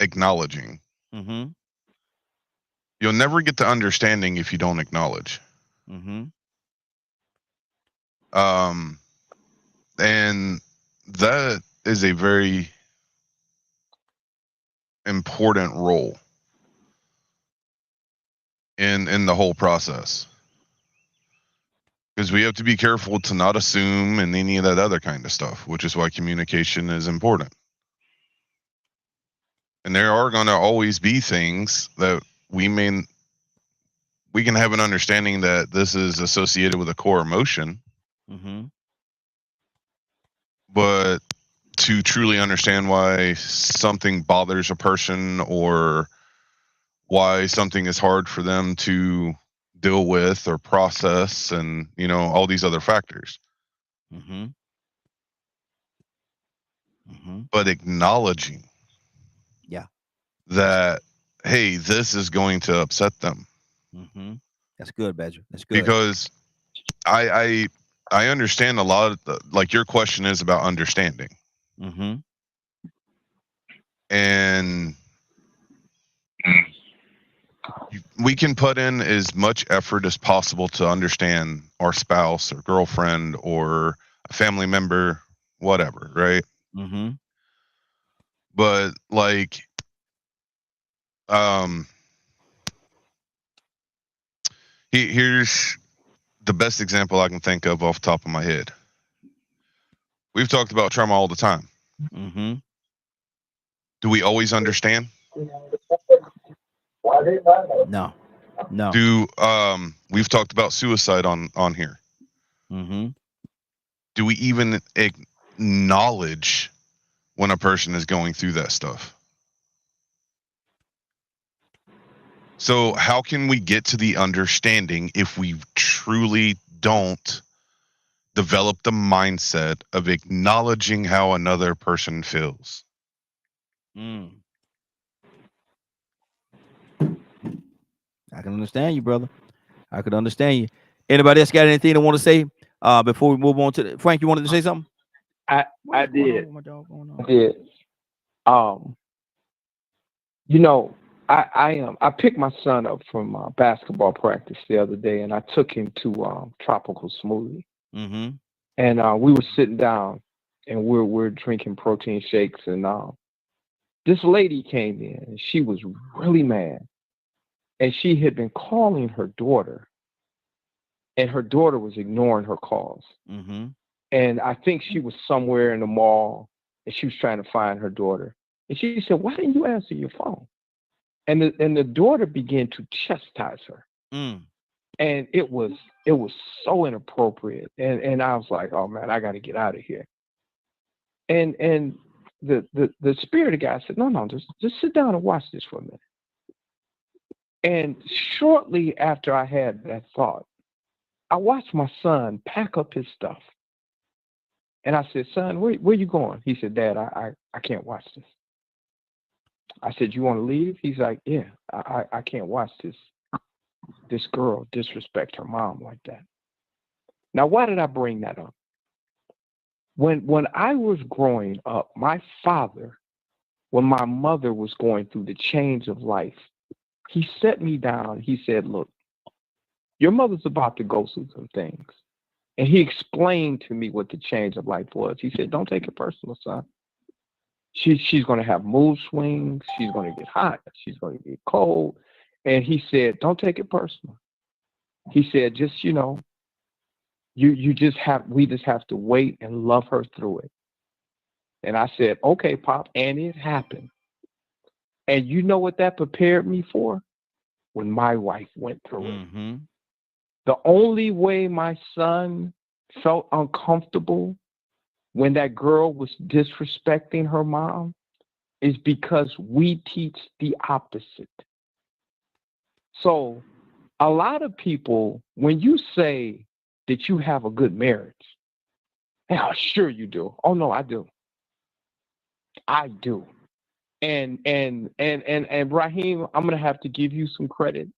acknowledging. Mm-hmm. You'll never get the understanding if you don't acknowledge. Mm-hmm. And that is a very important role in the whole process, because we have to be careful to not assume and any of that other kind of stuff, which is why communication is important. And there are going to always be things that we can have an understanding that this is associated with a core emotion, Mm-hmm. but to truly understand why something bothers a person or why something is hard for them to deal with or process, and all these other factors. Mm-hmm. Mm-hmm. But acknowledging that, hey, this is going to upset them. Mm-hmm. That's good, Badger. That's good. Because I I understand a lot of like your question is about understanding. Mm-hmm. And we can put in as much effort as possible to understand our spouse or girlfriend or a family member, whatever, right? Mm-hmm. But like, here's the best example I can think of off the top of my head. We've talked about trauma all the time. Mm-hmm. Do we always understand? No. Do we've talked about suicide on here. Mm-hmm. Do we even acknowledge when a person is going through that stuff? So how can we get to the understanding if we truly don't develop the mindset of acknowledging how another person feels? I can understand you, brother. I could understand you. Anybody else got anything to want to say before we move on to Frank? You wanted to say something? I did. I did. You know, I picked my son up from basketball practice the other day, and I took him to Tropical Smoothie. Mm-hmm. And we were sitting down, and we're drinking protein shakes, and this lady came in, and she was really mad, and she had been calling her daughter, and her daughter was ignoring her calls. Mm-hmm. And I think she was somewhere in the mall, and she was trying to find her daughter. And she said, "Why didn't you answer your phone?" And the daughter began to chastise her. And it was so inappropriate. And I was like, "Oh man, I got to get out of here." And the spirit guy said, "No, just sit down and watch this for a minute." And shortly after I had that thought, I watched my son pack up his stuff. And I said, "Son, where you going?" He said, "Dad, I can't watch this." I said, "You want to leave?" He's like, "Yeah, I can't watch this girl disrespect her mom like that." Now, why did I bring that up? When I was growing up, my father, when my mother was going through the change of life, he set me down. He said, "Look, your mother's about to go through some things." And he explained to me what the change of life was. He said, "Don't take it personal, son. She's going to have mood swings. She's going to get hot. She's going to get cold." And he said, "Don't take it personal." He said, "Just, you know, we just have to wait and love her through it." And I said, "Okay, Pop." And it happened. And you know what that prepared me for? When my wife went through it. The only way my son felt uncomfortable when that girl was disrespecting her mom is because we teach the opposite. So a lot of people, when you say that you have a good marriage, "Oh, sure you do." "Oh no, I do. I do." And Raheem, I'm gonna have to give you some credit.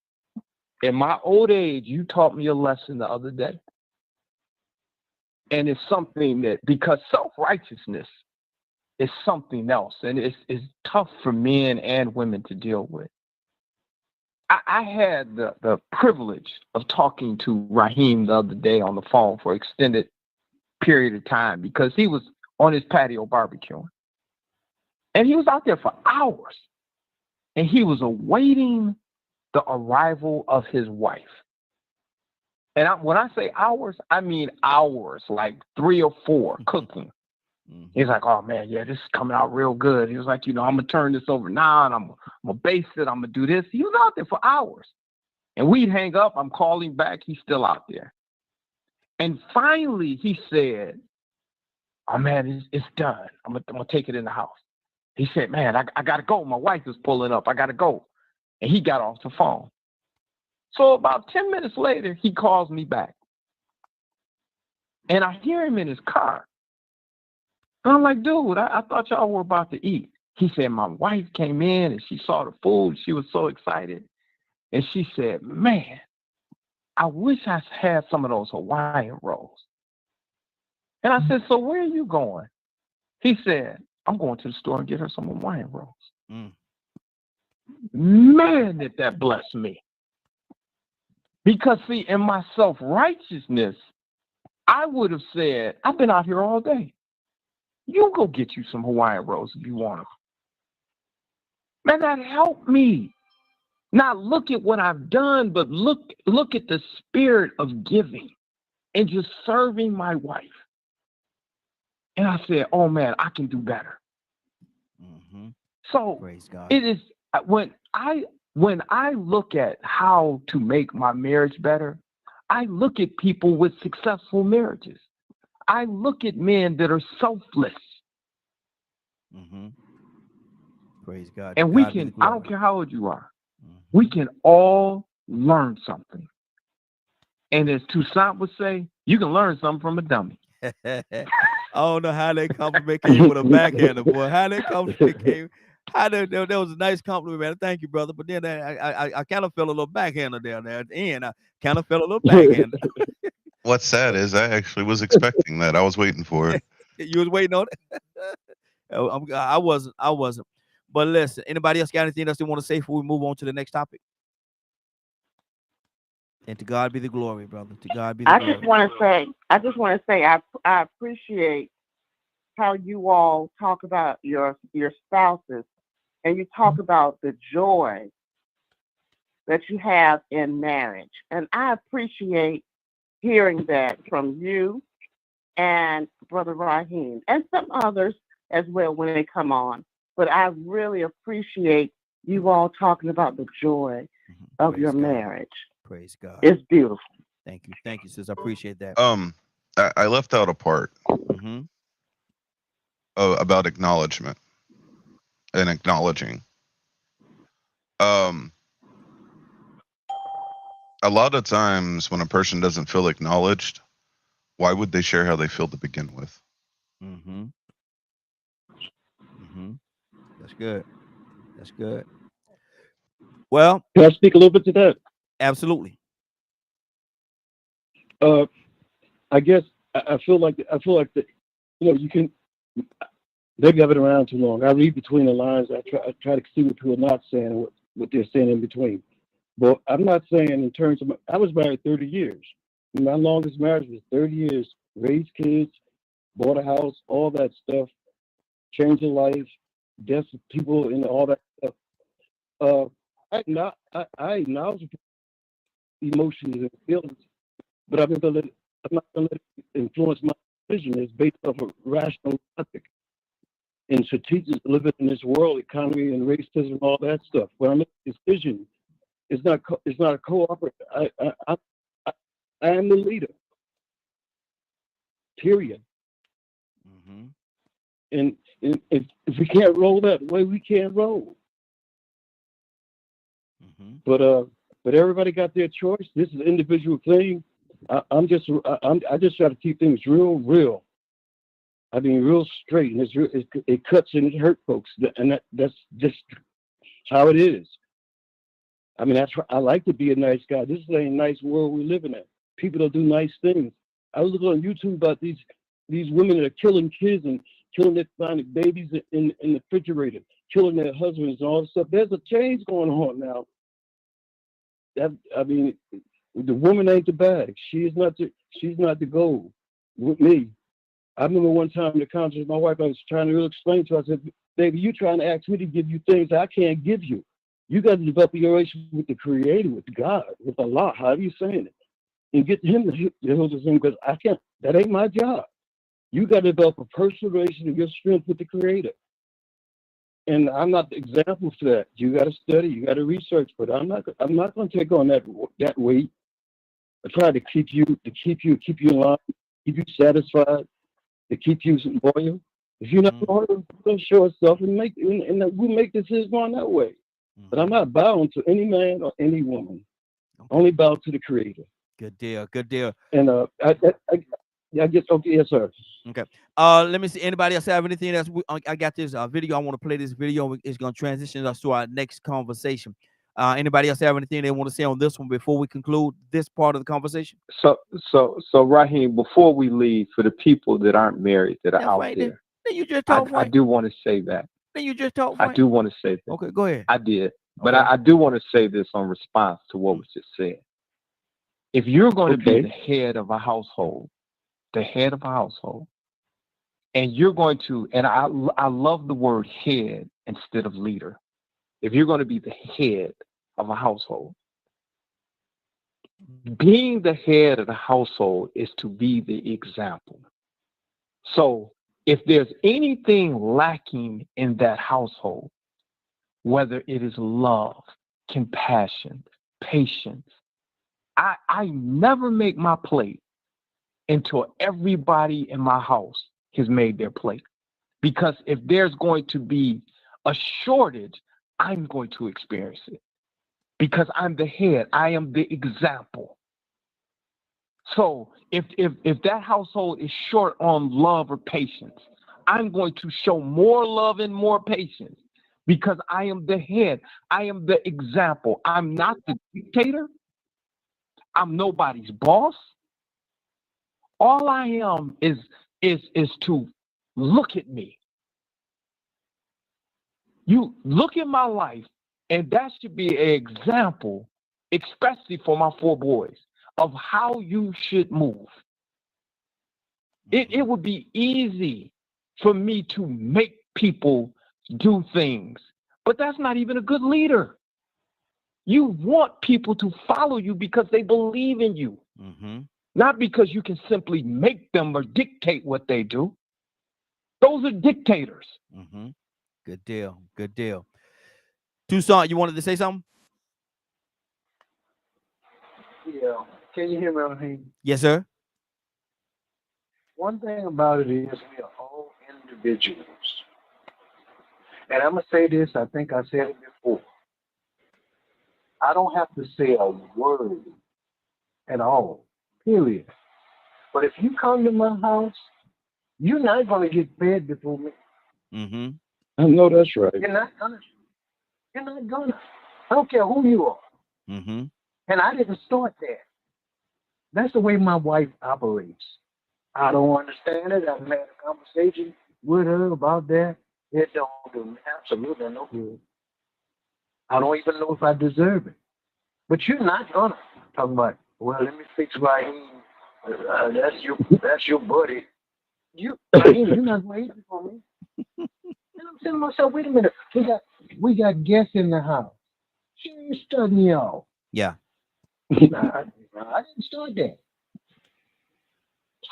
In my old age, you taught me a lesson the other day. And it's something that, because self-righteousness is something else, and it's tough for men and women to deal with. I had the privilege of talking to Raheem the other day on the phone for an extended period of time because he was on his patio barbecuing. And he was out there for hours. And he was awaiting the arrival of his wife. And when I say hours, I mean hours, like 3 or 4 cooking. He's like, "Oh man, yeah, this is coming out real good." He was like, "I'm gonna turn this over now, and I'm gonna baste it. I'm gonna do this." He was out there for hours, and we'd hang up. I'm calling back. He's still out there. And finally, he said, "Oh man, it's done. I'm gonna take it in the house." He said, "Man, I gotta go. My wife is pulling up. I gotta go." And he got off the phone. So about 10 minutes later, he calls me back. And I hear him in his car. And I'm like, "Dude, I thought y'all were about to eat." He said, "My wife came in and she saw the food. She was so excited. And she said, 'Man, I wish I had some of those Hawaiian rolls.'" And I said, so where are you going? He said, I'm going to the store and get her some Hawaiian rolls. Man, did that bless me. Because, see, in my self-righteousness, I would have said, I've been out here all day. You go get you some Hawaiian rolls if you want them. Man, that helped me. Not look at what I've done, but look at the spirit of giving and just serving my wife. And I said, oh, man, I can do better. So praise God. It is when I look at how to make my marriage better, I look at people with successful marriages. I look at men that are selfless. Praise God. And we can, I don't care how old you are, we can all learn something. And as Toussaint would say, you can learn something from a dummy. I don't know how that compliment came with a backhander, boy. How that compliment came. That was a nice compliment, man. Thank you, brother. But then I kind of felt a little backhander there at the end. I kind of felt a little backhander. What's sad is I actually was expecting that. I was waiting for it. You was waiting on it? I wasn't. But listen, anybody else got anything else they want to say before we move on to the next topic? And to God be the glory, brother. To God be the glory. I just want to say, I appreciate how you all talk about your spouses, and you talk about the joy that you have in marriage. And I appreciate hearing that from you and Brother Raheem and some others as well when they come on. But I really appreciate you all talking about the joy of Praise your God. marriage. Praise God. It's beautiful. Thank you, sis. I appreciate that. I left out a part about acknowledgement and acknowledging. A lot of times when a person doesn't feel acknowledged, why would they share how they feel to begin with? That's good. That's good. Well, can I speak a little bit to that? Absolutely. I guess I feel like that. You know, you can. Maybe I've been around too long. I read between the lines. I try to see what people are not saying and what they're saying in between. But I'm not saying in terms of. I was married 30 years. My longest marriage was 30 years. Raised kids, bought a house, all that stuff, changing life, deaths of people, and all that stuff. I acknowledge emotions and feelings, but I'm not going to let it influence my decision. It's based off of rational logic and strategic living in this world, economy and racism, all that stuff. When I make a decision, it's not a cooperative. I am the leader. Period. And if we can't roll that way, we can't roll. But everybody got their choice. This is an individual thing. I just try to keep things real. I mean, real straight, and it cuts and it hurts folks, and that's just how it is. I mean, I like to be a nice guy. This is a nice world we're living in. People don't do nice things. I was looking on YouTube about these women that are killing kids and killing their finding babies in the refrigerator, killing their husbands and all this stuff. There's a change going on now. I mean, the woman ain't the bag. She's not the goal with me. I remember one time in the conversation with my wife, I was trying to really explain to her. I said, baby, you trying to ask me to give you things I can't give you. You got to develop your relationship with the Creator, with God, with Allah, however you saying it, and get Him to hold us in, because I can't. That ain't my job. You got to develop a personal relationship of your strength with the Creator. And I'm not the example for that. You got to study, you got to research, but I'm not going to take on that weight. I try to keep you in line, keep you satisfied, to keep you loyal. If you're not loyal, don't show yourself and we'll make decisions going that way. But I'm not bowing to any man or any woman. Only bow to the Creator. Good deal. Good deal. And I guess okay, yes, sir. Okay. Let me see. Anybody else have anything else? I got this video. I want to play this video. It's going to transition us to our next conversation. Anybody else have anything they want to say on this one before we conclude this part of the conversation? So Raheem, before we leave, for the people that aren't married that are out there, then you just talk. I do want to say that. Then you just talk. I do want to say that. Okay, go ahead. I did, but I do want to say this on response to what was just said. If you're going to be the head of a household, and you're going to, and I love the word head instead of leader. If you're going to be the head of a household, being the head of the household is to be the example. So if there's anything lacking in that household, whether it is love, compassion, patience, I never make my plate until everybody in my house has made their plate. Because if there's going to be a shortage, I'm going to experience it. Because I'm the head, I am the example. So if that household is short on love or patience, I'm going to show more love and more patience because I am the head. I am the example. I'm not the dictator. I'm nobody's boss. All I am is to look at me. You look at my life, and that should be an example, especially for my 4 boys, of how you should move. It would be easy for me to make people do things, but that's not even a good leader. You want people to follow you because they believe in you, not because you can simply make them or dictate what they do. Those are dictators. Good deal. Good deal. Tucson, you wanted to say something? Yeah. Can you hear me, Raheem? Yes, sir. One thing about it is we are all individuals. And I'm going to say this, I think I said it before. I don't have to say a word at all, period. But if you come to my house, you're not going to get fed before me. I know that's right. You're not gonna. I don't care who you are. And I didn't start that. That's the way my wife operates. I don't understand it. I've had a conversation with her about that. It don't do me absolutely no good. I don't even know if I deserve it. But you're not gonna talk about, well, let me fix Raheem. That's your buddy. Raheem, you're not gonna eat it for me. And I'm saying to myself, wait a minute, we got guests in the house. She ain't studying y'all. Yeah. I didn't start that.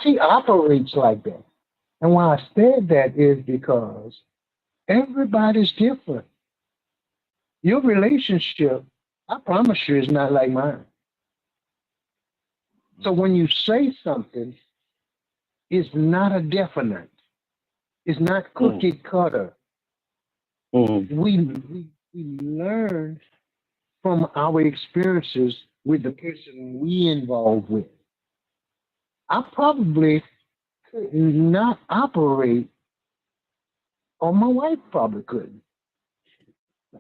She operates like that. And why I said that is because everybody's different. Your relationship, I promise you, is not like mine. So when you say something, it's not a definite. It's not cookie cutter. We learn from our experiences with the person we involved with. I probably could not operate, or my wife probably couldn't,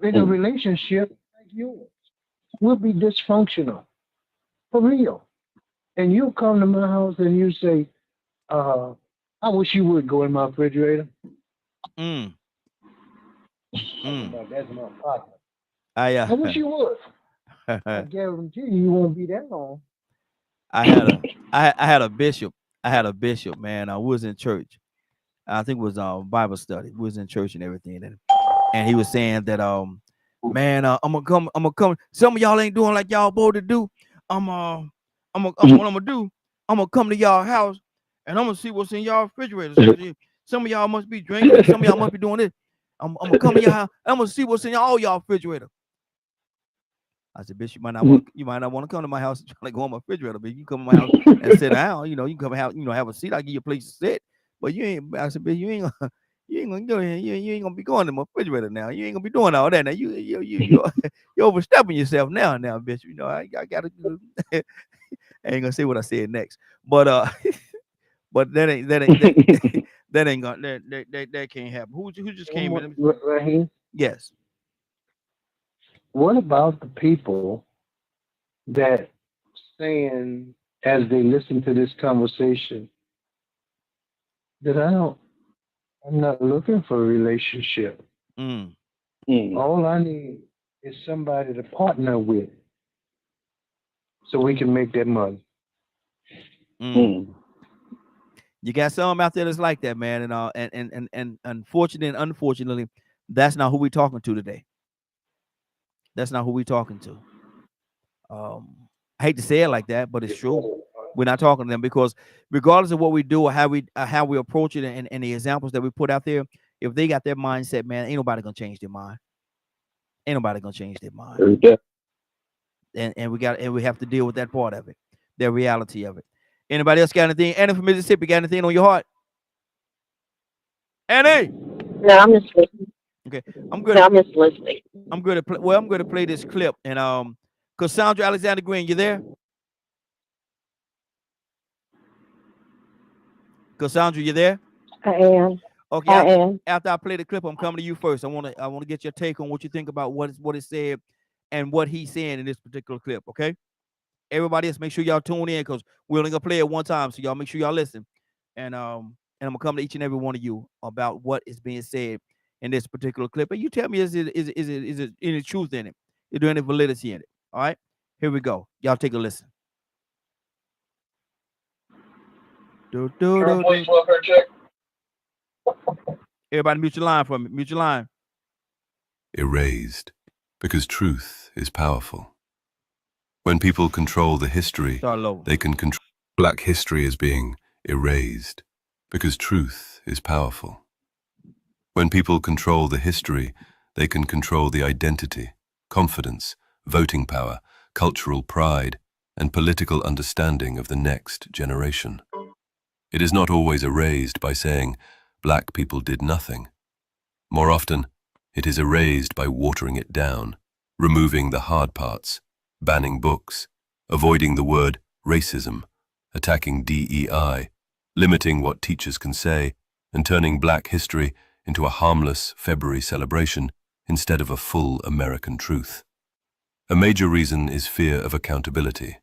in a relationship like yours. We'll be dysfunctional, for real. And you'll come to my house and you say, I wish you would go in my refrigerator. That's my partner. I wish you would. I guarantee you won't be that long. I had a bishop. Man. I was in church. I think it was Bible study. We was in church and everything, and he was saying that man, I'm gonna come. Some of y'all ain't doing like y'all supposed to do. What I'm gonna do? I'm gonna come to y'all house and I'm gonna see what's in y'all refrigerators. Some of y'all must be drinking. Some of y'all must be doing this. I'm gonna come to your house. I'm gonna see what's in all y'all refrigerator. I said, Bishop, you might not want to come to my house and try to go on my refrigerator, but you come to my house and sit down. You can come out, have a seat. I give you a place to sit. But you ain't. I said, Bishop, you ain't gonna go in. You ain't gonna be going to my refrigerator now. You ain't gonna be doing all that now. You're overstepping yourself now, Bishop. I gotta. I ain't gonna say what I said next, but that ain't gonna that can't happen. Who just came in? Raheem? Yes. what about the people that saying as they listen to this conversation that I'm not looking for a relationship. All I need is somebody to partner with so we can make that money. You got some out there that's like that, man, and unfortunately, that's not who we're talking to today. That's not who we're talking to. I hate to say it like that, but it's true. We're not talking to them because regardless of what we do or how we approach it and the examples that we put out there, if they got their mindset, man, ain't nobody gonna change their mind. Ain't nobody gonna change their mind. And we have to deal with that part of it, the reality of it. Anybody else got anything? Annie from Mississippi, got anything on your heart? Annie? No, I'm just listening. Okay, I'm good. No, I'm just listening. I'm going to play this clip, and Cassandra Alexander Green, you there? Cassandra, you there? I am. Okay, I am. After I play the clip, I'm coming to you first. I want to get your take on what you think about what it said and what he's saying in this particular clip. Okay, everybody else, make sure y'all tune in because we're only gonna play it one time, so y'all make sure y'all listen. And I'm gonna come to each and every one of you about what is being said in this particular clip, and you tell me is it any truth in it? Is there any validity in it? All right, here we go. Y'all take a listen. Police welfare check. Everybody mute your line for me. Mute your line. Erased, because truth is powerful. When people control the history, they can control. Black history is being erased, because truth is powerful. When people control the history, they can control the identity, confidence, voting power, cultural pride, and political understanding of the next generation. It is not always erased by saying, black people did nothing. More often, it is erased by watering it down, removing the hard parts, banning books, avoiding the word racism, attacking DEI, limiting what teachers can say, and turning black history into a harmless February celebration instead of a full American truth. A major reason is fear of accountability.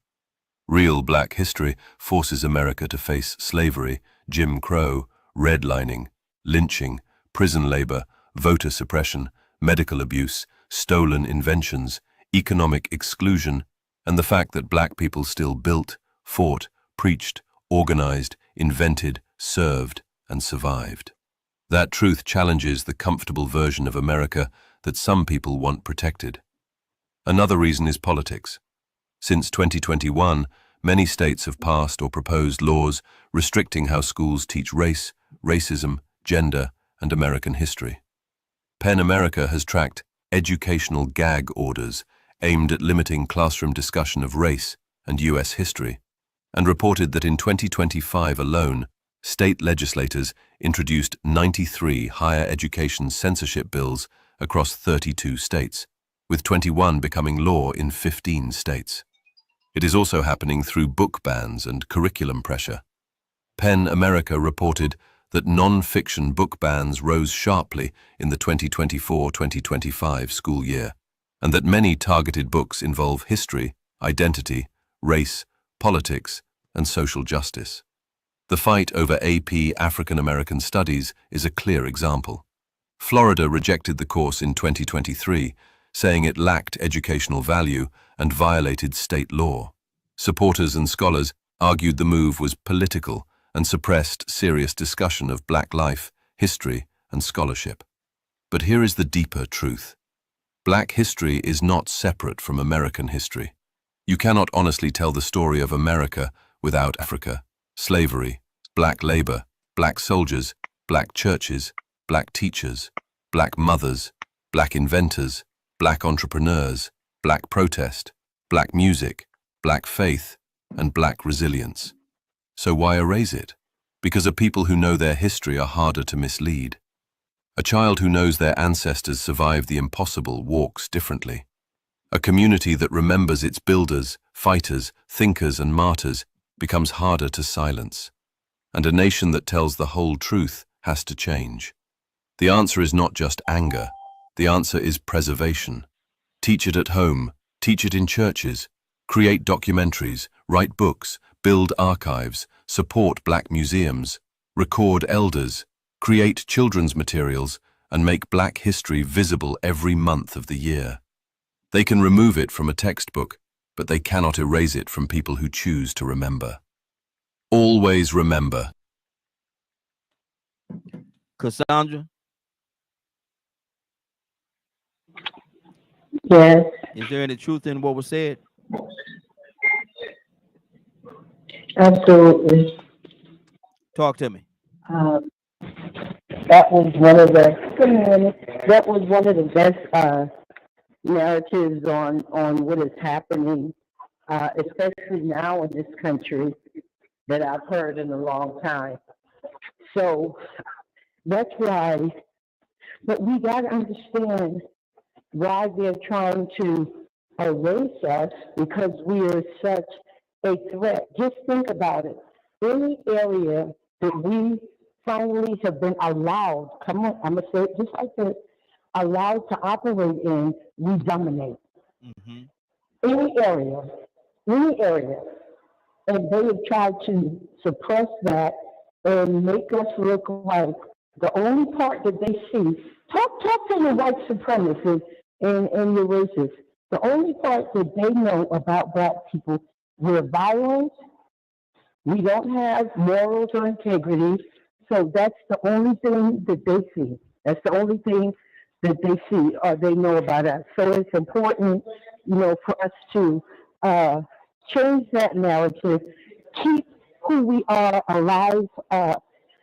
Real black history forces America to face slavery, Jim Crow, redlining, lynching, prison labor, voter suppression, medical abuse, stolen inventions, economic exclusion, and the fact that black people still built, fought, preached, organized, invented, served, and survived. That truth challenges the comfortable version of America that some people want protected. Another reason is politics. Since 2021, many states have passed or proposed laws restricting how schools teach race, racism, gender, and American history. PEN America has tracked educational gag orders aimed at limiting classroom discussion of race and U.S. history, and reported that in 2025 alone, state legislators introduced 93 higher education censorship bills across 32 states, with 21 becoming law in 15 states. It is also happening through book bans and curriculum pressure. PEN America reported that non-fiction book bans rose sharply in the 2024-2025 school year, and that many targeted books involve history, identity, race, politics, and social justice. The fight over AP African American Studies is a clear example. Florida rejected the course in 2023, saying it lacked educational value and violated state law. Supporters and scholars argued the move was political and suppressed serious discussion of black life, history, and scholarship. But here is the deeper truth. Black history is not separate from American history. You cannot honestly tell the story of America without Africa, slavery, black labor, black soldiers, black churches, black teachers, black mothers, black inventors, black entrepreneurs, black protest, black music, black faith, and black resilience. So why erase it? Because a people who know their history are harder to mislead. A child who knows their ancestors survived the impossible walks differently. A community that remembers its builders, fighters, thinkers, and martyrs becomes harder to silence. And a nation that tells the whole truth has to change. The answer is not just anger. The answer is preservation. Teach it at home, teach it in churches, create documentaries, write books, build archives, support Black museums, record elders, create children's materials, and make Black history visible every month of the year. They can remove it from a textbook, but they cannot erase it from people who choose to remember. Always remember. Cassandra? Yes. Is there any truth in what was said? Absolutely. Talk to me. That was one of the that was one of the best narratives on what is happening, especially now in this country, that I've heard in a long time. So that's why, but we got to understand why they're trying to erase us, because we are such a threat. Just think about it. Any area that we finally have been allowed, come on, I'm going to say it just like this, allowed to operate in, we dominate. Mm-hmm. Any area, and they have tried to suppress that and make us look like the only part that they see. Talk to the white supremacists and the racists. The only part that they know about Black people, we're violent, we don't have morals or integrity, so that's the only thing that they see. That's the only thing that they see or they know about us. So it's important, for us to change that narrative, keep who we are alive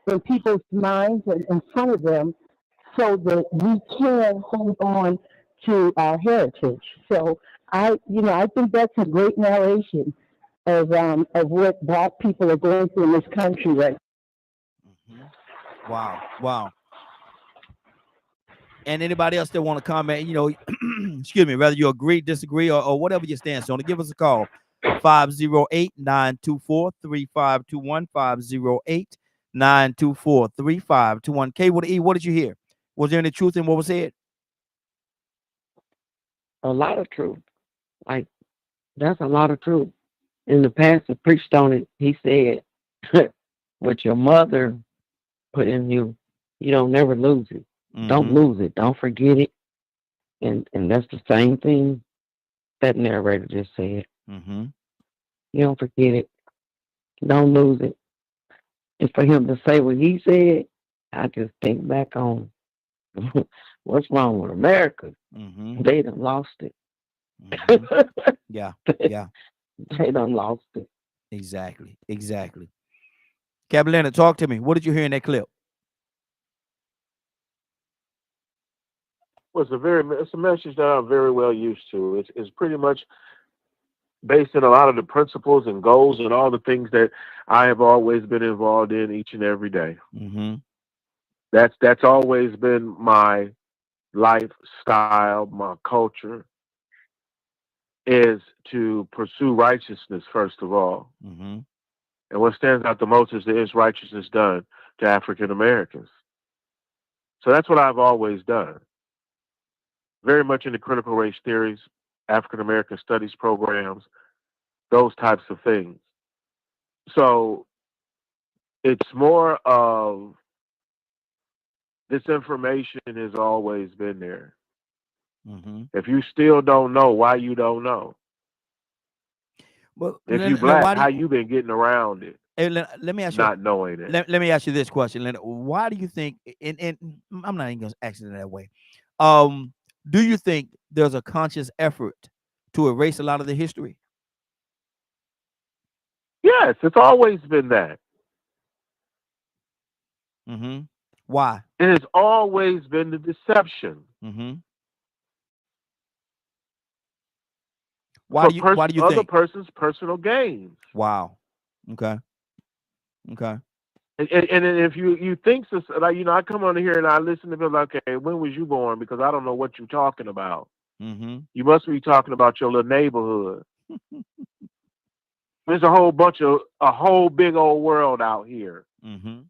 in people's minds and in front of them, so that we can hold on to our heritage. So I think that's a great narration of what Black people are going through in this country right now. Mm-hmm. Wow. And anybody else that want to comment, excuse me, whether you agree, disagree, or whatever your stance on it, give us a call. 508-924-3521, 508-924-3521. K with E, what did you hear? Was there any truth in what was said? A lot of truth. Like, that's a lot of truth. In the pastor preached on it. He said, what your mother put in you, you don't never lose it. Mm-hmm. Don't lose it. Don't forget it. And that's the same thing that narrator just said. Mm-hmm. You don't forget it. Don't lose it. And for him to say what he said, I just think back on what's wrong with America. Mm-hmm. They done lost it. Mm-hmm. Yeah. They done lost it. Exactly. Caballena, talk to me. What did you hear in that clip? Well, it's a message that I'm very well used to. It's pretty much based in a lot of the principles and goals and all the things that I have always been involved in each and every day. Mm-hmm. That's always been my lifestyle, my culture, is to pursue righteousness first of all. Mm-hmm. And what stands out the most is righteousness done to African Americans. So that's what I've always done. Very much into critical race theories, African American studies programs, those types of things. So it's more of this information has always been there. Mm-hmm. If you still don't know, why you don't know? Well, if you Black, how you been getting around it? Hey, let me ask you. Not knowing it. Let me ask you this question, Leonard. Why do you think? And I'm not even going to ask it that way. Do you think there's a conscious effort to erase a lot of the history? Yes, it's always been that. Mm-hmm. Why? It has always been the deception. Mm-hmm. Why do you other think? person's personal gains? Wow. Okay. And if you think so, like, I come on here and I listen to people like, okay, when was you born? Because I don't know what you're talking about. Mm-hmm. You must be talking about your little neighborhood. There's a whole big old world out here. Mm-hmm.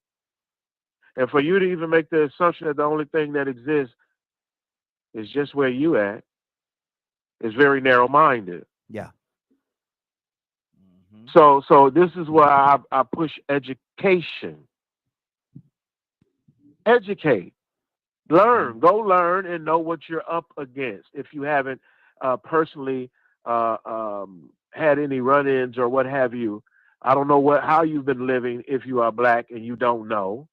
And for you to even make the assumption that the only thing that exists is just where you at, is very narrow-minded. Yeah. So this is why I push education. Educate, learn, go learn, and know what you're up against. If you haven't personally had any run-ins or what have you, I don't know how you've been living if you are black and you don't know.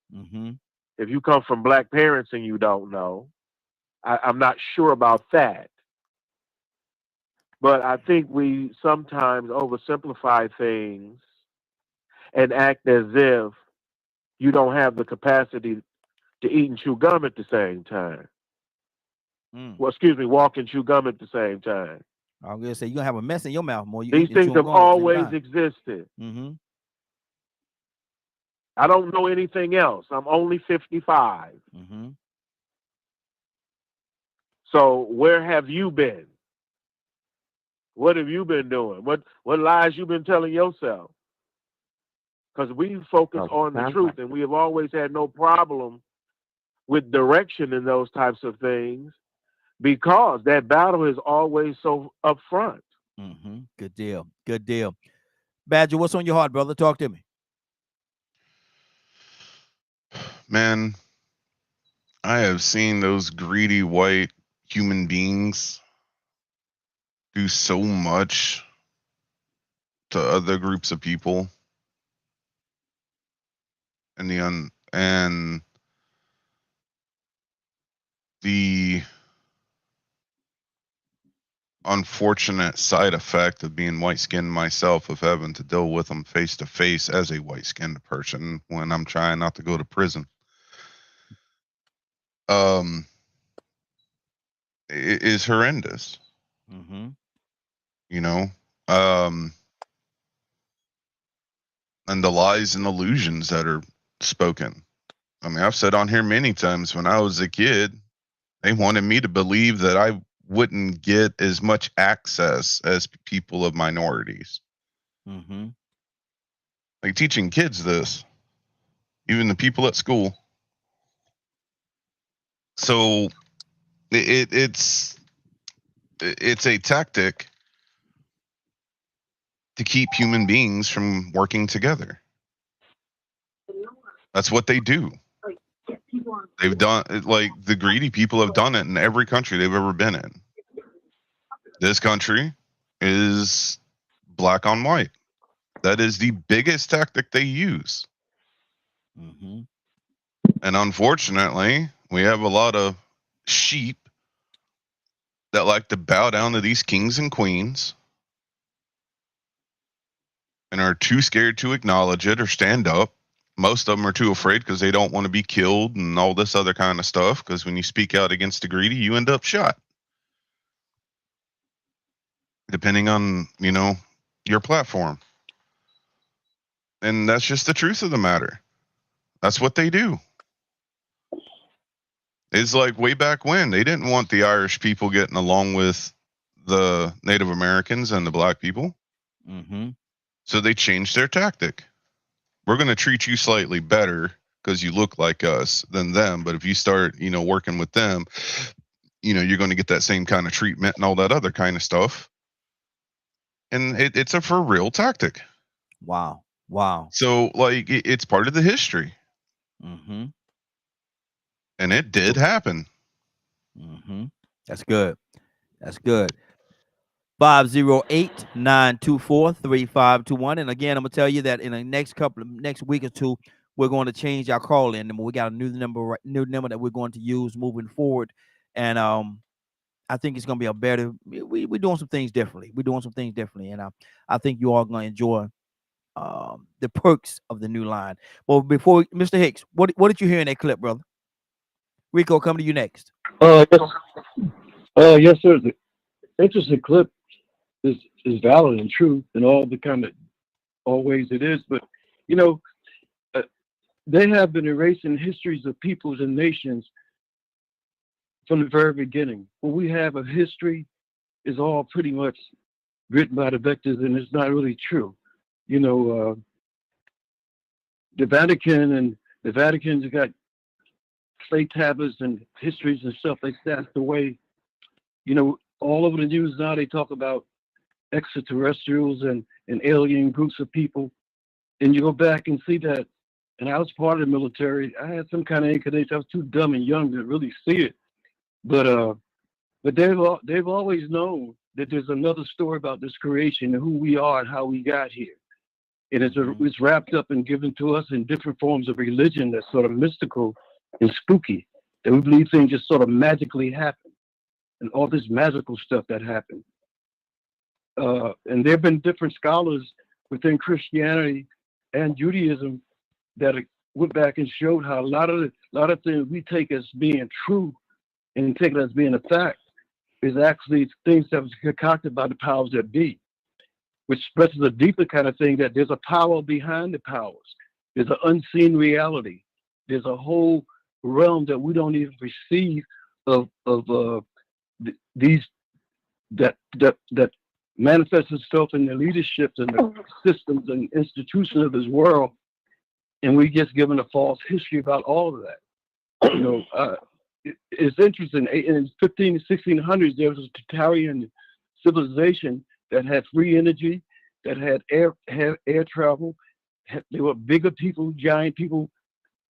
If you come from black parents and you don't know, I'm not sure about that. But I think we sometimes oversimplify things and act as if you don't have the capacity to eat and chew gum at the same time. Well, excuse me, walk and chew gum at the same time. I'm gonna say you're gonna have a mess in your mouth more. These things have always existed. I don't know anything else. I'm only 55. So where have you been? What have you been doing? What lies you been telling yourself? Because we focus on the truth, and we have always had no problem with direction in those types of things, because that battle is always so upfront. Good deal. Good deal. Badger, what's on your heart, brother? Talk to me. Man, I have seen those greedy white human beings do so much to other groups of people, and the unfortunate side effect of being white-skinned myself, of having to deal with them face to face as a white-skinned person when I'm trying not to go to prison. It is horrendous. You know, and the lies and illusions that are spoken. I mean, I've said on here many times, when I was a kid, they wanted me to believe that I wouldn't get as much access as people of minorities. Like teaching kids this, even the people at school. So it's a tactic to keep human beings from working together. That's what they do. They've done it, like the greedy people have done it in every country they've ever been in. This country is black on white. That is the biggest tactic they use. And unfortunately, we have a lot of sheep that like to bow down to these kings and queens and are too scared to acknowledge it or stand up. Most of them are too afraid because they don't want to be killed and all this other kind of stuff, because when you speak out against the greedy, you end up shot. Depending on, you know, your platform. And that's just the truth of the matter. That's what they do. It's like way back when they didn't want the Irish people getting along with the Native Americans and the black people. So they changed their tactic. We're going to treat you slightly better because you look like us than them. But if you start, you know, working with them, you know, you're going to get that same kind of treatment and all that other kind of stuff. And it's a for real tactic. Wow. So like it's part of the history. And it did happen. That's good. 508-924-3521. And again, I'm gonna tell you that in the next week or two, we're going to change our call in number. We got a new number that we're going to use moving forward. And I think it's gonna be a better. We're doing some things differently. And I think you all gonna enjoy the perks of the new line. Well, before Mr. Hicks, what did you hear in that clip, brother? Rico, come to you next. Yes, sir. The interesting clip is valid and true in all ways it is. But you know, they have been erasing histories of peoples and nations from the very beginning. What we have of history is all pretty much written by the vectors, and it's not really true. You know, the Vatican's got clay tablets and histories and stuff like that. The way, you know, all over the news now they talk about extraterrestrials and alien groups of people. And you go back and see that, and I was part of the military. I had some kind of inclination. I was too dumb and young to really see it. But they've always known that there's another story about this creation and who we are and how we got here. And it's wrapped up and given to us in different forms of religion that's sort of mystical and spooky. That we believe things just sort of magically happen, and all this magical stuff that happened. And there have been different scholars within Christianity and Judaism that went back and showed how a lot of things we take as being true and take it as being a fact is actually things that was concocted by the powers that be, which expresses a deeper kind of thing, that there's a power behind the powers. There's an unseen reality. There's a whole realm that we don't even perceive of these that manifests itself in the leaderships and the systems and institutions of this world, and we just given a false history about all of that. You know, it's interesting. In the 1500s and 1600s, there was a Tartarian civilization that had free energy, that had air travel. They were bigger people, giant people.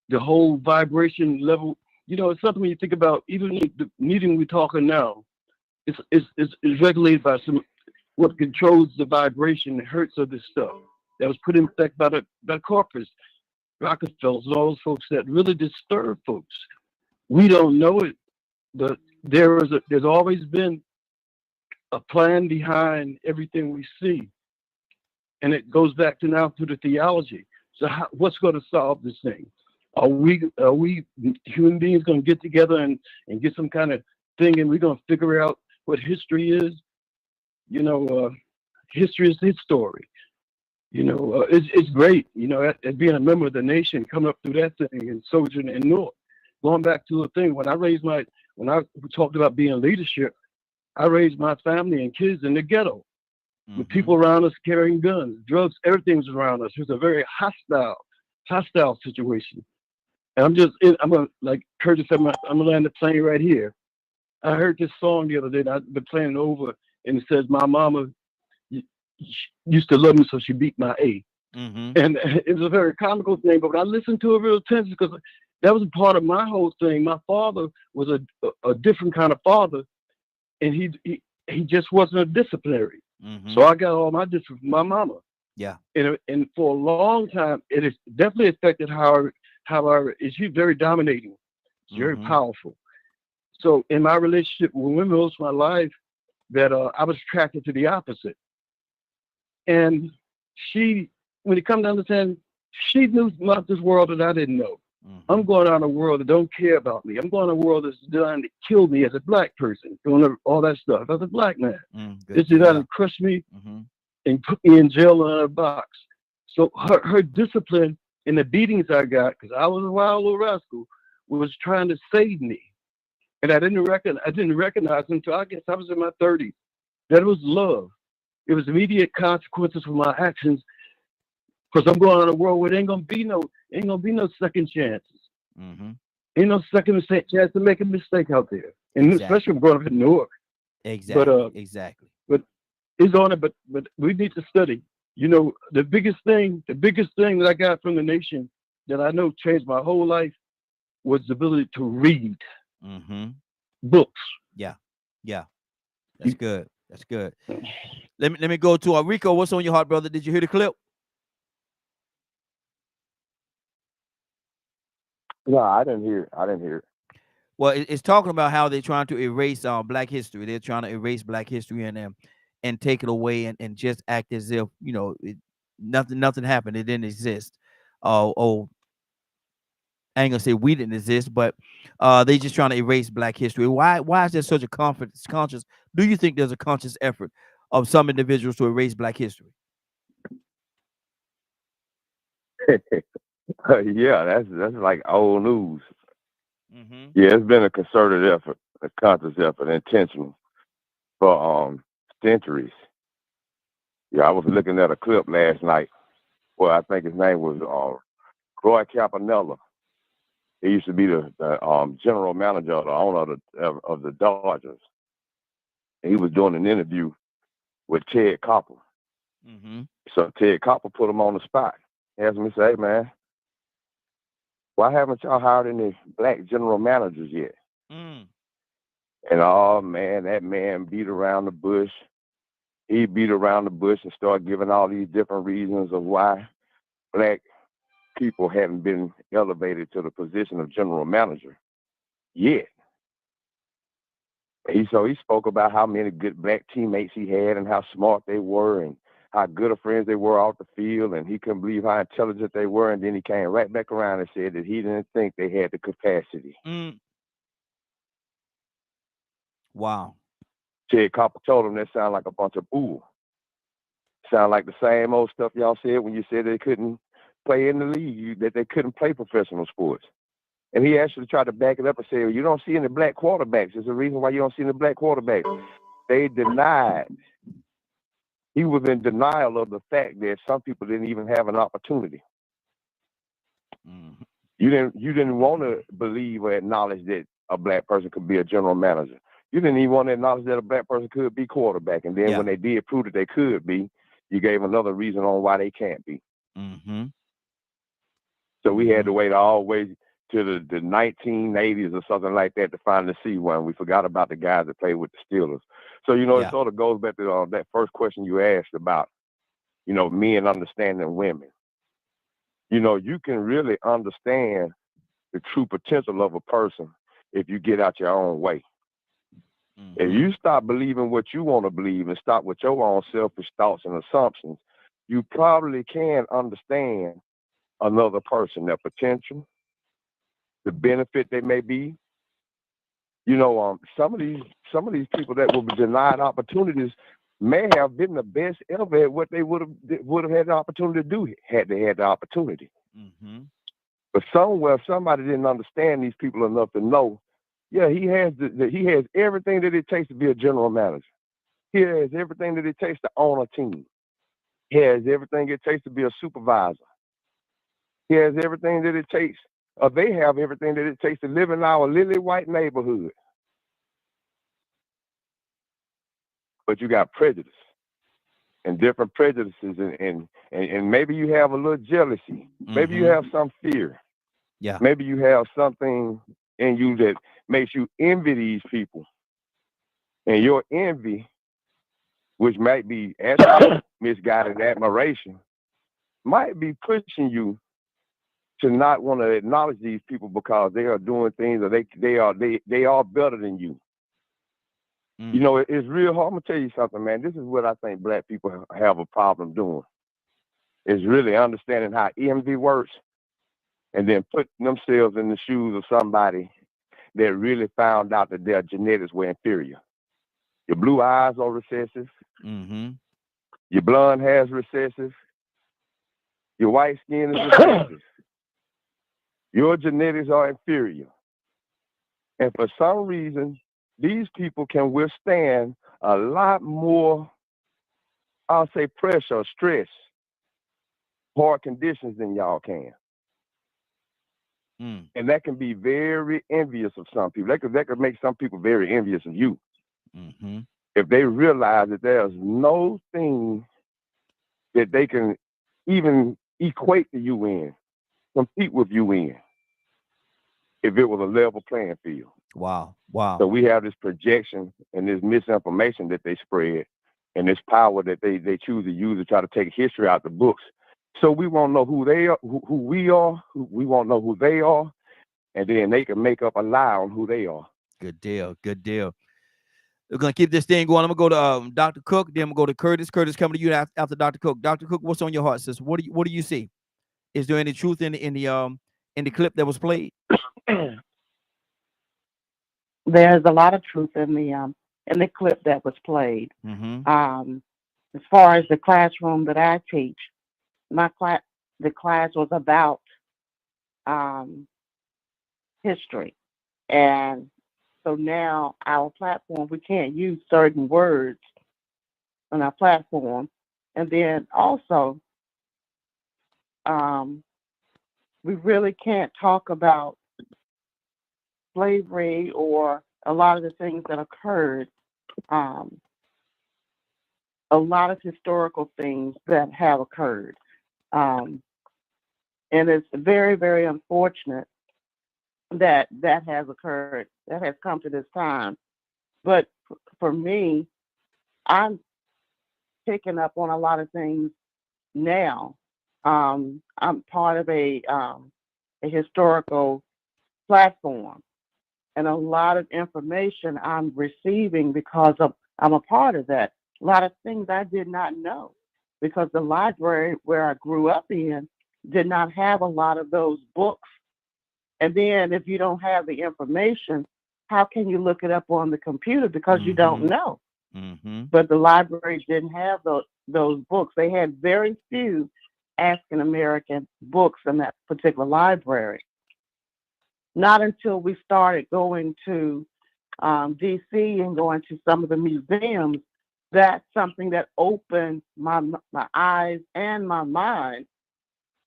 The whole vibration level. You know, it's something when you think about even the meeting we're talking now. It's regulated by what controls the vibration, the hertz of this stuff that was put in effect by the corpus, Rockefeller, and all those folks that really disturb folks. We don't know it, but there's always been a plan behind everything we see, and it goes back to now to the theology. So what's going to solve this thing? Are we human beings going to get together and get some kind of thing, and we're going to figure out what history is? You know, history is his story. You know, it's great. You know, as being a member of the nation, coming up through that thing and sojourning in North. Going back to a thing, when I talked about being leadership, I raised my family and kids in the ghetto with people around us carrying guns, drugs, everything was around us. It was a very hostile situation. And I'm gonna, like Curtis said, I'm gonna land the plane right here. I heard this song the other day, and I've been playing it over, and it says, "My mama used to love me, so she beat my A." And it was a very comical thing, but when I listened to it real attention, because that was a part of my whole thing. My father was a different kind of father, and he just wasn't a disciplinary. So I got all my discipline from my mama. Yeah. And for a long time, it has definitely affected how she's very dominating. She's very powerful. So in my relationship with women most of my life, that I was attracted to the opposite. And she, when it comes to understand, she knew about this world that I didn't know. I'm going out in a world that don't care about me. I'm going in a world that's designed to kill me as a black person, doing all that stuff as a black man. It's designed to crush me and put me in jail in a box. So her discipline and the beatings I got, because I was a wild little rascal, was trying to save me. And I didn't recognize until I guess I was in my 30s that it was love. It was immediate consequences for my actions, because I'm going in a world where there ain't gonna be no second chances. Ain't no second chance to make a mistake out there, and especially from growing up in Newark. Exactly. But it's on it. But we need to study. You know, the biggest thing that I got from the nation that I know changed my whole life was the ability to read books. Yeah. That's good. Let me go to Rico. What's on your heart, brother? Did you hear the clip? No, I didn't hear it. Well, it's talking about how they're trying to erase Black history. They're trying to erase Black history and take it away and just act as if, you know, nothing happened. It didn't exist. I ain't gonna say we didn't exist, but they just trying to erase Black history. Why is there such a conscious? Do you think there's a conscious effort of some individuals to erase Black history? Yeah, that's like old news. Yeah, it's been a concerted effort, a conscious effort, intentional for centuries. Yeah, I was looking at a clip last night where I think his name was Roy Campanella. He used to be the general manager or the owner of the Dodgers. and he was doing an interview with Ted Koppel. Mm-hmm. So Ted Koppel put him on the spot. He asked me, say, hey, man, why haven't y'all hired any black general managers yet? Mm. And oh man, that man beat around the bush. He beat around the bush and started giving all these different reasons of why black people haven't been elevated to the position of general manager yet. So he spoke about how many good black teammates he had and how smart they were and how good of friends they were off the field, and he couldn't believe how intelligent they were. And then he came right back around and said that he didn't think they had the capacity. Mm. Wow. Ted Koppel told him that sounded like a bunch of bull. Sound like the same old stuff y'all said when you said they couldn't play in the league, that they couldn't play professional sports. And he actually tried to back it up and say, well, you don't see any black quarterbacks. There's a reason why you don't see any black quarterbacks. They denied. He was in denial of the fact that some people didn't even have an opportunity. Mm-hmm. You didn't want to believe or acknowledge that a black person could be a general manager. You didn't even want to acknowledge that a black person could be quarterback. And then when they did prove that they could be, you gave another reason on why they can't be. Mm-hmm. So we had to wait all the way to the 1980s or something like that to finally see one. We forgot about the guys that played with the Steelers. So, it sort of goes back to that first question you asked about, men understanding women. You can really understand the true potential of a person if you get out your own way. Mm-hmm. If you stop believing what you want to believe and stop with your own selfish thoughts and assumptions, you probably can understand another person, their potential, the benefit they may be. Some of these people that will be denied opportunities may have been the best ever at what they would have had the opportunity to do had they had the opportunity. Mm-hmm. But somewhere somebody didn't understand these people enough to know, he has he has everything that it takes to be a general manager. He has everything that it takes to own a team. He has everything it takes to be a supervisor. He has everything that it takes, or they have everything that it takes to live in our lily white neighborhood. But you got prejudice and different prejudices, and maybe you have a little jealousy. Mm-hmm. Maybe you have some fear. Yeah. Maybe you have something in you that makes you envy these people. And your envy, which might be actually misguided admiration, might be pushing you to not want to acknowledge these people because they are doing things, or they are better than you. Mm. It's real hard. I'm gonna tell you something, man. This is what I think black people have a problem doing. Is really understanding how envy works, and then putting themselves in the shoes of somebody that really found out that their genetics were inferior. Your blue eyes are recessive. Mm-hmm. Your blonde hair is recessive. Your white skin is recessive. Your genetics are inferior. And for some reason, these people can withstand a lot more, I'll say, pressure or stress, hard conditions than y'all can. Mm. And that can be very envious of some people. That could make some people very envious of you. Mm-hmm. If they realize that there's no thing that they can even equate to you in, compete with you in, if it was a level playing field. Wow. Wow. So we have this projection and this misinformation that they spread, and this power that they choose to use to try to take history out the books. So we won't know who they are, who we are. We won't know who they are, and then they can make up a lie on who they are. Good deal. Good deal. We're gonna keep this thing going. I'm gonna go to Dr. Cook. Then we'll go to Curtis. Curtis, coming to you after Dr. Cook. Dr. Cook, what's on your heart, sis? What do you see? Is there any truth in the clip that was played? There's a lot of truth in the clip that was played. Mm-hmm. As far as the classroom that I teach, the class was about history, and so now our platform, we can't use certain words on our platform, and then also we really can't talk about slavery or a lot of the things that occurred um, a lot of historical things that have occurred. Um, and it's very, very unfortunate that that has occurred, that has come to this time. But for me, I'm picking up on a lot of things now. I'm part of a historical platform, and a lot of information I'm receiving because of I'm a part of that. A lot of things I did not know because the library where I grew up in did not have a lot of those books. And then if you don't have the information, how can you look it up on the computer because you don't know? But the library didn't have those books. They had very few African American books in that particular library. Not until we started going to DC and going to some of the museums, that's something that opened my eyes and my mind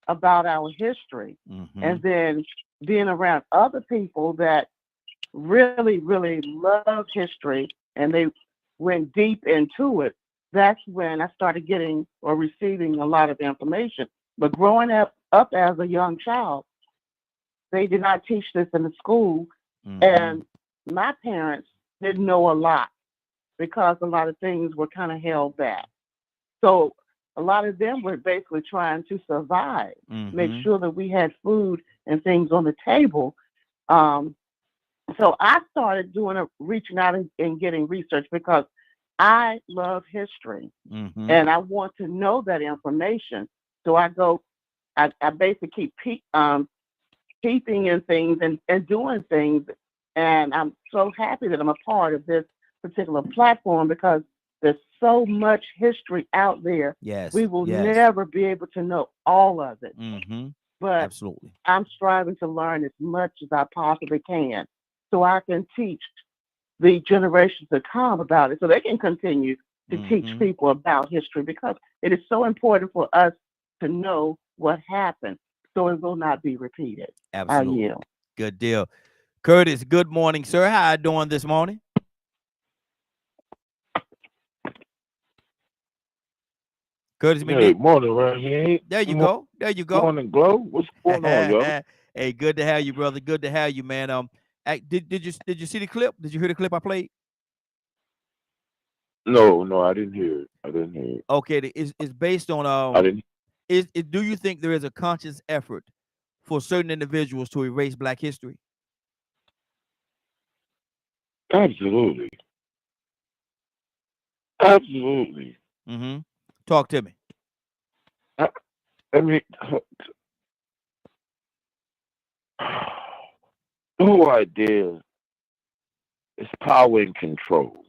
about our history. And then being around other people that really, really love history and they went deep into it, that's when I started getting or receiving a lot of information. But growing up as a young child, they did not teach this in the school. And my parents didn't know a lot because a lot of things were kind of held back. So a lot of them were basically trying to survive, make sure that we had food and things on the table. So I started reaching out and getting research because I love history and I want to know that information. So I basically keep keeping in things and doing things. And I'm so happy that I'm a part of this particular platform because there's so much history out there. Yes. We will yes. never be able to know all of it. But Absolutely. I'm striving to learn as much as I possibly can so I can teach the generations to come about it so they can continue to teach people about history because it is so important for us to know what happened so it will not be repeated. Absolutely. I yield. Good deal. Curtis, good morning, sir. How you doing this morning? Curtis McNeil. Good morning, Randy. There you go. There you go. Morning, Glow. What's going on, yo? Hey, good to have you, brother. Good to have you, man. Did you see the clip? Did you hear the clip I played? No, I didn't hear it. I didn't hear it. Okay, it's based on I didn't. Do you think there is a conscious effort for certain individuals to erase Black history? Absolutely. Absolutely. Talk to me. I mean, the whole idea is power and control.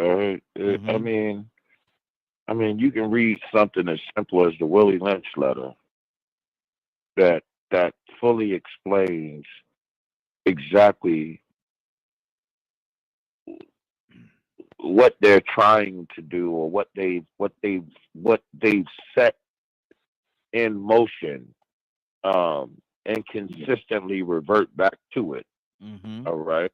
All right. I mean, you can read something as simple as the Willie Lynch letter that fully explains exactly what they're trying to do or what they've set in motion, and consistently revert back to it. All right.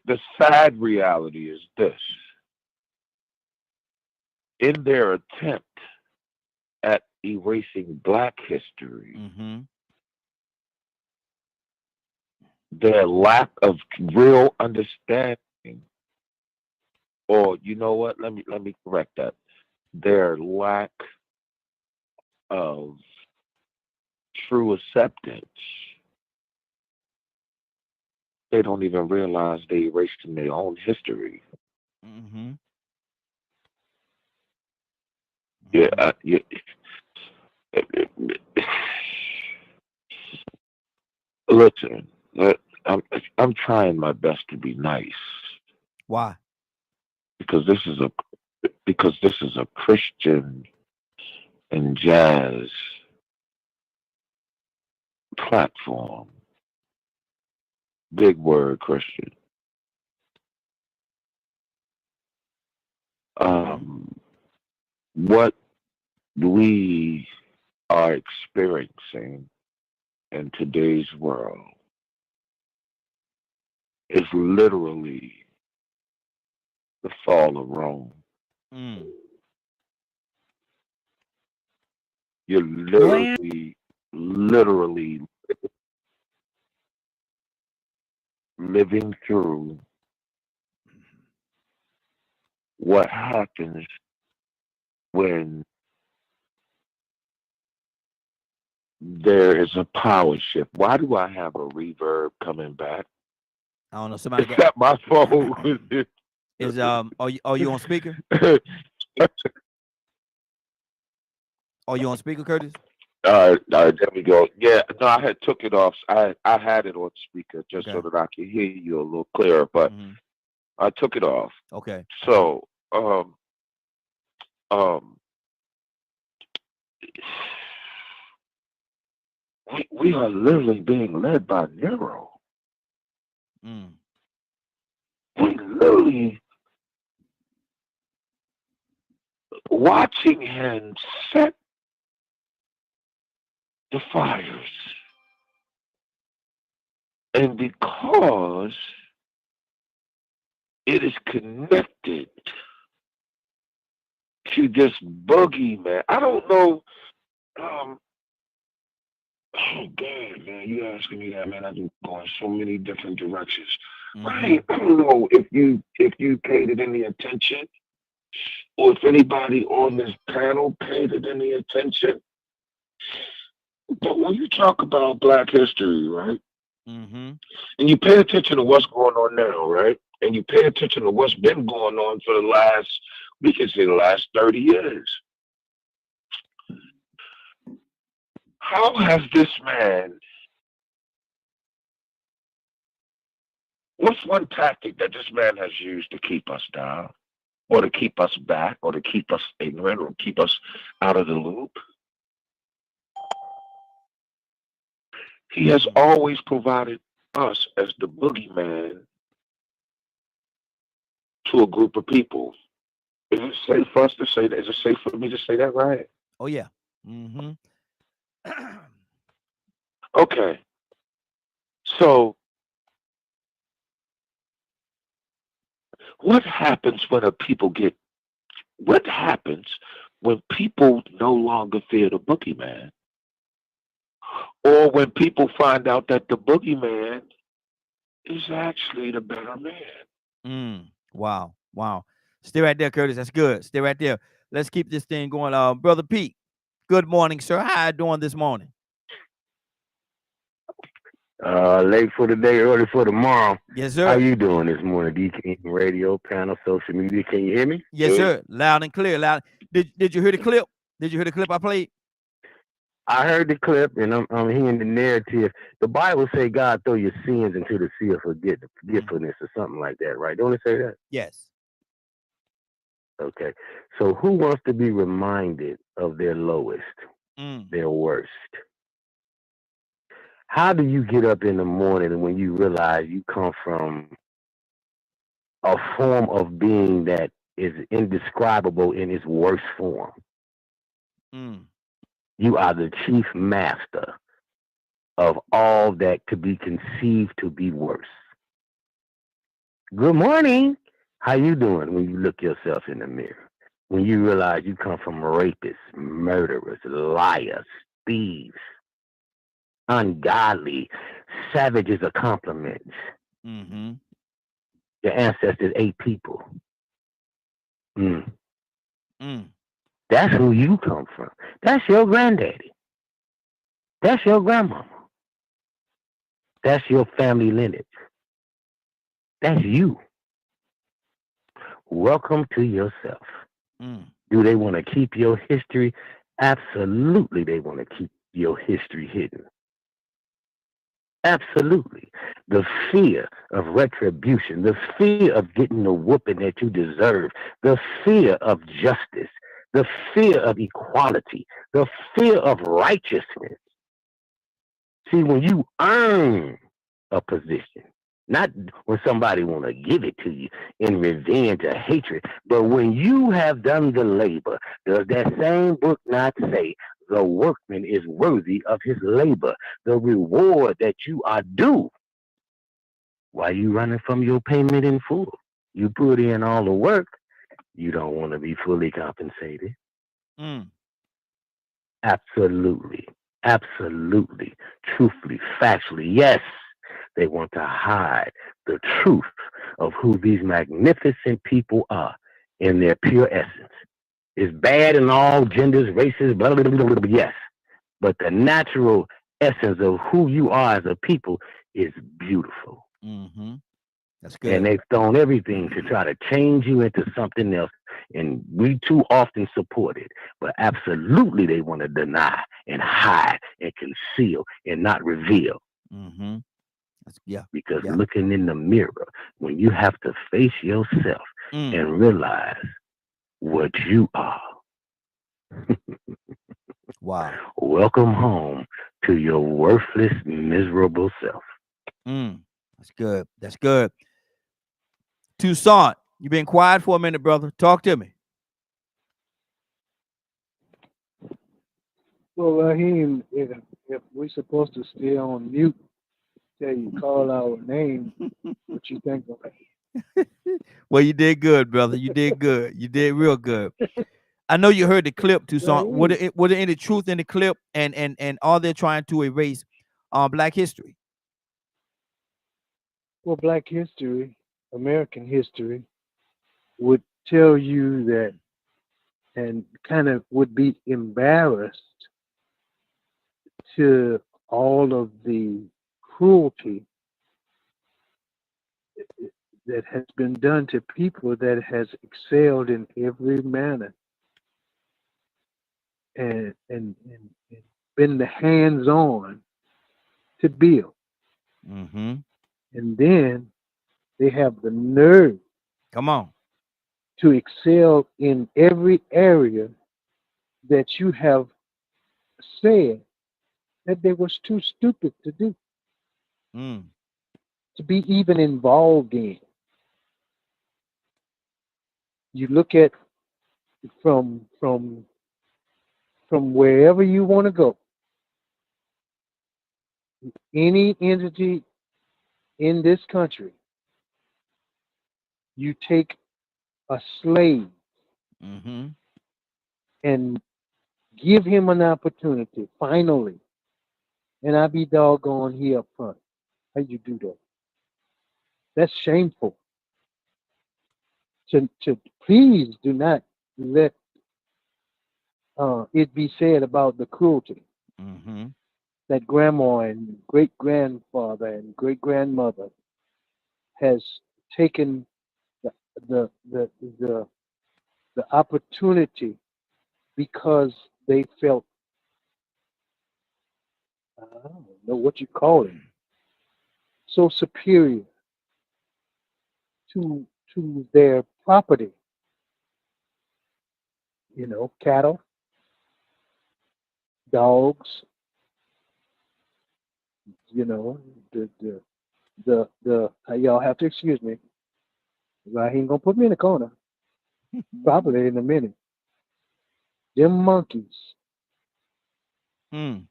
The sad reality is this: in their attempt at erasing Black history, their lack of real understanding, or you know what? Let me correct that. Their lack of true acceptance. They don't even realize they erased their own history. Yeah. Listen, I'm trying my best to be nice. Why? Because this is a Christian and jazz platform. Big word, Christian. What we are experiencing in today's world is literally the fall of Rome. You're literally living through what happens when there is a power shift. Why do I have a reverb coming back? I don't know. Somebody It's at my phone. Is are you on speaker? Are you on speaker, Curtis? There we go. Yeah, no, I had took it off. I had it on speaker just so that I could hear you a little clearer, but I took it off. Okay. So, we are literally being led by Nero. We literally watching him set the fires. And because it is connected to this boogeyman, I don't know. Oh God, man, you asking me that, man? I've been going so many different directions. I don't know if you paid it any attention, or if anybody on this panel paid it any attention. But when you talk about Black history, right? And you pay attention to what's going on now, right? And you pay attention to what's been going on for the last, we can say the last 30 years. How has this man, what's one tactic that this man has used to keep us down, or to keep us back, or to keep us ignorant, or keep us out of the loop? He has always provided us as the boogeyman to a group of people. Is it safe for us to say that? Is it safe for me to say that, right? Oh, yeah. Okay. So, what happens when what happens when people no longer fear the boogeyman? Or when people find out that the boogeyman is actually the better man? Wow. Stay right there, Curtis. That's good. Stay right there. Let's keep this thing going. Brother Pete, good morning, sir. How you doing this morning? Late for the day, early for tomorrow. Yes, sir. How you doing this morning? DK radio, panel, social media. Can you hear me? Yes, sir. Loud and clear. Loud. Did you hear the clip? Did you hear the clip I played? I heard the clip, and I'm hearing the narrative. The Bible say God throw your sins into the sea of forgetfulness or something like that, right? Don't it say that? Yes. Okay. So who wants to be reminded of their lowest, their worst? How do you get up in the morning when you realize you come from a form of being that is indescribable in its worst form? You are the chief master of all that could be conceived to be worse. Good morning. How you doing when you look yourself in the mirror? When you realize you come from rapists, murderers, liars, thieves, ungodly, savages of compliments. Your ancestors ate people. That's who you come from. That's your granddaddy. That's your grandmama. That's your family lineage. That's you. Welcome to yourself. Do they want to keep your history? Absolutely, they want to keep your history hidden. Absolutely. The fear of retribution, the fear of getting the whooping that you deserve, the fear of justice, the fear of equality, the fear of righteousness. See, when you earn a position, not when somebody want to give it to you in revenge or hatred, but when you have done the labor, does that same book not say, The workman is worthy of his labor. The reward that you are due. Why you running from your payment in full? You put in all the work. You don't want to be fully compensated. Absolutely. Absolutely. Truthfully, factually, yes. They want to hide the truth of who these magnificent people are in their pure essence. It's bad in all genders, races, blah, blah, blah, blah, blah, yes. But the natural essence of who you are as a people is beautiful. That's good. And they've thrown everything to try to change you into something else. And we too often support it. But absolutely they want to deny and hide and conceal and not reveal. Because looking in the mirror, when you have to face yourself and realize what you are. Wow. Welcome home to your worthless, miserable self. That's good. That's good. Toussaint, you've been quiet for a minute, brother. Talk to me. Well, Raheem, if we're supposed to stay on mute, till you call our name, what you think of it? Well, you did good, brother. You did good. You did real good. I know you heard the clip, Toussaint. Was there any truth in the clip? And are they trying to erase Black history? Well, Black history, American history, would tell you that, and kind of would be embarrassed to all of the cruelty that has been done to people that has excelled in every manner and been the hands-on to build. And then they have the nerve, come on, to excel in every area that you have said that they was too stupid to do, to be even involved in. You look at from wherever you want to go, any entity in this country, you take a slave and give him an opportunity, finally, and I be doggone here up front. How you do that? That's shameful. To please do not let it be said about the cruelty that grandma and great grandfather and great grandmother has taken the opportunity because they felt, I don't know what you call it, so superior to their property. You know, cattle, dogs, you know, the y'all have to excuse me. He ain't gonna put me in the corner. Probably in a minute. Them monkeys that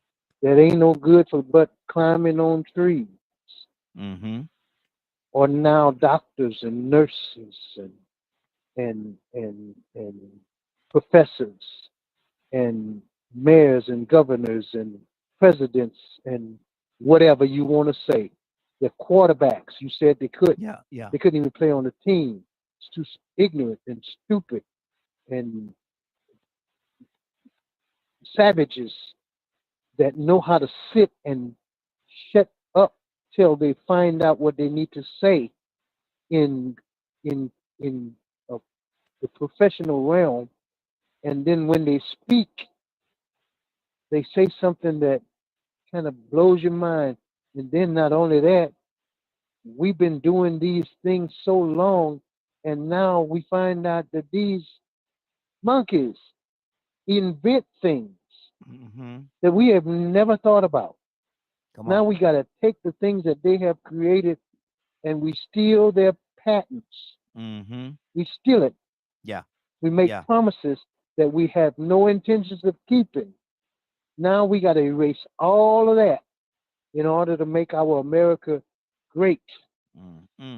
ain't no good for but climbing on trees. Or now doctors and nurses and professors and mayors and governors and presidents and whatever you want to say. The quarterbacks, you said they couldn't. They couldn't even play on the team. It's too ignorant and stupid and savages that know how to sit and shut up till they find out what they need to say in the professional realm, and then when they speak, they say something that kind of blows your mind. And then not only that, we've been doing these things so long, and now we find out that these monkeys invent things that we have never thought about. Now we got to take the things that they have created and we steal their patents. We steal it. We make promises that we have no intentions of keeping. Now we got to erase all of that in order to make our America great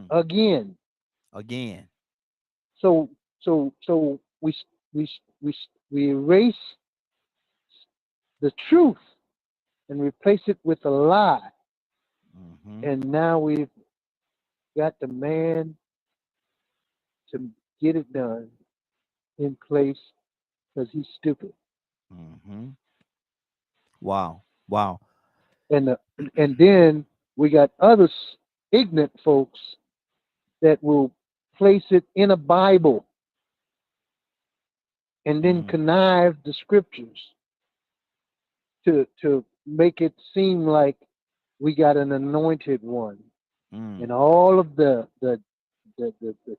again. Again. So we erase the truth and replace it with a lie. And now we've got the man to get it done in place because he's stupid. Wow. Wow. And then we got other ignorant folks that will place it in a Bible and then connive the scriptures to make it seem like we got an anointed one. And all of the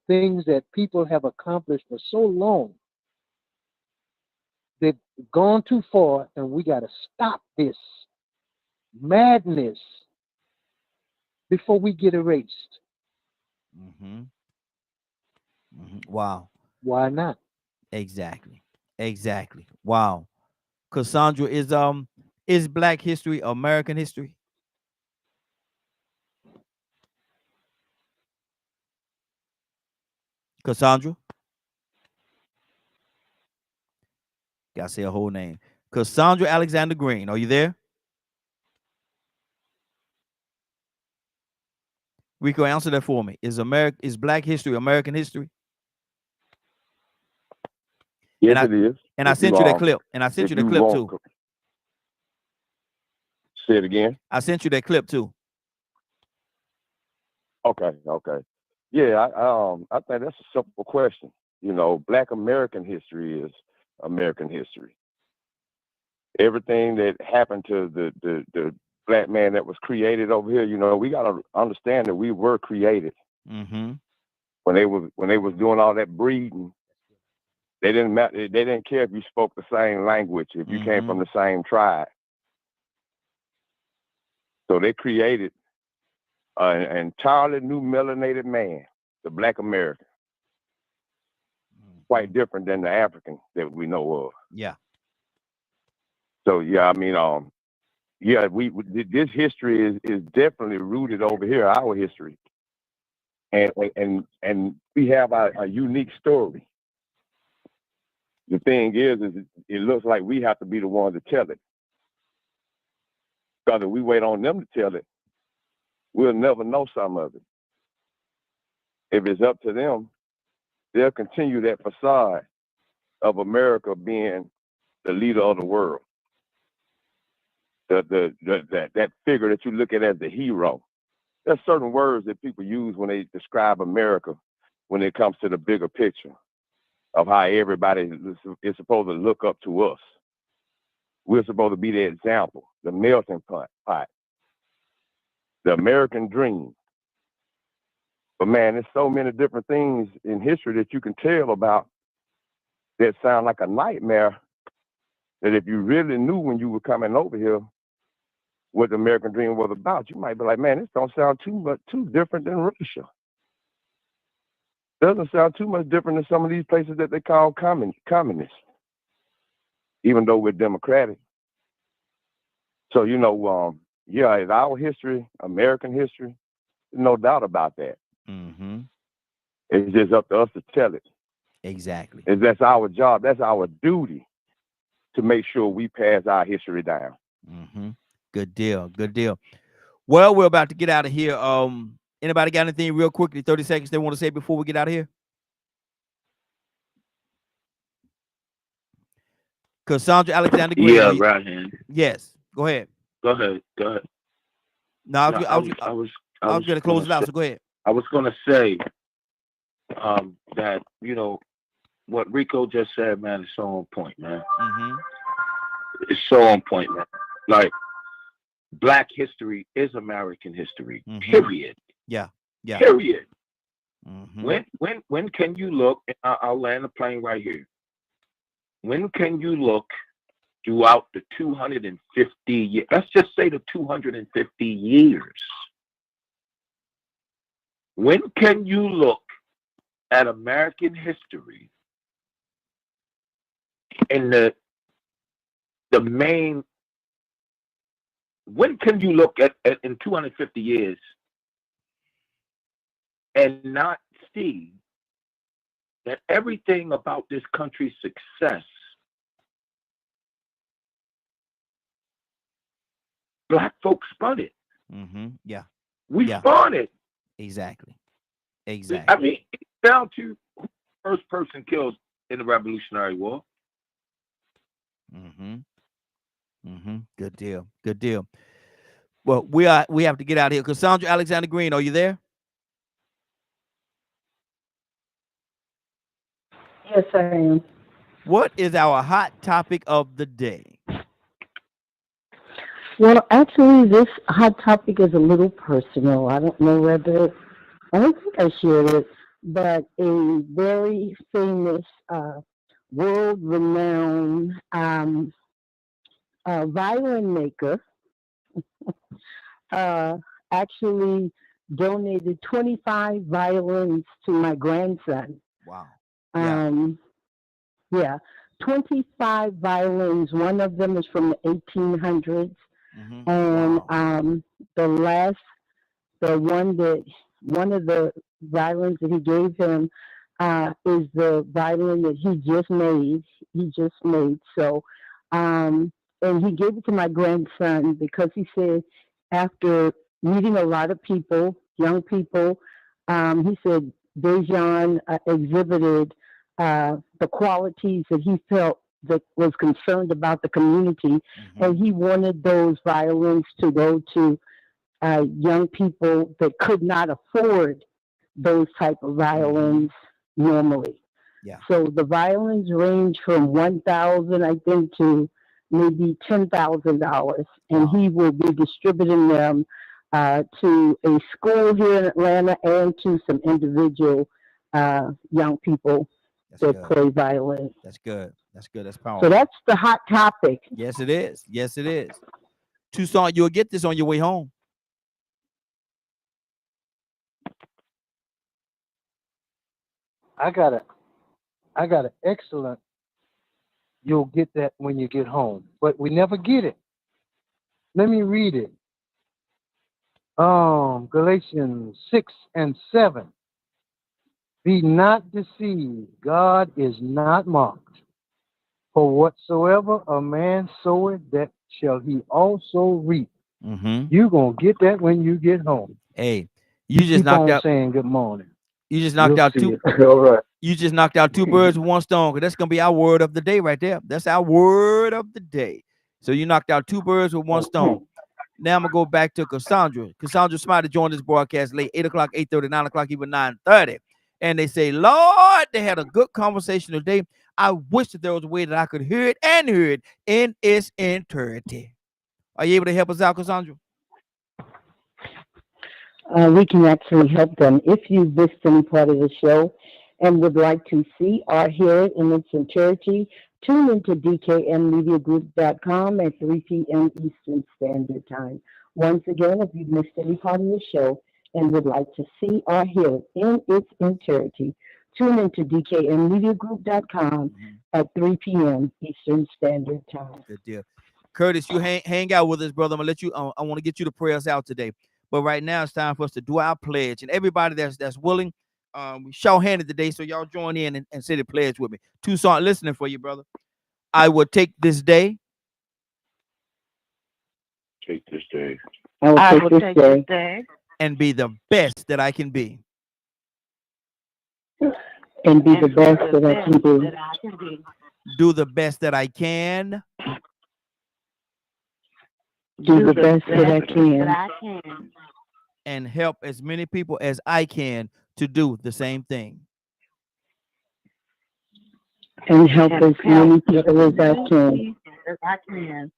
things that people have accomplished for so long, they've gone too far, and we got to stop this madness before we get erased. Wow. Why not? Exactly. Wow. Cassandra, is Black history American history? Cassandra? Gotta say her whole name. Cassandra Alexander Green. Are you there? Rico, answer that for me. Is Black history American history? Yes, it is. And I sent you that clip. And I sent you the clip too. Say it again. I sent you that clip too. Okay. Yeah, I think that's a simple question. You know, Black American history is American history. Everything that happened to the Black man that was created over here, you know, we gotta understand that we were created. When they was doing all that breeding, they didn't matter. They didn't care if you spoke the same language, if you came from the same tribe. So they created an entirely new melanated man, the Black American. Quite different than the African that we know of. Yeah. So yeah, I mean, yeah, this history is definitely rooted over here, our history, and we have a unique story. The thing is it looks like we have to be the ones to tell it, because if we wait on them to tell it, we'll never know some of it. If it's up to them, they'll continue that facade of America being the leader of the world. That figure that you look at as the hero. There's certain words that people use when they describe America when it comes to the bigger picture of how everybody is supposed to look up to us. We're supposed to be the example, the melting pot, the American dream. But man, there's so many different things in history that you can tell about that sound like a nightmare, that if you really knew when you were coming over here what the American dream was about, you might be like, man, this don't sound too different than Russia. Doesn't sound too much different than some of these places that they call communist, even though we're democratic. So, you know, yeah, it's our history, American history, no doubt about that. It's just up to us to tell it. Exactly. That's our job. That's our duty to make sure we pass our history down. Good deal. Well, we're about to get out of here. Anybody got anything real quickly, 30 seconds they want to say before we get out of here? Cassandra Alexander Green. Yeah, right hand. Yes. Go ahead. Go ahead. No, I was going to close it out, so go ahead. I was going to say that, you know, what Rico just said, man, is so on point, man. It's so on point, man. Like, Black history is American history, period. Yeah. Period. When can you look, and I'll land the plane right here. When can you look throughout the 250 years, let's just say the 250 years, when can you look at American history and the main when can you look at in 250 years and not see that everything about this country's success, Black folks spun it. Yeah. We spun it. Exactly. I mean, it's down to who the first person killed in the Revolutionary War. Good deal. Good deal. Well, we have to get out of here. Cassandra Alexander Green, are you there? Yes, I am. What is our hot topic of the day? Well, actually, this hot topic is a little personal. I don't know whether, I don't think I shared it, but a very famous, world-renowned violin maker actually donated 25 violins to my grandson. Wow. Yeah, 25 violins. One of them is from the 1800s. And one of the violins that he gave him is the violin that he just made. So, and he gave it to my grandson because he said after meeting a lot of people, young people, he said Dejan exhibited the qualities that he felt that was concerned about the community, and he wanted those violins to go to young people that could not afford those type of violins normally. Yeah. So the violins range from $1,000, I think, to maybe $10,000, and he will be distributing them to a school here in Atlanta and to some individual young people that play violin. That's good. That's good. That's powerful. So that's the hot topic. Yes, it is. Yes, it is. Tucson, you'll get this on your way home. I got an excellent. You'll get that when you get home, but we never get it. Let me read it. Galatians 6:7. Be not deceived, God is not mocked. For whatsoever a man soweth, that shall he also reap. You're gonna get that when you get home. Hey, you just knocked out saying good morning. You just knocked out two. All right. You just knocked out two birds with one stone. Because that's gonna be our word of the day right there. That's our word of the day. So you knocked out two birds with one stone. Now I'm gonna go back to Cassandra. Cassandra Smiley joined this broadcast late, 8 o'clock, 8:30, 9 o'clock, even 9:30. And they say, Lord, they had a good conversation today. I wish that there was a way that I could hear it and hear it in its entirety. Are you able to help us out, Cassandra? We can actually help them. If you missed any part of the show and would like to see or hear it in its entirety, tune into dkmmediagroup.com at 3 p.m. Eastern Standard Time. Once again, if you've missed any part of the show and would like to see or hear it in its entirety, tune into dkmmediagroup.com at 3 p.m. Eastern Standard Time. Good deal. Curtis, you hang out with us, brother. I'm gonna let you. I want to get you to pray us out today. But right now it's time for us to do our pledge. And everybody that's willing, we show-handed today, so y'all join in and say the pledge with me. Tucson, listening for you, brother. I will take this day. Take this day. I will take this day. And be the best that I can be. And be the best that I can be. Do the best that I can. Do the best that I can. And help as many people as I can to do the same thing. And help as many people as I can.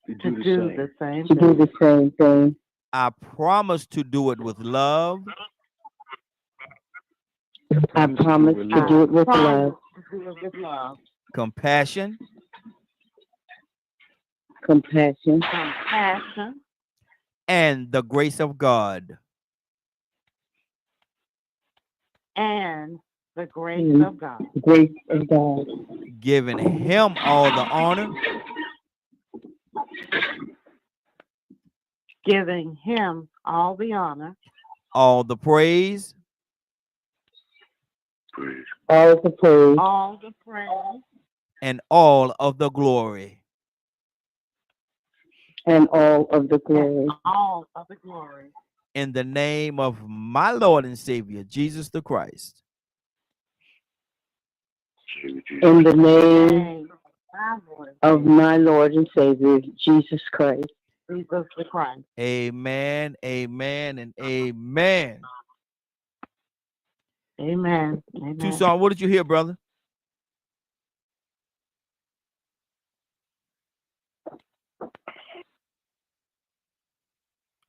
To do the same To do the same thing. I promise to do it with love. I promise to do it with love. Compassion. Compassion. And the grace of God. And the grace of God. Grace of God. Giving him all the honor. giving him all the honor, all the praise, all the praise, all the praise, and all of the glory. and all of the glory. all of the glory. In the name of my Lord and Savior, Jesus the Christ. In the name of my Lord and Savior, Jesus Christ. Jesus the Christ. Amen, amen, and amen. Amen. Amen. Tucson, what did you hear, brother?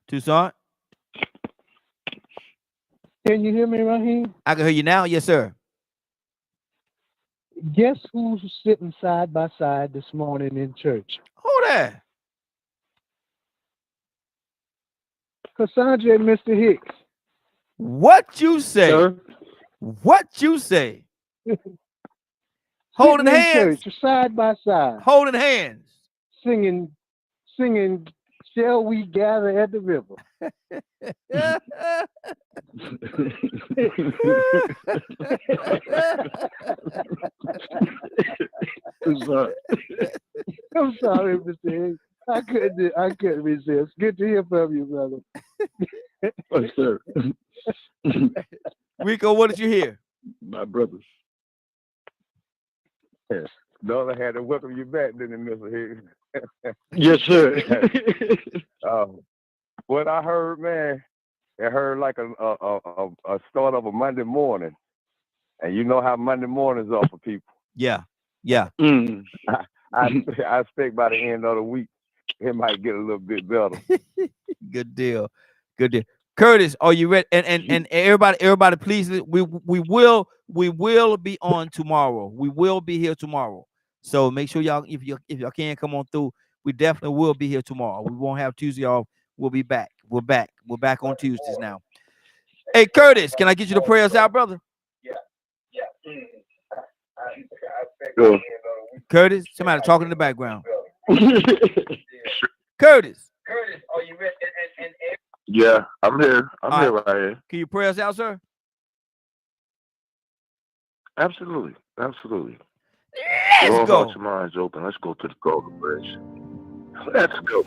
Tucson? Can you hear me, Raheem? I can hear you now. Yes, sir. Guess who's sitting side by side this morning in church? Who that? Cassandra and Mr. Hicks. What you say? Sir? What you say? Holding Sitting in hands? church, side by side. Holding hands. Singing, Shall We Gather at the River? I'm sorry, Mr. Hicks. I couldn't resist. Good to hear from you, brother. Oh, sir. Rico, what did you hear? My brothers. Yes. Daughter had to welcome you back, didn't it, Mr. Hicks? Yes, sir. What I heard, man, it heard like a start of a Monday morning. And you know how Monday mornings are for people. Yeah. Yeah. I expect by the end of the week, it might get a little bit better. Good deal. Good deal. Curtis, are you ready? And everybody, please, we will be on tomorrow. We will be here tomorrow. So make sure y'all, if y'all can come on through, we definitely will be here tomorrow. We won't have Tuesday off. We'll be back. We're back on Tuesdays now. Hey, Curtis, can I get you the prayers out, brother? Sure. Curtis, somebody talking in the background. Curtis, are you ready? Yeah, I'm here. I'm here right here. Can you pray us out, sir? Absolutely. Absolutely. Let's all go. Hearts and minds open. Let's go to the throne of grace. Let's go.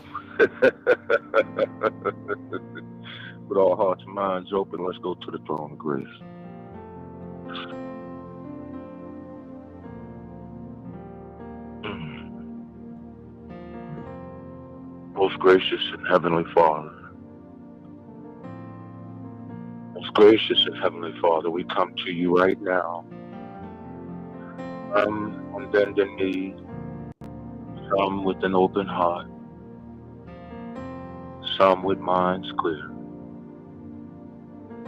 With all hearts and minds open, let's go to the throne of grace. Most gracious and heavenly Father, most gracious and heavenly Father, we come to you right now. On bended knee, some with an open heart, some with minds clear.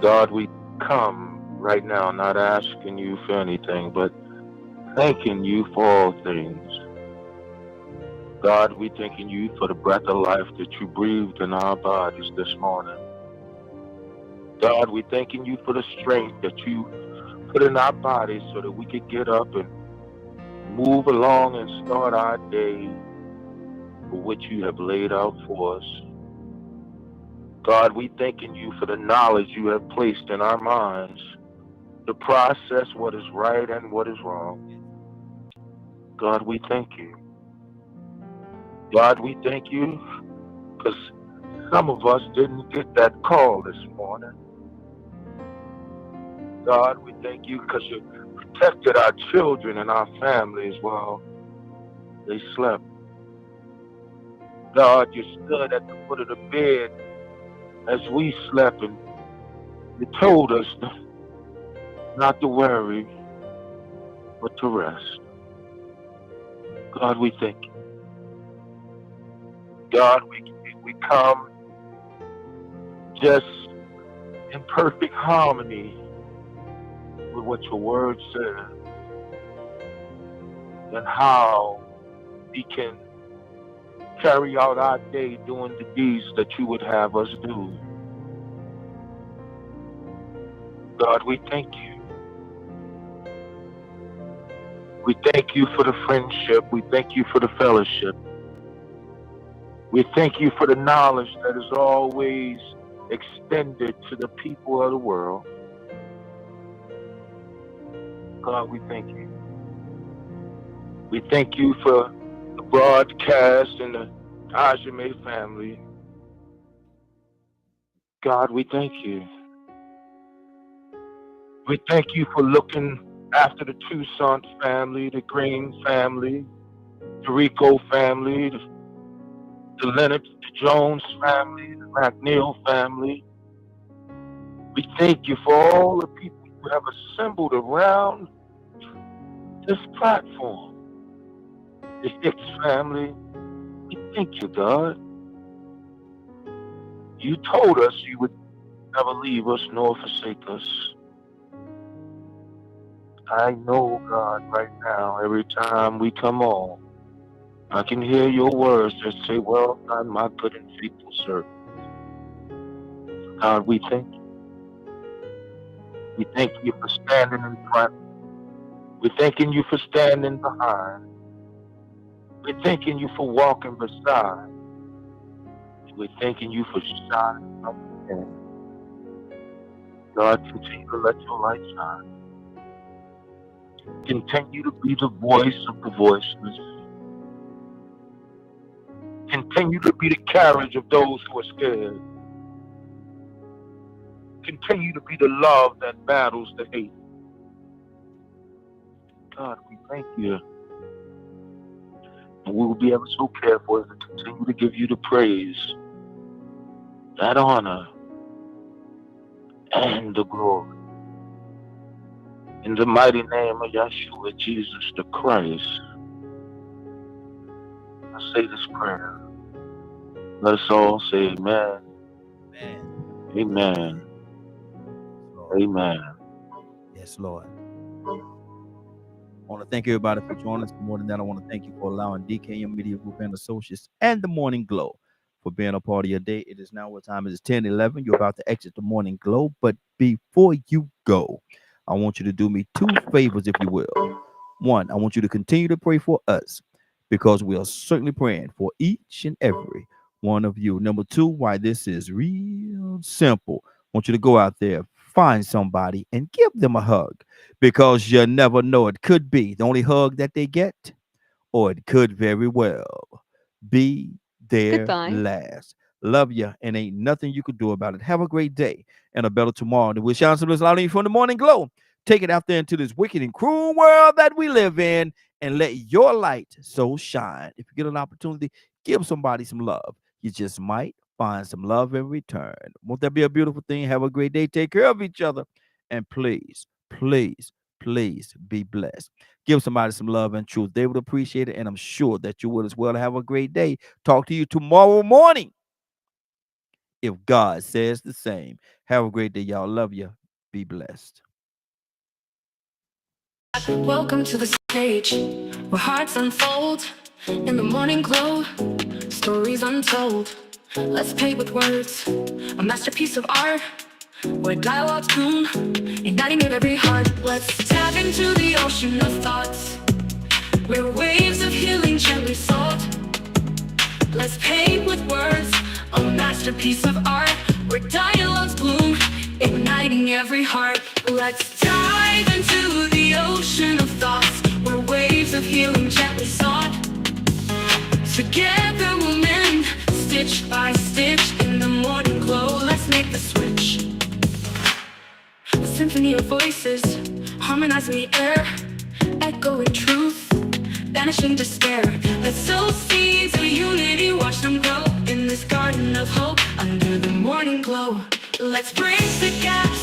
God, we come right now not asking you for anything, but thanking you for all things. God, we thanking you for the breath of life that you breathed in our bodies this morning. God, we thanking you for the strength that you put in our bodies so that we could get up and move along and start our day for what you have laid out for us. God, we thanking you for the knowledge you have placed in our minds to process what is right and what is wrong. God, we thank you. God, we thank you because some of us didn't get that call this morning. God, we thank you because you protected our children and our families while they slept. God, you stood at the foot of the bed as we slept and you told us not to worry, but to rest. God, we thank you. God, we come just in perfect harmony with what your word says and how we can carry out our day doing the deeds that you would have us do. God, we thank you. We thank you for the friendship. We thank you for the fellowship. We thank you for the knowledge that is always extended to the people of the world. God, we thank you. We thank you for the broadcast and the Ajame family. God, we thank you. We thank you for looking after the Toussaint family, the Green family, the Rico family, the Leonard, the Jones family, the McNeil family. We thank you for all the people who have assembled around this platform. The Hicks family. We thank you, God. You told us you would never leave us nor forsake us. I know, God, right now, every time we come on, I can hear your words that say, well done, my good and faithful servant. God, we thank you. We thank you for standing in front. We're thanking you for standing behind. We're thanking you for walking beside. We're thanking you for shining up within. God, continue to let your light shine. Continue to be the voice of the voiceless. Continue to be the carriage of those who are scared. Continue to be the love that battles the hate. God, we thank you. And we will be ever so careful as to continue to give you the praise, that honor, and the glory. In the mighty name of Yeshua, Jesus the Christ, I say this prayer. Let us all say amen. Amen. Amen. Lord. Amen. Yes, Lord. I want to thank everybody for joining us. More than that, I want to thank you for allowing DKM Media Group and Associates and the Morning Glow for being a part of your day. It is now, what time is it? 10:11. You're about to exit the Morning Glow. But before you go, I want you to do me two favors, if you will. One, I want you to continue to pray for us because we are certainly praying for each and every one of you. Number two, why this is real simple. I want you to go out there, find somebody, and give them a hug because you never know. It could be the only hug that they get, or it could very well be their last. Love you, and ain't nothing you could do about it. Have a great day and a better tomorrow. And we'll shine some light from the Morning Glow. Take it out there into this wicked and cruel world that we live in and let your light so shine. If you get an opportunity, give somebody some love. You just might find some love in return. Won't that be a beautiful thing? Have a great day. Take care of each other. And please, please, please be blessed. Give somebody some love and truth. They would appreciate it, and I'm sure that you would as well. Have a great day. Talk to you tomorrow morning, if God says the same. Have a great day, y'all. Love you. Be blessed. Welcome to the stage where hearts unfold in the morning glow, stories untold. Let's paint with words, a masterpiece of art, where dialogues bloom, igniting in every heart. Let's tap into the ocean of thoughts, where waves of healing gently salt. Let's paint with words, a masterpiece of art, where dialogues bloom, igniting every heart. Let's dive into the ocean of thoughts, where waves of healing gently sought. Together we'll mend, stitch by stitch, in the morning glow. Let's make the switch. A symphony of voices, harmonizing the air, echoing truth, banishing despair. Let's sow seeds of unity, watch them grow in this garden of hope under the morning glow. Let's bridge the gaps,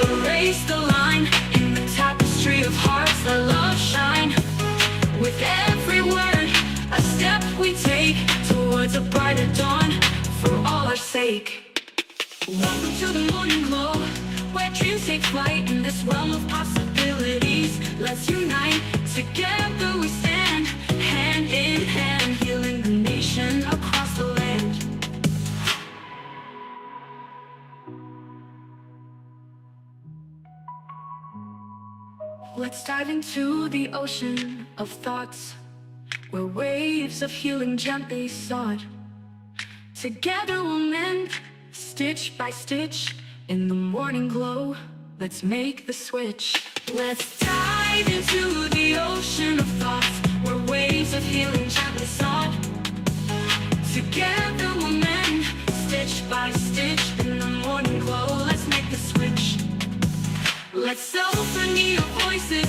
erase the line, in the tapestry of hearts let love shine. With every word, a step we take towards a brighter dawn for all our sake. Welcome to the morning glow, where dreams take flight in this realm of possibilities. Let's unite, together we stand, hand in hand, healing the nation across the land. Let's dive into the ocean of thoughts, where waves of healing gently sought. Together we'll mend, stitch by stitch, in the morning glow. Let's make the switch. Let's dive into the ocean of thoughts, where waves of healing gently sought. Together we'll mend, stitch by stitch, in the morning glow. Let's make the switch. Let's soften your voices,